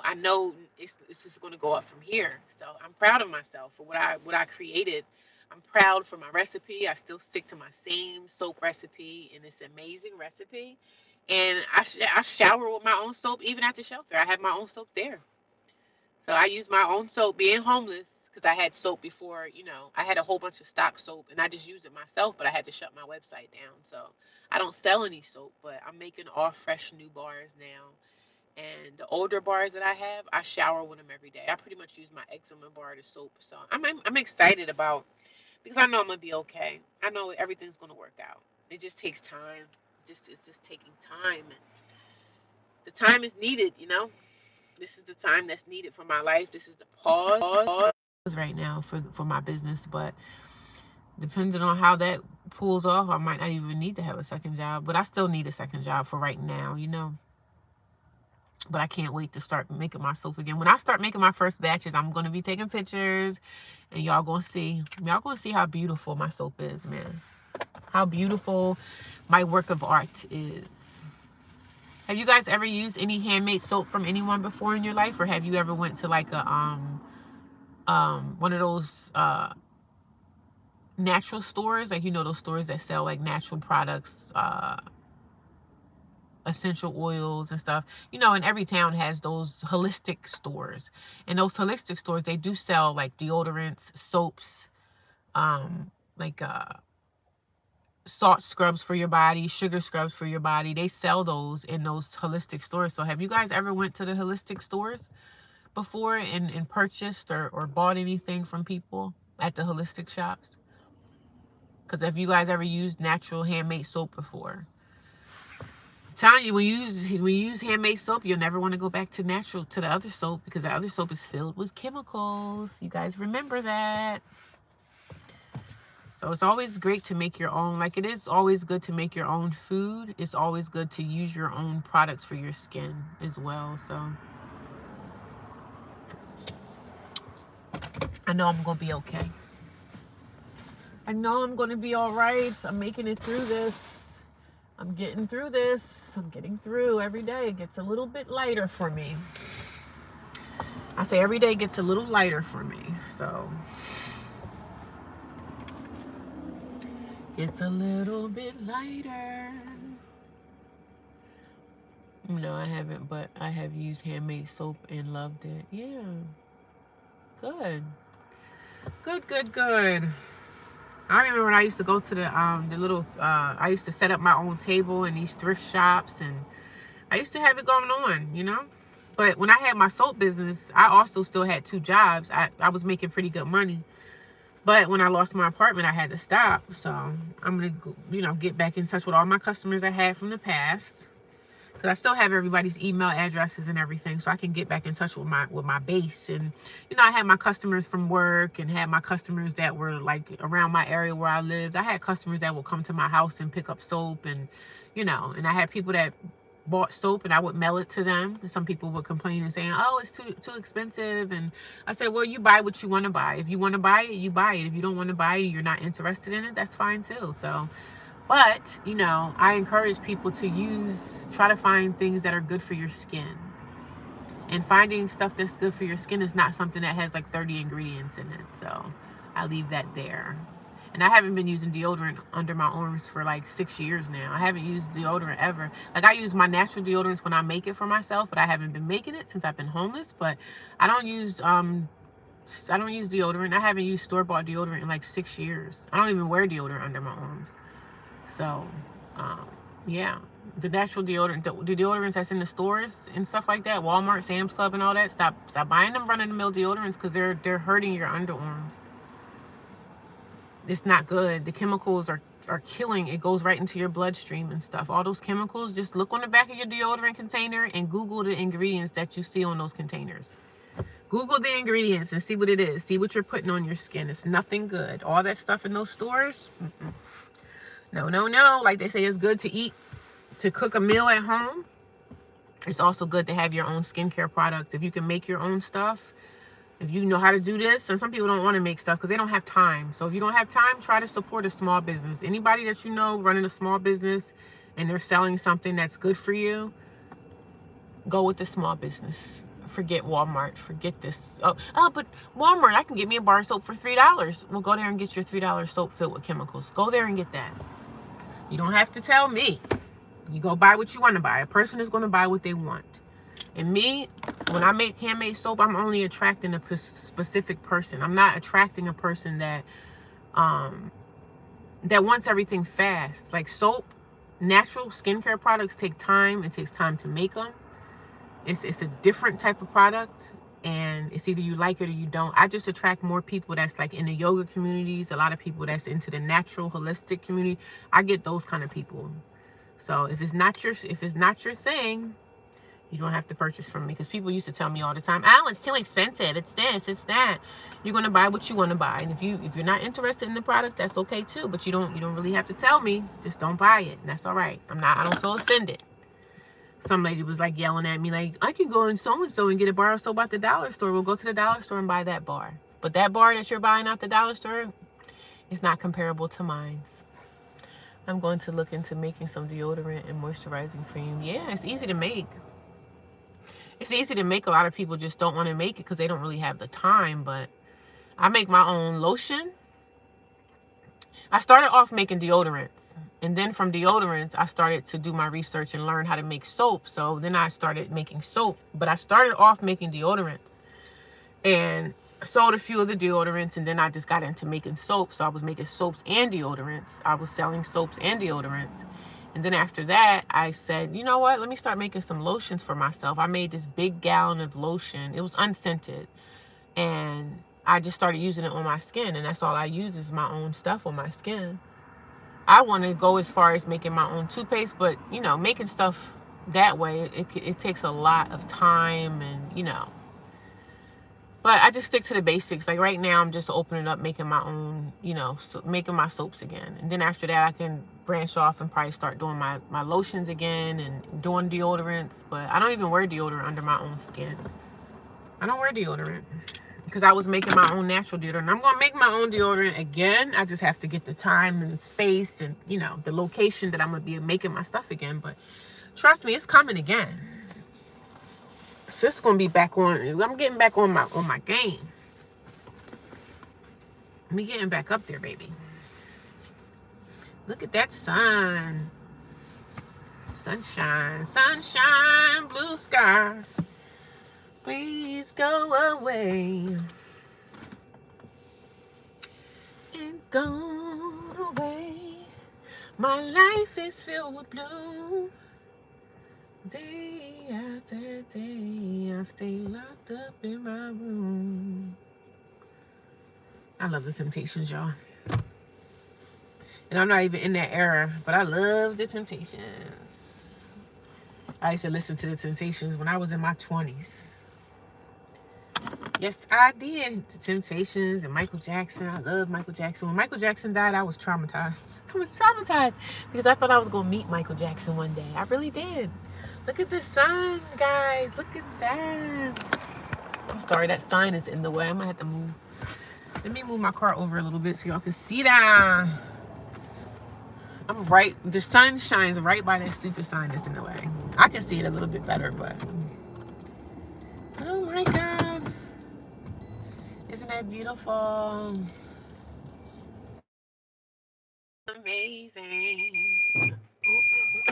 S1: I know it's just gonna go up from here. So I'm proud of myself for what I created. I'm proud for my recipe. I still stick to my same soap recipe, and it's an amazing recipe. And I shower with my own soap even at the shelter. I have my own soap there. So I use my own soap being homeless because I had soap before, I had a whole bunch of stock soap and I just used it myself, but I had to shut my website down. So I don't sell any soap, but I'm making all fresh new bars now. And the older bars that I have, I shower with them every day. I pretty much use my eczema bar as soap. So I'm excited about because I know I'm gonna be okay. I know everything's gonna work out. It just takes time. It's just taking time, and the time is needed. This is the time that's needed for my life. This is the pause right now for my business. But depending on how that pulls off, I might not even need to have a second job. But I still need a second job for right now. But I can't wait to start making my soap again. When I start making my first batches, I'm gonna be taking pictures, and y'all gonna see how beautiful my soap is, man. How beautiful my work of art is. Have you guys ever used any handmade soap from anyone before in your life, or have you ever went to like a one of those natural stores, like those stores that sell like natural products, essential oils and stuff? And every town has those holistic stores, and those holistic stores, they do sell like deodorants, soaps, like salt scrubs for your body, sugar scrubs for your body. They sell those in those holistic stores. So have you guys ever went to the holistic stores before and purchased or bought anything from people at the holistic shops? Because have you guys ever used natural handmade soap before? I'm telling you, when you use handmade soap, you'll never want to go back to the other soap, because the other soap is filled with chemicals. You guys remember that? So it's always great to make your own. Like, it is always good to make your own food. It's always good to use your own products for your skin as well. So I know I'm gonna be okay. I know I'm gonna be all right. I'm making it through this. I'm getting through this. I'm getting through. Every day it gets a little bit lighter for me. I say every day gets a little lighter for me. So it's a little bit lighter. No, I haven't, but I have used handmade soap and loved it. Yeah, good. Good, good, good. I remember when I used to go to the little I used to set up my own table in these thrift shops, and I used to have it going on, you know. But when I had my soap business, I also still had two jobs. I was making pretty good money. But when I lost my apartment, I had to stop. So I'm gonna, you know, get back in touch with all my customers I had from the past, because I still have everybody's email addresses and everything, so I can get back in touch with my base. And you know, I had my customers from work, and had my customers that were like around my area where I lived. I had customers that would come to my house and pick up soap, and you know, and I had people that bought soap and I would mail it to them. And some people would complain and saying, "Oh, it's too expensive." And I said, "Well, you buy what you want to buy. If you want to buy it, you buy it. If you don't want to buy it, you're not interested in it, that's fine too." So, but, you know, I encourage people to try to find things that are good for your skin. And finding stuff that's good for your skin is not something that has like 30 ingredients in it. So I leave that there. And I haven't been using deodorant under my arms for like 6 years now. I haven't used deodorant ever. Like, I use my natural deodorants when I make it for myself, but I haven't been making it since I've been homeless. But I don't use deodorant. I haven't used store-bought deodorant in like 6 years. I don't even wear deodorant under my arms. So, um, yeah, the natural deodorant, the deodorants that's in the stores and stuff like that, Walmart, Sam's Club, and all that. Stop buying them run-of-the-mill deodorants, because they're hurting your underarms. It's not good. The chemicals are killing. It goes right into your bloodstream and stuff. All those chemicals. Just look on the back of your deodorant container and Google the ingredients that you see on those containers. Google the ingredients and see what it is. See what you're putting on your skin. It's nothing good. All that stuff in those stores. No, no, no. Like they say, it's good to eat, to cook a meal at home. It's also good to have your own skincare products. If you can make your own stuff, if you know how to do this. And some people don't want to make stuff because they don't have time. So if you don't have time, try to support a small business. Anybody that you know running a small business and they're selling something that's good for you, go with the small business. Forget Walmart. Forget this. But Walmart, I can get me a bar of soap for $3. Well, go there and get your $3 soap filled with chemicals. Go there and get that. You don't have to tell me. You go buy what you want to buy. A person is going to buy what they want. And me, when I make handmade soap, I'm only attracting a specific person. I'm not attracting a person that wants everything fast. Like soap, natural skincare products take time. It takes time to make them. It's a different type of product, and it's either you like it or you don't. I just attract more people that's like in the yoga communities, a lot of people that's into the natural holistic community. I get those kind of people. So if it's not your thing, you don't have to purchase from me, because people used to tell me all the time, "Oh, it's too expensive. It's this, it's that." You're gonna buy what you want to buy, and if you're not interested in the product, that's okay too. But you don't really have to tell me. Just don't buy it, and that's all right. I don't feel offended. Some lady was like yelling at me like, "I can go in so and get a bar of soap at the dollar store." We'll go to the dollar store and buy that bar. But that bar that you're buying at the dollar store is not comparable to mine. I'm going to look into making some deodorant and moisturizing cream. Yeah, it's easy to make. It's easy to make. A lot of people just don't want to make it because they don't really have the time. But I make my own lotion. I started off making deodorants. And then from deodorants, I started to do my research and learn how to make soap. So then I started making soap. But I started off making deodorants. And sold a few of the deodorants. And then I just got into making soap. So I was making soaps and deodorants. I was selling soaps and deodorants. And then after that, I said, you know what? Let me start making some lotions for myself. I made this big gallon of lotion. It was unscented. And I just started using it on my skin. And that's all I use is my own stuff on my skin. I want to go as far as making my own toothpaste. But, you know, making stuff that way, it takes a lot of time and, you know. But I just stick to the basics. Like right now, I'm just opening up, making my own, you know, making my soaps again. And then after that, I can branch off and probably start doing my lotions again and doing deodorants. But I don't even wear deodorant under my own skin. I don't wear deodorant because I was making my own natural deodorant. I'm going to make my own deodorant again. I just have to get the time and the space and, you know, the location that I'm going to be making my stuff again. But trust me, it's coming again. So it's gonna be back on. I'm getting back on my game. I'm getting back up there, baby. Look at that sun. Sunshine, sunshine, blue skies. Please go away. gone away. My life is filled with blue. Day after day, I stay locked up in my room. I love the Temptations, y'all. And I'm not even in that era, but I love the Temptations. I used to listen to the Temptations when I was in my 20s. Yes, I did. The Temptations and Michael Jackson. I love Michael Jackson. When Michael Jackson died, I was traumatized. I was traumatized because I thought I was going to meet Michael Jackson one day. I really did. Look at the sun, guys. Look at that. I'm sorry, that sign is in the way. I'm going to have to move. Let me move my car over a little bit so y'all can see that. I'm right. The sun shines right by that stupid sign that's in the way. I can see it a little bit better, but... Oh, my God. Isn't that beautiful? Amazing. Oh,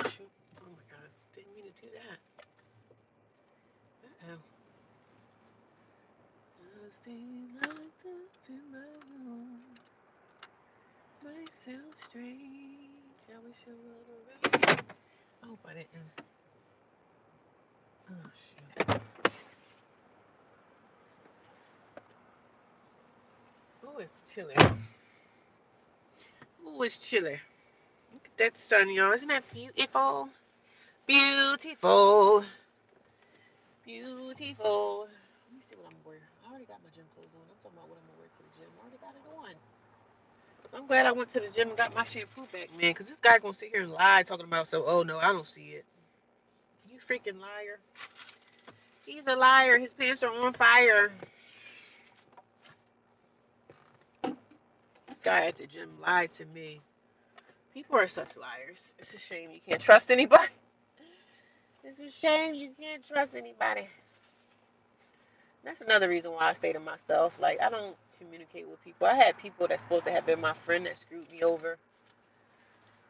S1: shoot. Oh my God. Didn't mean to do that. Uh-oh. I'll stay locked up in my room. Myself strange. I wish I would have. I hope I didn't. Oh, shoot. Oh, it's chilly. Oh, it's chilly. Look at that sun, y'all. Isn't that beautiful? Beautiful. Beautiful. Let me see what I'm wearing. I already got my gym clothes on. I'm talking about what I'm going to wear to the gym. I already got it on. So I'm glad I went to the gym and got my shampoo back, man. Because this guy going to sit here and lie talking about, so, oh, no, I don't see it. You freaking liar. He's a liar. His pants are on fire. This guy at the gym lied to me. People are such liars. It's a shame you can't trust anybody. It's a shame you can't trust anybody. That's another reason why I stay to myself. Like, I don't communicate with people. I had people that's supposed to have been my friend that screwed me over.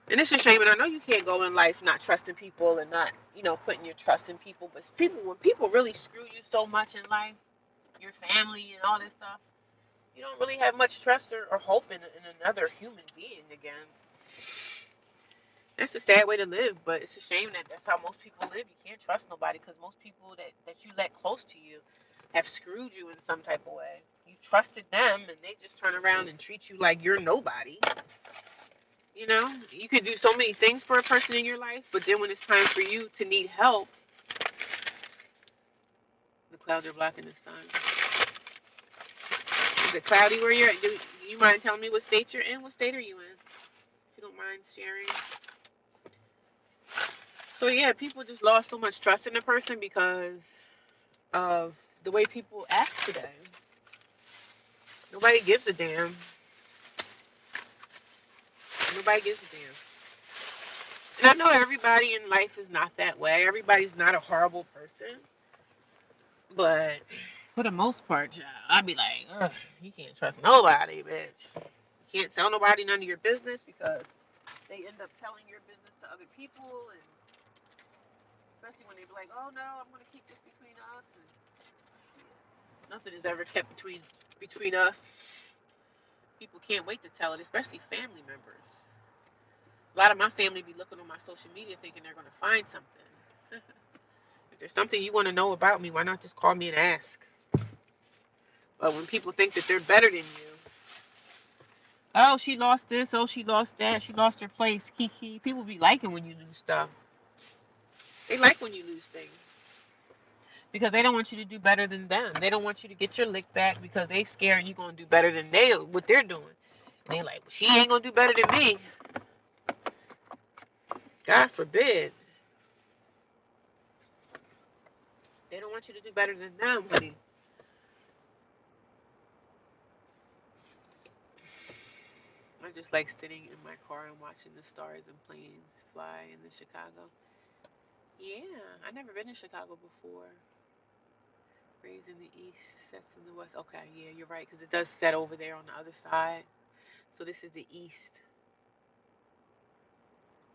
S1: And it's a shame, and I know you can't go in life not trusting people and not, putting your trust in people. But when people really screw you so much in life, your family and all this stuff, you don't really have much trust or hope in another human being again. That's a sad way to live, but it's a shame that that's how most people live. You can't trust nobody because most people that you let close to you have screwed you in some type of way. You trusted them, and they just turn around and treat you like you're nobody. You could do so many things for a person in your life, but then when it's time for you to need help, the clouds are blocking the sun. Is it cloudy where you're at? Do you mind telling me what state you're in? What state are you in? If you don't mind sharing. So yeah, people just lost so much trust in a person because of the way people act today. Nobody gives a damn. Nobody gives a damn. And I know everybody in life is not that way. Everybody's not a horrible person. But for the most part, I'd be like, ugh, you can't trust nobody, bitch. You can't tell nobody none of your business because they end up telling your business to other people, and especially when they be like, oh no, I'm gonna keep this between us, and nothing is ever kept between us. People can't wait to tell it, especially family members. A lot of my family be looking on my social media thinking they're gonna find something. If there's something you want to know about me, why not just call me and ask? But when people think that they're better than you, oh, she lost this, oh, she lost that, she lost her place, kiki. People be liking when you lose stuff. They like when you lose things. Because they don't want you to do better than them. They don't want you to get your lick back because they scared you gonna do better than what they're doing. And they like, well, she ain't gonna do better than me. God forbid. They don't want you to do better than them, honey. I just like sitting in my car and watching the stars and planes fly in Chicago. Yeah, I've never been to Chicago before. Rays in the east, sets in the west. Okay, yeah, you're right, because it does set over there on the other side. So this is the east.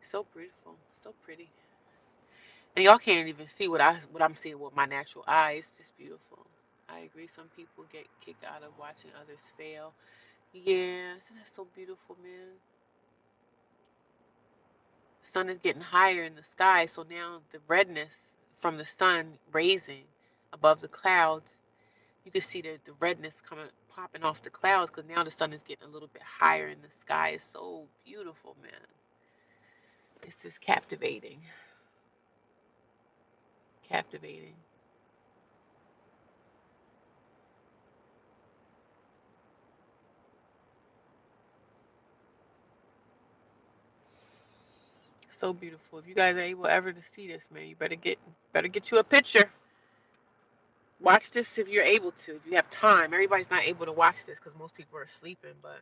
S1: So beautiful, so pretty. And y'all can't even see what I'm seeing with my natural eye. It's just beautiful. I agree. Some people get kicked out of watching others fail. Yeah, isn't that so beautiful, man? The sun is getting higher in the sky, so now the redness from the sun raising above the clouds, you can see the redness coming popping off the clouds because now the sun is getting a little bit higher in the sky. It's so beautiful, man. This is captivating. Captivating. So beautiful. If you guys are able ever to see this, man, you better get you a picture. Watch this if you're able to. If you have time. Everybody's not able to watch this because most people are sleeping, but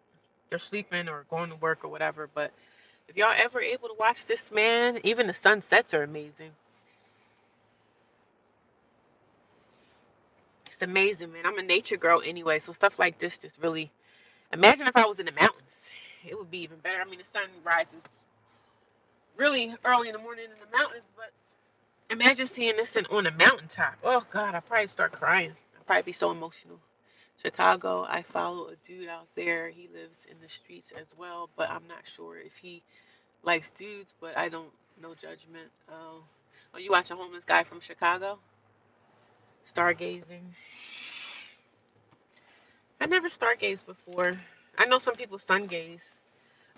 S1: they're sleeping or going to work or whatever. But if y'all ever able to watch this, man, even the sunsets are amazing. It's amazing, man. I'm a nature girl anyway, so stuff like this just really. Imagine if I was in the mountains. It would be even better. I mean, the sun rises really early in the morning in the mountains, but imagine seeing this on a mountaintop. Oh God, I'd probably start crying. I'd probably be so emotional. Chicago, I follow a dude out there. He lives in the streets as well, but I'm not sure if he likes dudes, but I don't, no judgment. Oh, you watch a homeless guy from Chicago? Stargazing. I never stargazed before. I know some people sun gaze.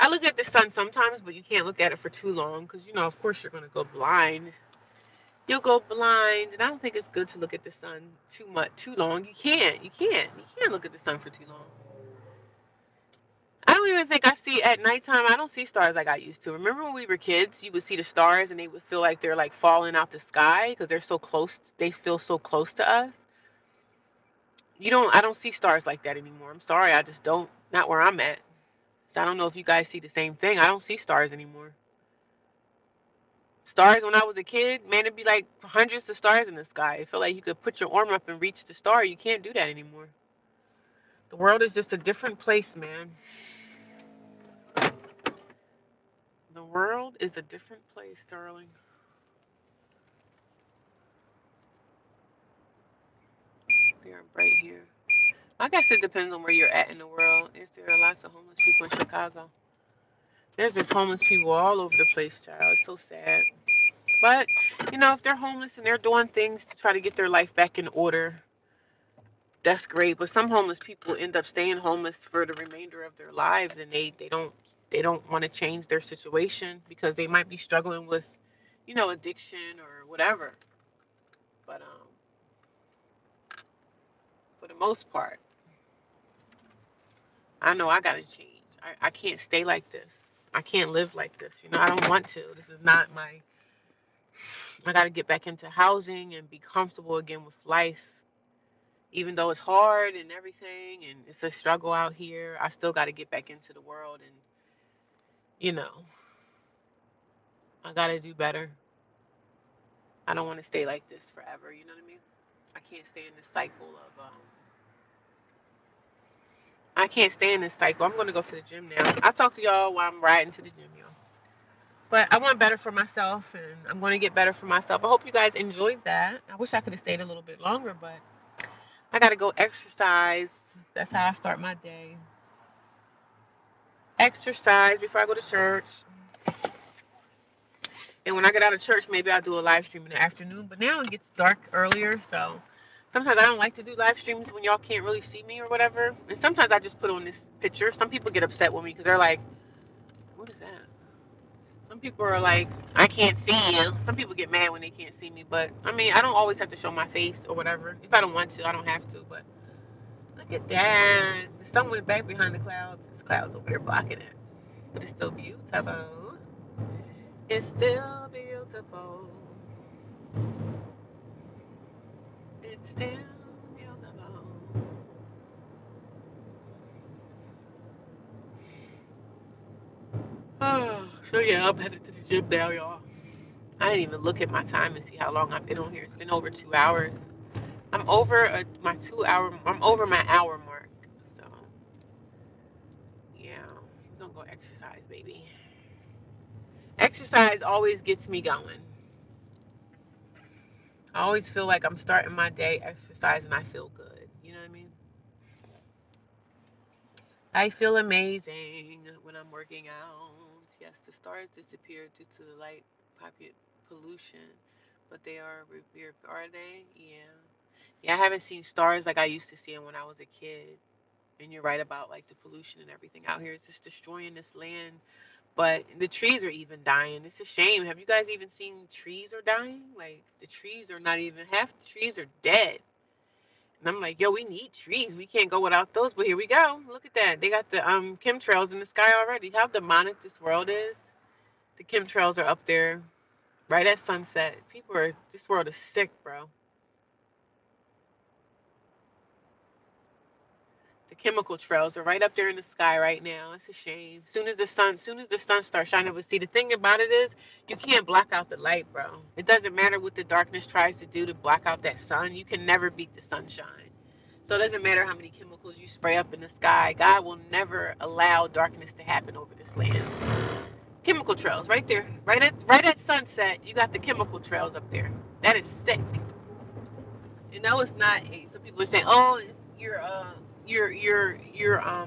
S1: I look at the sun sometimes, but you can't look at it for too long because, of course, you're going to go blind. You'll go blind, and I don't think it's good to look at the sun too long. You can't. You can't look at the sun for too long. I don't even think I see at nighttime. I don't see stars like I used to. Remember when we were kids, you would see the stars and they would feel like they're like falling out the sky because they're so close. They feel so close to us. I don't see stars like that anymore. I'm sorry. I just don't. Not where I'm at. So I don't know if you guys see the same thing. I don't see stars anymore. Stars when I was a kid, man, it'd be like hundreds of stars in the sky. It felt like you could put your arm up and reach the star. You can't do that anymore. The world is just a different place, man. The world is a different place, darling. They are right here. I guess it depends on where you're at in the world. There are lots of homeless people in Chicago. There's just homeless people all over the place, child. It's so sad. But, if they're homeless and they're doing things to try to get their life back in order, that's great. But some homeless people end up staying homeless for the remainder of their lives and they don't want to change their situation because they might be struggling with, addiction or whatever. But for the most part, I know I gotta change. I can't stay like this. I can't live like this. I don't want to. This is not my. I gotta get back into housing and be comfortable again with life. Even though it's hard and everything and it's a struggle out here, I still gotta get back into the world and, you know, I gotta do better. I don't want to stay like this forever. You know what I mean? I can't stay in this cycle of. I can't stay in this cycle. I'm gonna go to the gym now. I'll talk to y'all while I'm riding to the gym, y'all. But I want better for myself, and I'm going to get better for myself. I hope you guys enjoyed that. I wish I could have stayed a little bit longer, but I got to go exercise. That's how I start my day. Exercise before I go to church. And when I get out of church, maybe I'll do a live stream in the afternoon. But now it gets dark earlier, so sometimes I don't like to do live streams when y'all can't really see me or whatever. And sometimes I just put on this picture. Some people get upset with me because they're like, what is that? Some people are like, I can't see you. Some people get mad when they can't see me, but I mean, I don't always have to show my face or whatever. If I don't want to, I don't have to. But look at that. The sun went back behind the clouds. There's clouds over there blocking it. But it's still beautiful. It's still beautiful. It's still beautiful. Oh, so yeah, I'm headed to the gym now, y'all. I didn't even look at my time and see how long I've been on here. It's been over 2 hours. I'm over my 2 hour. I'm over my hour mark. So yeah, we're gonna go exercise, baby. Exercise always gets me going. I always feel like I'm starting my day exercise and I feel good. You know what I mean? I feel amazing when I'm working out. Yes, the stars disappeared due to the light pollution, but they are revered. Are they? Yeah. Yeah, I haven't seen stars like I used to see them when I was a kid. And you're right about like the pollution and everything out here. It's just destroying this land. But the trees are even dying. It's a shame. Have you guys even seen trees are dying? Like the trees are not even half the trees are dead. And I'm like, yo, we need trees. We can't go without those. But here we go. Look at that. They got the chemtrails in the sky already. How demonic this world is. The chemtrails are up there right at sunset. This world is sick, bro. The chemical trails are right up there in the sky right now. It's a shame. Soon as the sun starts shining, but see the thing about it is you can't block out the light, bro. It doesn't matter what the darkness tries to do to block out that sun. You can never beat the sunshine. So it doesn't matter how many chemicals you spray up in the sky. God will never allow darkness to happen over this land. Chemical trails right there, right at sunset. You got the chemical trails up there. That is sick. You know it's not. Some people are saying, "Oh,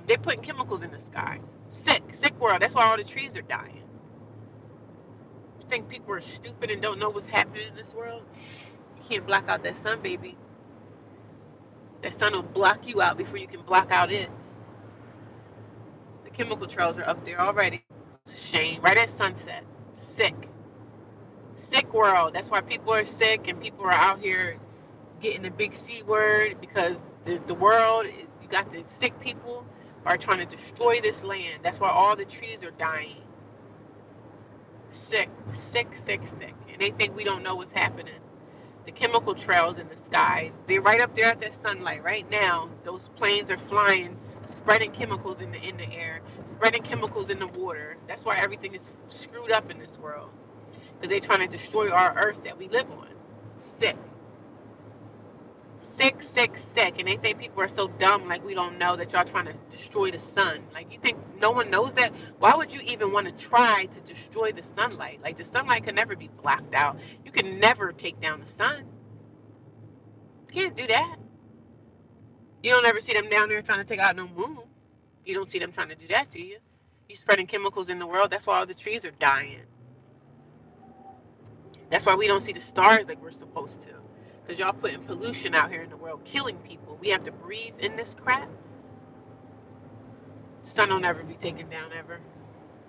S1: they're putting chemicals in the sky." Sick world. That's why all the trees are dying. You think people are stupid and don't know what's happening in this world? You can't block out that sun, baby. That sun will block you out before you can block out it. The chemical trails are up there already. It's a shame. Right at sunset. Sick world. That's why people are sick and people are out here getting the big C word because the world, you got the sick people are trying to destroy this land. That's why all the trees are dying. Sick. And they think we don't know what's happening. The chemical trails in the sky, they're right up there at that sunlight. Right now, those planes are flying, spreading chemicals in the air, spreading chemicals in the water. That's why everything is screwed up in this world. Because they're trying to destroy our earth that we live on. Sick. Sick. And they think people are so dumb, like we don't know that y'all trying to destroy the sun. Like, you think no one knows that? Why would you even want to try to destroy the sunlight? Like, the sunlight can never be blocked out. You can never take down the sun. You can't do that. You don't ever see them down there trying to take out no moon. You don't see them trying to do that, do you? You spreading chemicals in the world. That's why all the trees are dying. That's why we don't see the stars like we're supposed to. Because y'all putting pollution out here in the world, killing people. We have to breathe in this crap. The sun will never be taken down ever.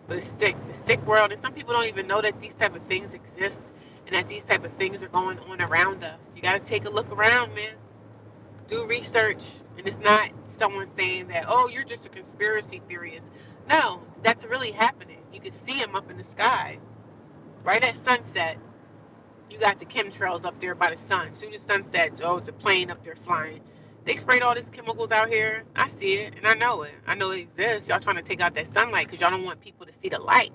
S1: But it's sick. The sick world. And some people don't even know that these type of things exist and that these type of things are going on around us. You got to take a look around, man. Do research. And it's not someone saying that, oh, you're just a conspiracy theorist. No, that's really happening. You can see them up in the sky. Right at sunset, you got the chemtrails up there by the sun. As soon as sun sets, oh, it's a plane up there flying. They sprayed all these chemicals out here. I see it, and I know it. I know it exists. Y'all trying to take out that sunlight because y'all don't want people to see the light.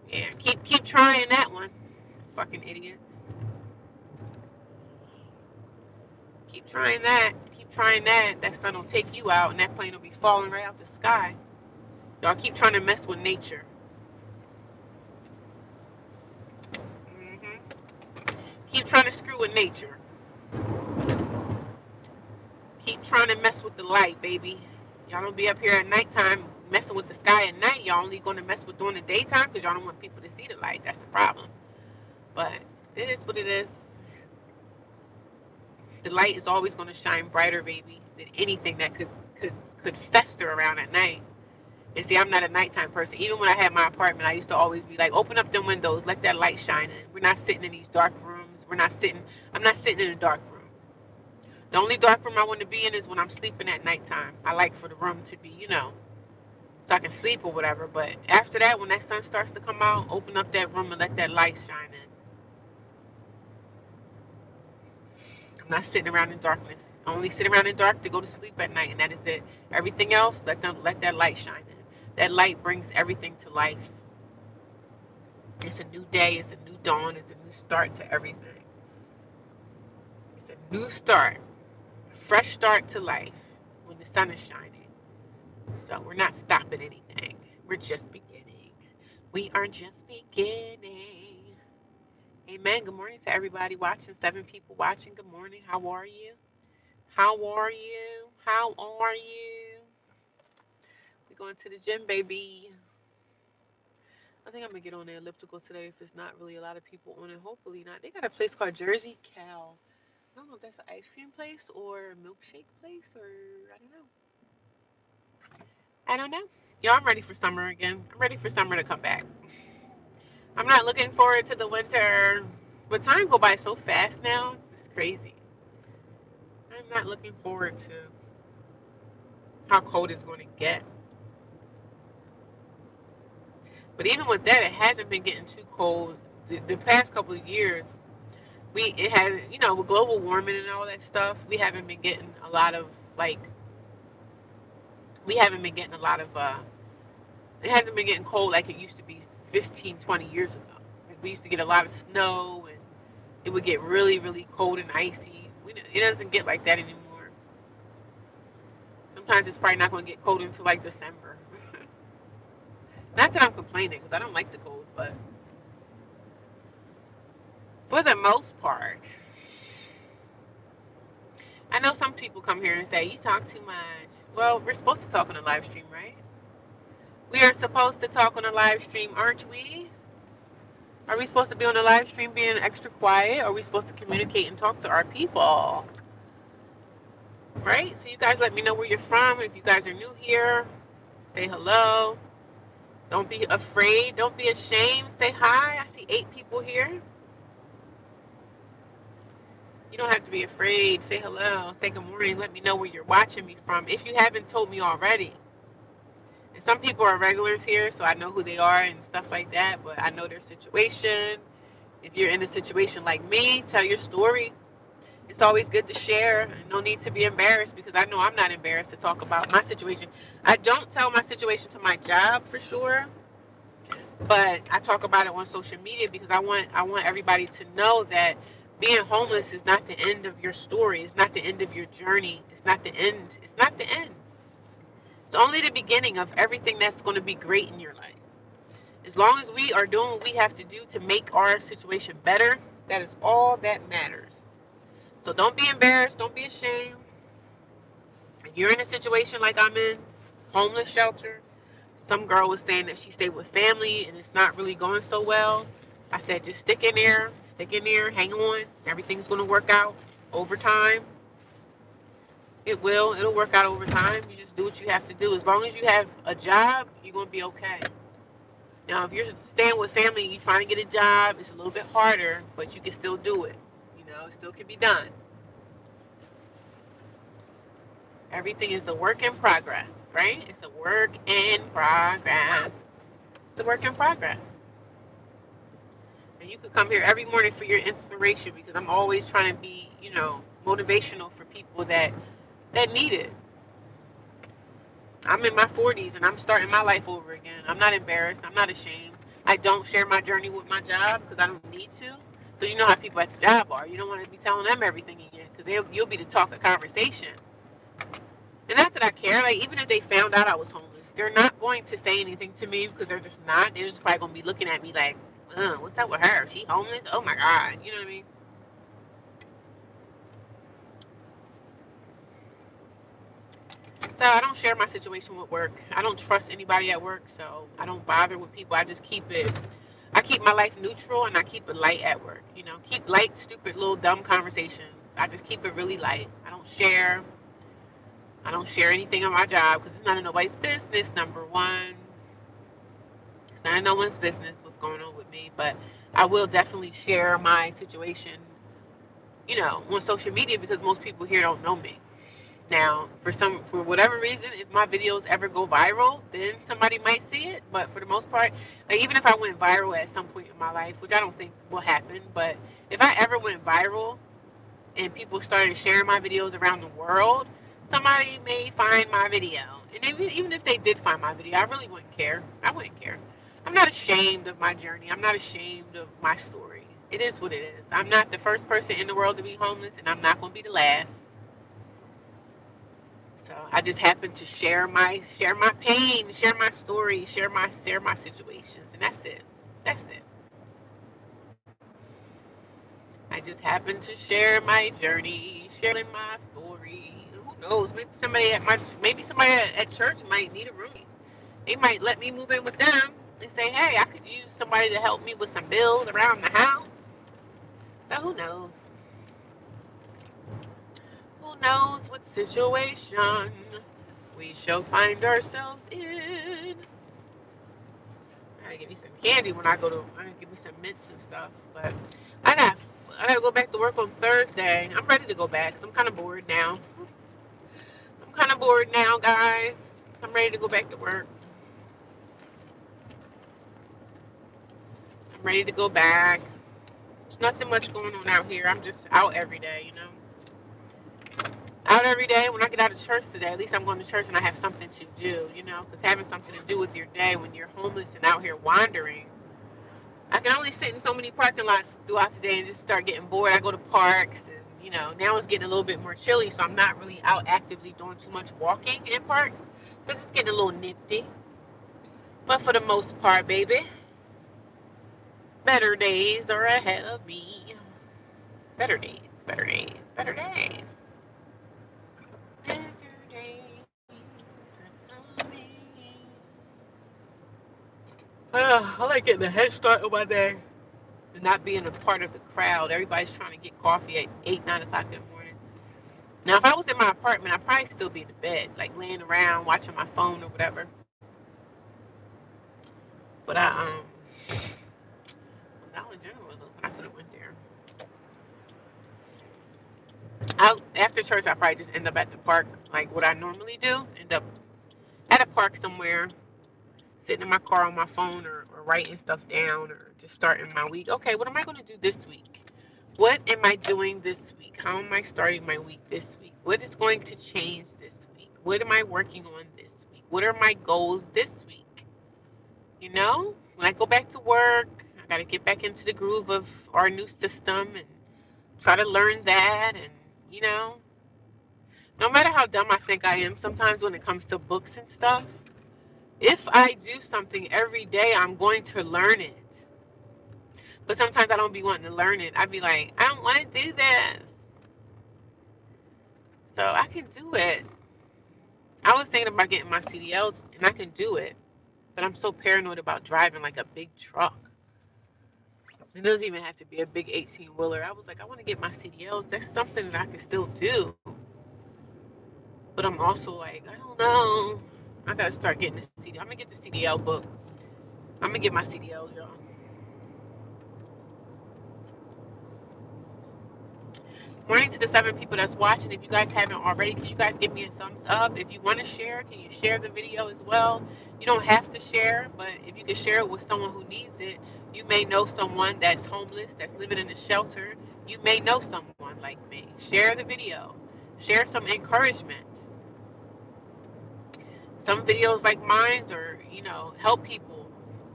S1: Yeah, keep trying that one. Fucking idiots. Keep trying that. Keep trying that. That sun will take you out, and that plane will be falling right out the sky. Y'all keep trying to mess with nature. hmm Keep trying to screw with nature. Keep trying to mess with the light, baby. Y'all don't be up here at nighttime messing with the sky at night. Y'all only going to mess with during the daytime because y'all don't want people to see the light. That's the problem. But it is what it is. The light is always going to shine brighter, baby, than anything that could could fester around at night. And see, I'm not a nighttime person. Even when I had my apartment, I used to always be like, open up the windows, let that light shine in. We're not sitting in these dark rooms. I'm not sitting in a dark room. The only dark room I want to be in is when I'm sleeping at nighttime. I like for the room to be, so I can sleep or whatever. But after that, when that sun starts to come out, open up that room and let that light shine in. I'm not sitting around in darkness. I only sit around in dark to go to sleep at night, and that is it. Everything else, let that light shine in. That light brings everything to life. It's a new day. It's a new dawn. It's a new start to everything. It's a new start, a fresh start to life when the sun is shining. So we're not stopping anything. We're just beginning. We are just beginning. Amen. Good morning to everybody watching. 7 people watching. Good morning. How are you? How are you? How are you? going to the gym, baby. I think I'm gonna get on the elliptical today if it's not really a lot of people on it. Hopefully not. They got a place called Jersey Cow. I don't know if that's an ice cream place or a milkshake place or I don't know. I don't know. Yo, I'm ready for summer again. I'm ready for summer to come back. I'm not looking forward to the winter, but time go by so fast now. It's just crazy. I'm not looking forward to how cold it's going to get. But even with that, it hasn't been getting too cold. The past couple of years, it has, with global warming and all that stuff, we haven't been getting a lot of like we haven't been getting a lot of it hasn't been getting cold like it used to be 15, 20 years ago. Like we used to get a lot of snow and it would get really, really cold and icy. It doesn't get like that anymore. Sometimes it's probably not going to get cold until like December. Not that I'm complaining because I don't like the cold, but for the most part, I know some people come here and say, you talk too much. Well, we're supposed to talk on a live stream, right? We are supposed to talk on a live stream, aren't we? Are we supposed to be on a live stream being extra quiet? Or are we supposed to communicate and talk to our people? Right? So you guys let me know where you're from. If you guys are new here, say hello. Don't be afraid. Don't be ashamed. Say hi. I see 8 people here. You don't have to be afraid. Say hello. Say good morning. Let me know where you're watching me from. If you haven't told me already. And some people are regulars here, so I know who they are and stuff like that. But I know their situation. If you're in a situation like me, tell your story. It's always good to share. No need to be embarrassed because I know I'm not embarrassed to talk about my situation. I don't tell my situation to my job for sure, but I talk about it on social media because I want everybody to know that being homeless is not the end of your story. It's not the end of your journey. It's not the end. It's not the end. It's only the beginning of everything that's going to be great in your life. As long as we are doing what we have to do to make our situation better, that is all that matters. So don't be embarrassed. Don't be ashamed. If you're in a situation like I'm in, homeless shelter, some girl was saying that she stayed with family and it's not really going so well. I said, just stick in there, hang on. Everything's going to work out over time. It will. It'll work out over time. You just do what you have to do. As long as you have a job, you're going to be okay. Now, if you're staying with family and you're trying to get a job, it's a little bit harder, but you can still do it. It still can be done. Everything is a work in progress, right? It's a work in progress. It's a work in progress. And you could come here every morning for your inspiration because I'm always trying to be, motivational for people that need it. I'm in my 40s and I'm starting my life over again. I'm not embarrassed. I'm not ashamed. I don't share my journey with my job because I don't need to. Because you know how people at the job are. You don't want to be telling them everything again because you'll be the talk of conversation. And not that I care. Like, even if they found out I was homeless, they're not going to say anything to me because they're just not. They're just probably going to be looking at me like, what's up with her? She homeless? Oh my God. You know what I mean? So I don't share my situation with work. I don't trust anybody at work, so I don't bother with people. I keep my life neutral and I keep it light at work. Keep light, stupid, little dumb conversations. I just keep it really light. I don't share anything on my job because it's none of nobody's business, number one. It's none of no one's business what's going on with me, but I will definitely share my situation, on social media because most people here don't know me. Now, for whatever reason, if my videos ever go viral, then somebody might see it. But for the most part, like even if I went viral at some point in my life, which I don't think will happen, but if I ever went viral and people started sharing my videos around the world, somebody may find my video. And even if they did find my video, I really wouldn't care. I wouldn't care. I'm not ashamed of my journey. I'm not ashamed of my story. It is what it is. I'm not the first person in the world to be homeless, and I'm not going to be the last. So I just happen to share my pain, share my story, share my situations, and that's it. That's it. I just happen to share my journey, sharing my story. Who knows? Maybe somebody at church might need a room. They might let me move in with them and say, hey, I could use somebody to help me with some bills around the house. So who knows? Who knows what situation we shall find ourselves in. I gotta give me some candy when I gotta give me some mints and stuff. But I got, I gotta go back to work on Thursday. I'm ready to go back 'cause I'm kind of bored now. I'm kind of bored now, guys. I'm ready to go back to work. I'm ready to go back. There's nothing much going on out here. I'm just out every day, you know. Out every day. When I get out of church today, at least I'm going to church and I have something to do, you know, because having something to do with your day when you're homeless and out here wandering, I can only sit in so many parking lots throughout the day and just start getting bored. I go to parks and, you know, now it's getting a little bit more chilly, so I'm not really out actively doing too much walking in parks because it's getting a little nifty. But for the most part, baby, better days are ahead of me. Better days, better days, better days. Better days are coming. I like getting a head start on my day and not being a part of the crowd. Everybody's trying to get coffee at 8, 9 o'clock in the morning. Now, if I was in my apartment, I'd probably still be in the bed, like laying around, watching my phone or whatever. But Dollar General was open. I could have went there. After church, I probably just end up at the park, like what I normally do. End up at a park somewhere, sitting in my car on my phone or writing stuff down or just starting my week. Okay, what am I going to do this week? What am I doing this week? How am I starting my week this week? What is going to change this week? What am I working on this week? What are my goals this week? You know, when I go back to work, I got to get back into the groove of our new system and try to learn that. And, you know, no matter how dumb I think I am, sometimes when it comes to books and stuff, if I do something every day, I'm going to learn it. But sometimes I don't be wanting to learn it. I be like, I don't want to do this. So I can do it. I was thinking about getting my CDLs, and I can do it. But I'm so paranoid about driving like a big truck. It doesn't even have to be a big 18-wheeler. I was like, I want to get my CDLs. That's something that I can still do. But I'm also like, I don't know. I got to start getting the CDL. I'm going to get the CDL book. I'm going to get my CDLs, y'all. Morning to the 7 people that's watching. If you guys haven't already, can you guys give me a thumbs up? If you want to share, can you share the video as well? You don't have to share, but if you can share it with someone who needs it, you may know someone that's homeless, that's living in a shelter. You may know someone like me. Share the video. Share some encouragement. Some videos like mine are, you know, help people.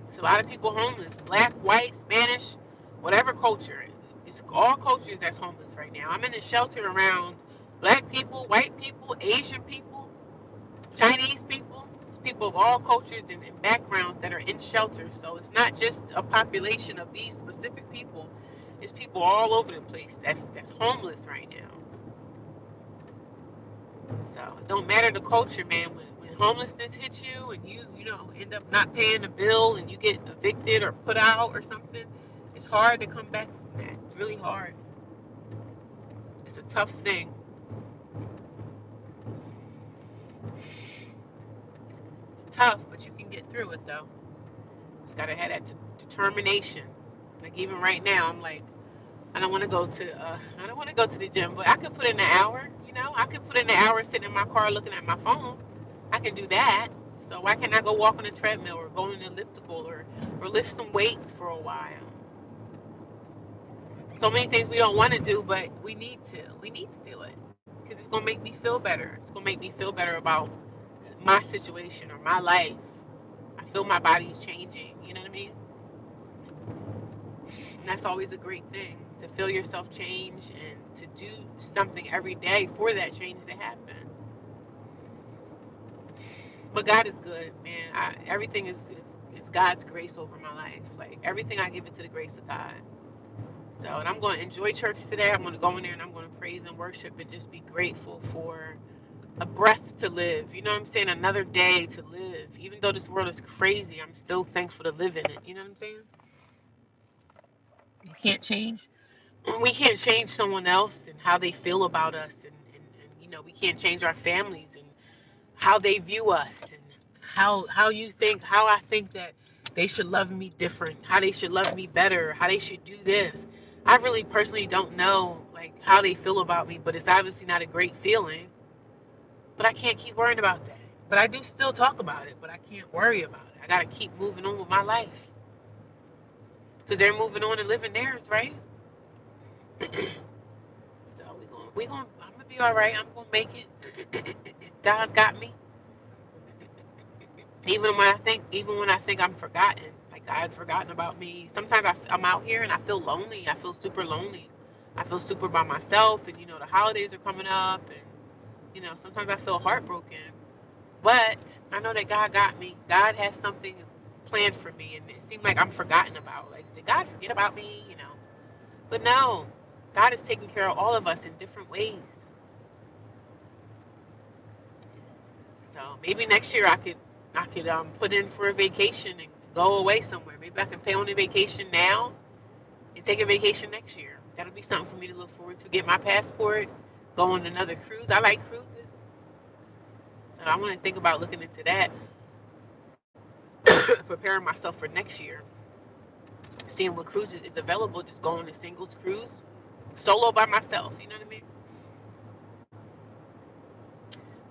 S1: It's a lot of people homeless, black, white, Spanish, whatever culture. It's all cultures that's homeless right now. I'm in a shelter around black people, white people, Asian people, Chinese people. It's people of all cultures and backgrounds that are in shelters. So it's not just a population of these specific people. It's people all over the place that's homeless right now. So it don't matter the culture, man. When homelessness hits you and you know end up not paying a bill and you get evicted or put out or something, it's hard to come back from that. It's really hard. It's a tough thing. It's tough, but you can get through it though. Just gotta have that determination. Like even right now, I'm like, I don't want to go to the gym, but I could put in an hour. You know, I could put in an hour sitting in my car looking at my phone. I can do that. So why can't I go walk on a treadmill or go on an elliptical or lift some weights for a while? So many things we don't want to do, but we need to. We need to do it because it's gonna make me feel better. It's gonna make me feel better about my situation or my life. I feel my body's changing. You know what I mean? And that's always a great thing to feel yourself change and to do something every day for that change to happen. But God is good, man. Everything is God's grace over my life. Like everything I give it to the grace of God. So, and I'm going to enjoy church today. I'm going to go in there and I'm going to praise and worship and just be grateful for a breath to live. You know what I'm saying? Another day to live. Even though this world is crazy, I'm still thankful to live in it. You know what I'm saying? You can't change. We can't change someone else and how they feel about us, and we can't change our families and how they view us, and how I think that they should love me different, how they should love me better, how they should do this. I really personally don't know like how they feel about me, but it's obviously not a great feeling. But I can't keep worrying about that. But I do still talk about it, but I can't worry about it. I gotta keep moving on with my life because they're moving on and living theirs, right? So I'm gonna be all right. I'm gonna make it. God's got me. Even when I think I'm forgotten, like God's forgotten about me. Sometimes I'm out here and I feel lonely. I feel super lonely. I feel super by myself, and the holidays are coming up, and sometimes I feel heartbroken. But I know that God got me. God has something planned for me, and it seems like I'm forgotten about. Like, did God forget about me? But no, God is taking care of all of us in different ways. So maybe next year I could put in for a vacation and go away somewhere. Maybe I can pay on a vacation now and take a vacation next year. That'll be something for me to look forward to. Get my passport, go on another cruise. I like cruises, so I want to think about looking into that. Preparing myself for next year, seeing what cruises is available. Just go on a singles cruise, solo by myself. You know what I mean?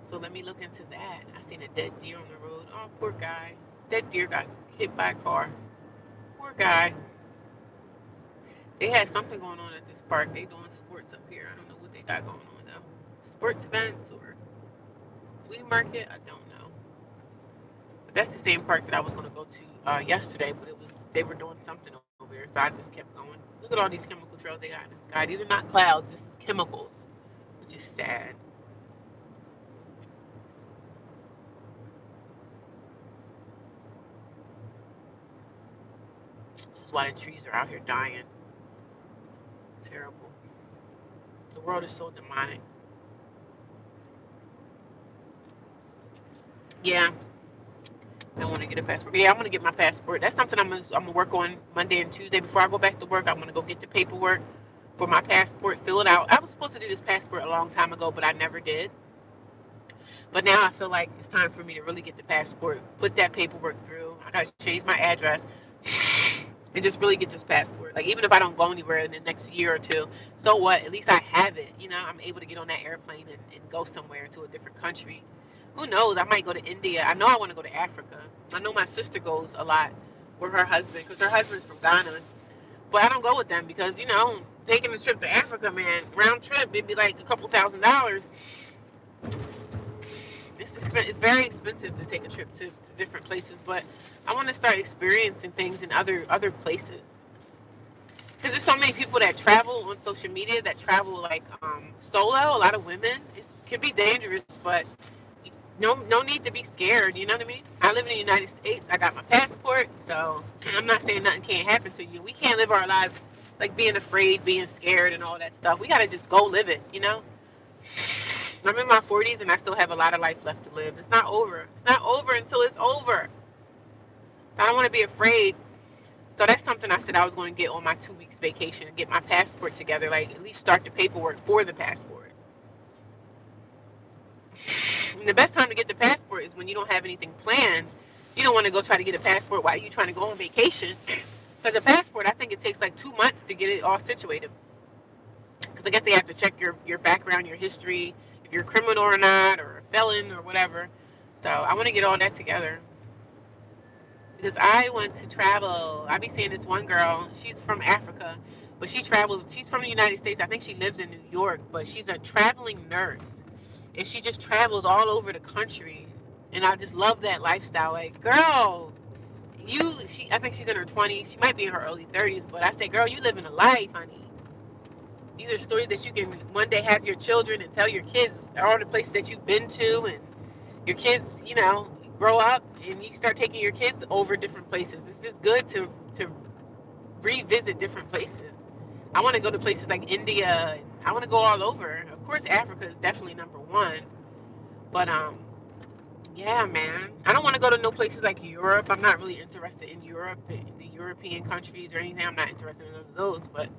S1: So let me look into that. I seen a dead deer on the road. Oh, poor guy. That deer got hit by a car. Poor guy. They had something going on at this park. They doing sports up here. I don't know what they got going on though. Sports events or flea market. I don't know. But that's the same park that I was gonna go to yesterday. But they were doing something over there, so I just kept going. Look at all these chemical trails they got in the sky. These are not clouds. This is chemicals, which is sad. This is why the trees are out here dying. Terrible. The world is so demonic. Yeah, I want to get a passport. Yeah, I'm gonna get my passport. That's something I'm gonna work on Monday and Tuesday before I go back to work. I'm gonna go get the paperwork for my passport, fill it out. I was supposed to do this passport a long time ago, but I never did. But now I feel like it's time for me to really get the passport, put that paperwork through. I gotta change my address and just really get this passport. Like even if I don't go anywhere in the next year or two, so what? At least I have it. I'm able to get on that airplane and go somewhere to a different country. Who knows? I might go to India. I know I want to go to Africa. I know my sister goes a lot with her husband because her husband's from Ghana. But I don't go with them because taking a trip to Africa, man, round trip, it'd be like a couple $1,000s. It's very expensive to take a trip to different places, but I want to start experiencing things in other places. Because there's so many people that travel on social media that travel like solo. A lot of women. It can be dangerous, but no need to be scared. You know what I mean? I live in the United States. I got my passport, so I'm not saying nothing can't happen to you. We can't live our lives like being afraid, being scared, and all that stuff. We gotta just go live it. I'm in my 40s and I still have a lot of life left to live. It's not over. It's not over until it's over. I don't want to be afraid. So that's something I said I was going to get on my 2 weeks vacation and get my passport together. Like at least start the paperwork for the passport. And the best time to get the passport is when you don't have anything planned. You don't want to go try to get a passport while you're trying to go on vacation. Because a passport, I think it takes like 2 months to get it all situated. Because I guess they have to check your background, your history, if you're a criminal or not, or a felon or whatever. So I want to get all that together. Because I want to travel. I be seeing this one girl. She's from Africa, but she travels. She's from the United States. I think she lives in New York, but she's a traveling nurse, and she just travels all over the country. And I just love that lifestyle. Like, girl, I think she's in her 20s. She might be in her early 30s, but I say, girl, you living a life, honey. These are stories that you can one day have your children and tell your kids all the places that you've been to, and your kids, grow up and you start taking your kids over different places. It's just good to revisit different places. I want to go to places like India. I want to go all over. Of course, Africa is definitely number one, But yeah, man. I don't want to go to no places like Europe. I'm not really interested in Europe, the European countries or anything. I'm not interested in none of those. But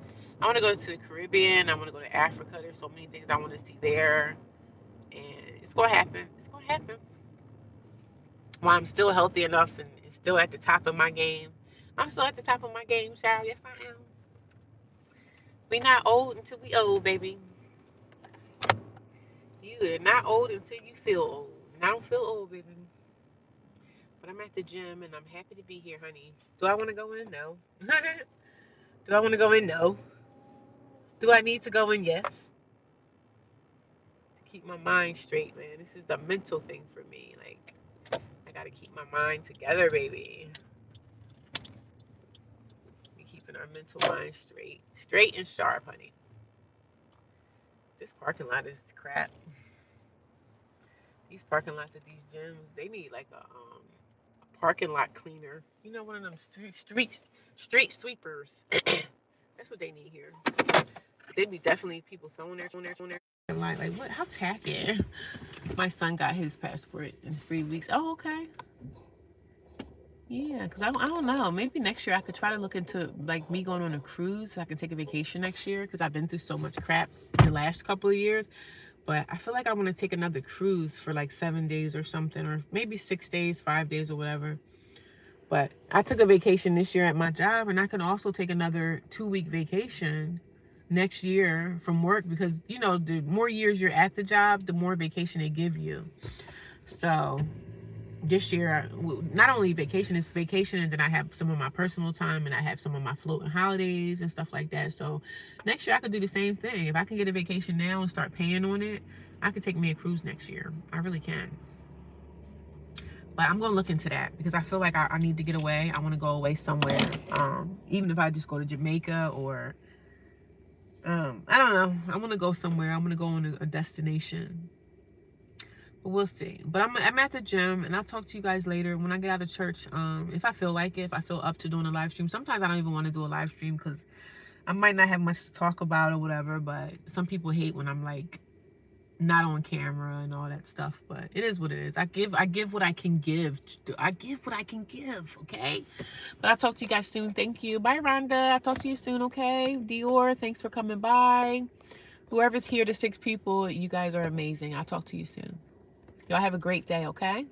S1: I want to go to the Caribbean. I want to go to Africa. There's so many things I want to see there, and it's gonna happen. It's gonna happen. While I'm still healthy enough and still at the top of my game. I'm still at the top of my game, child. Yes, I am. We not old until we old, baby. You are not old until you feel old. And I don't feel old, baby. But I'm at the gym and I'm happy to be here, honey. Do I want to go in? No. Do I want to go in? No. Do I need to go in? Yes. To keep my mind straight, man. This is a mental thing for me. Like, I got to keep my mind together, baby. We keeping our mental mind straight. Straight and sharp, honey. This parking lot is crap. These parking lots at these gyms, they need like a parking lot cleaner. You know, one of them street sweepers. That's what they need here. They be definitely people throwing their like what? How tacky. My son got his passport in 3 weeks. Oh, okay. Yeah, because I don't know. Maybe next year I could try to look into like me going on a cruise so I can take a vacation next year because I've been through so much crap the last couple of years. But I feel like I want to take another cruise for like 7 days or something, or maybe 6 days, 5 days, or whatever. But I took a vacation this year at my job, and I can also take another 2 week vacation next year from work because, you know, the more years you're at the job, the more vacation they give you. So this year, not only vacation, it's vacation, and then I have some of my personal time, and I have some of my floating holidays and stuff like that. So next year I could do the same thing. If I can get a vacation now and start paying on it, I could take me a cruise next year. I really can. But I'm gonna look into that because I feel like I need to get away. I want to go away somewhere. Even if I just go to Jamaica or I don't know. I want to go somewhere. I want to go on a destination. But we'll see. But I'm at the gym, and I'll talk to you guys later when I get out of church. If I feel like it, if I feel up to doing a live stream. Sometimes I don't even want to do a live stream because I might not have much to talk about or whatever. But some people hate when I'm like not on camera and all that stuff, but it is what it is. I give what I can give. I give what I can give, okay? But I'll talk to you guys soon. Thank you. Bye, Rhonda. I'll talk to you soon, okay? Dior, thanks for coming by. Whoever's here, the 6 people, you guys are amazing. I'll talk to you soon. Y'all have a great day, okay?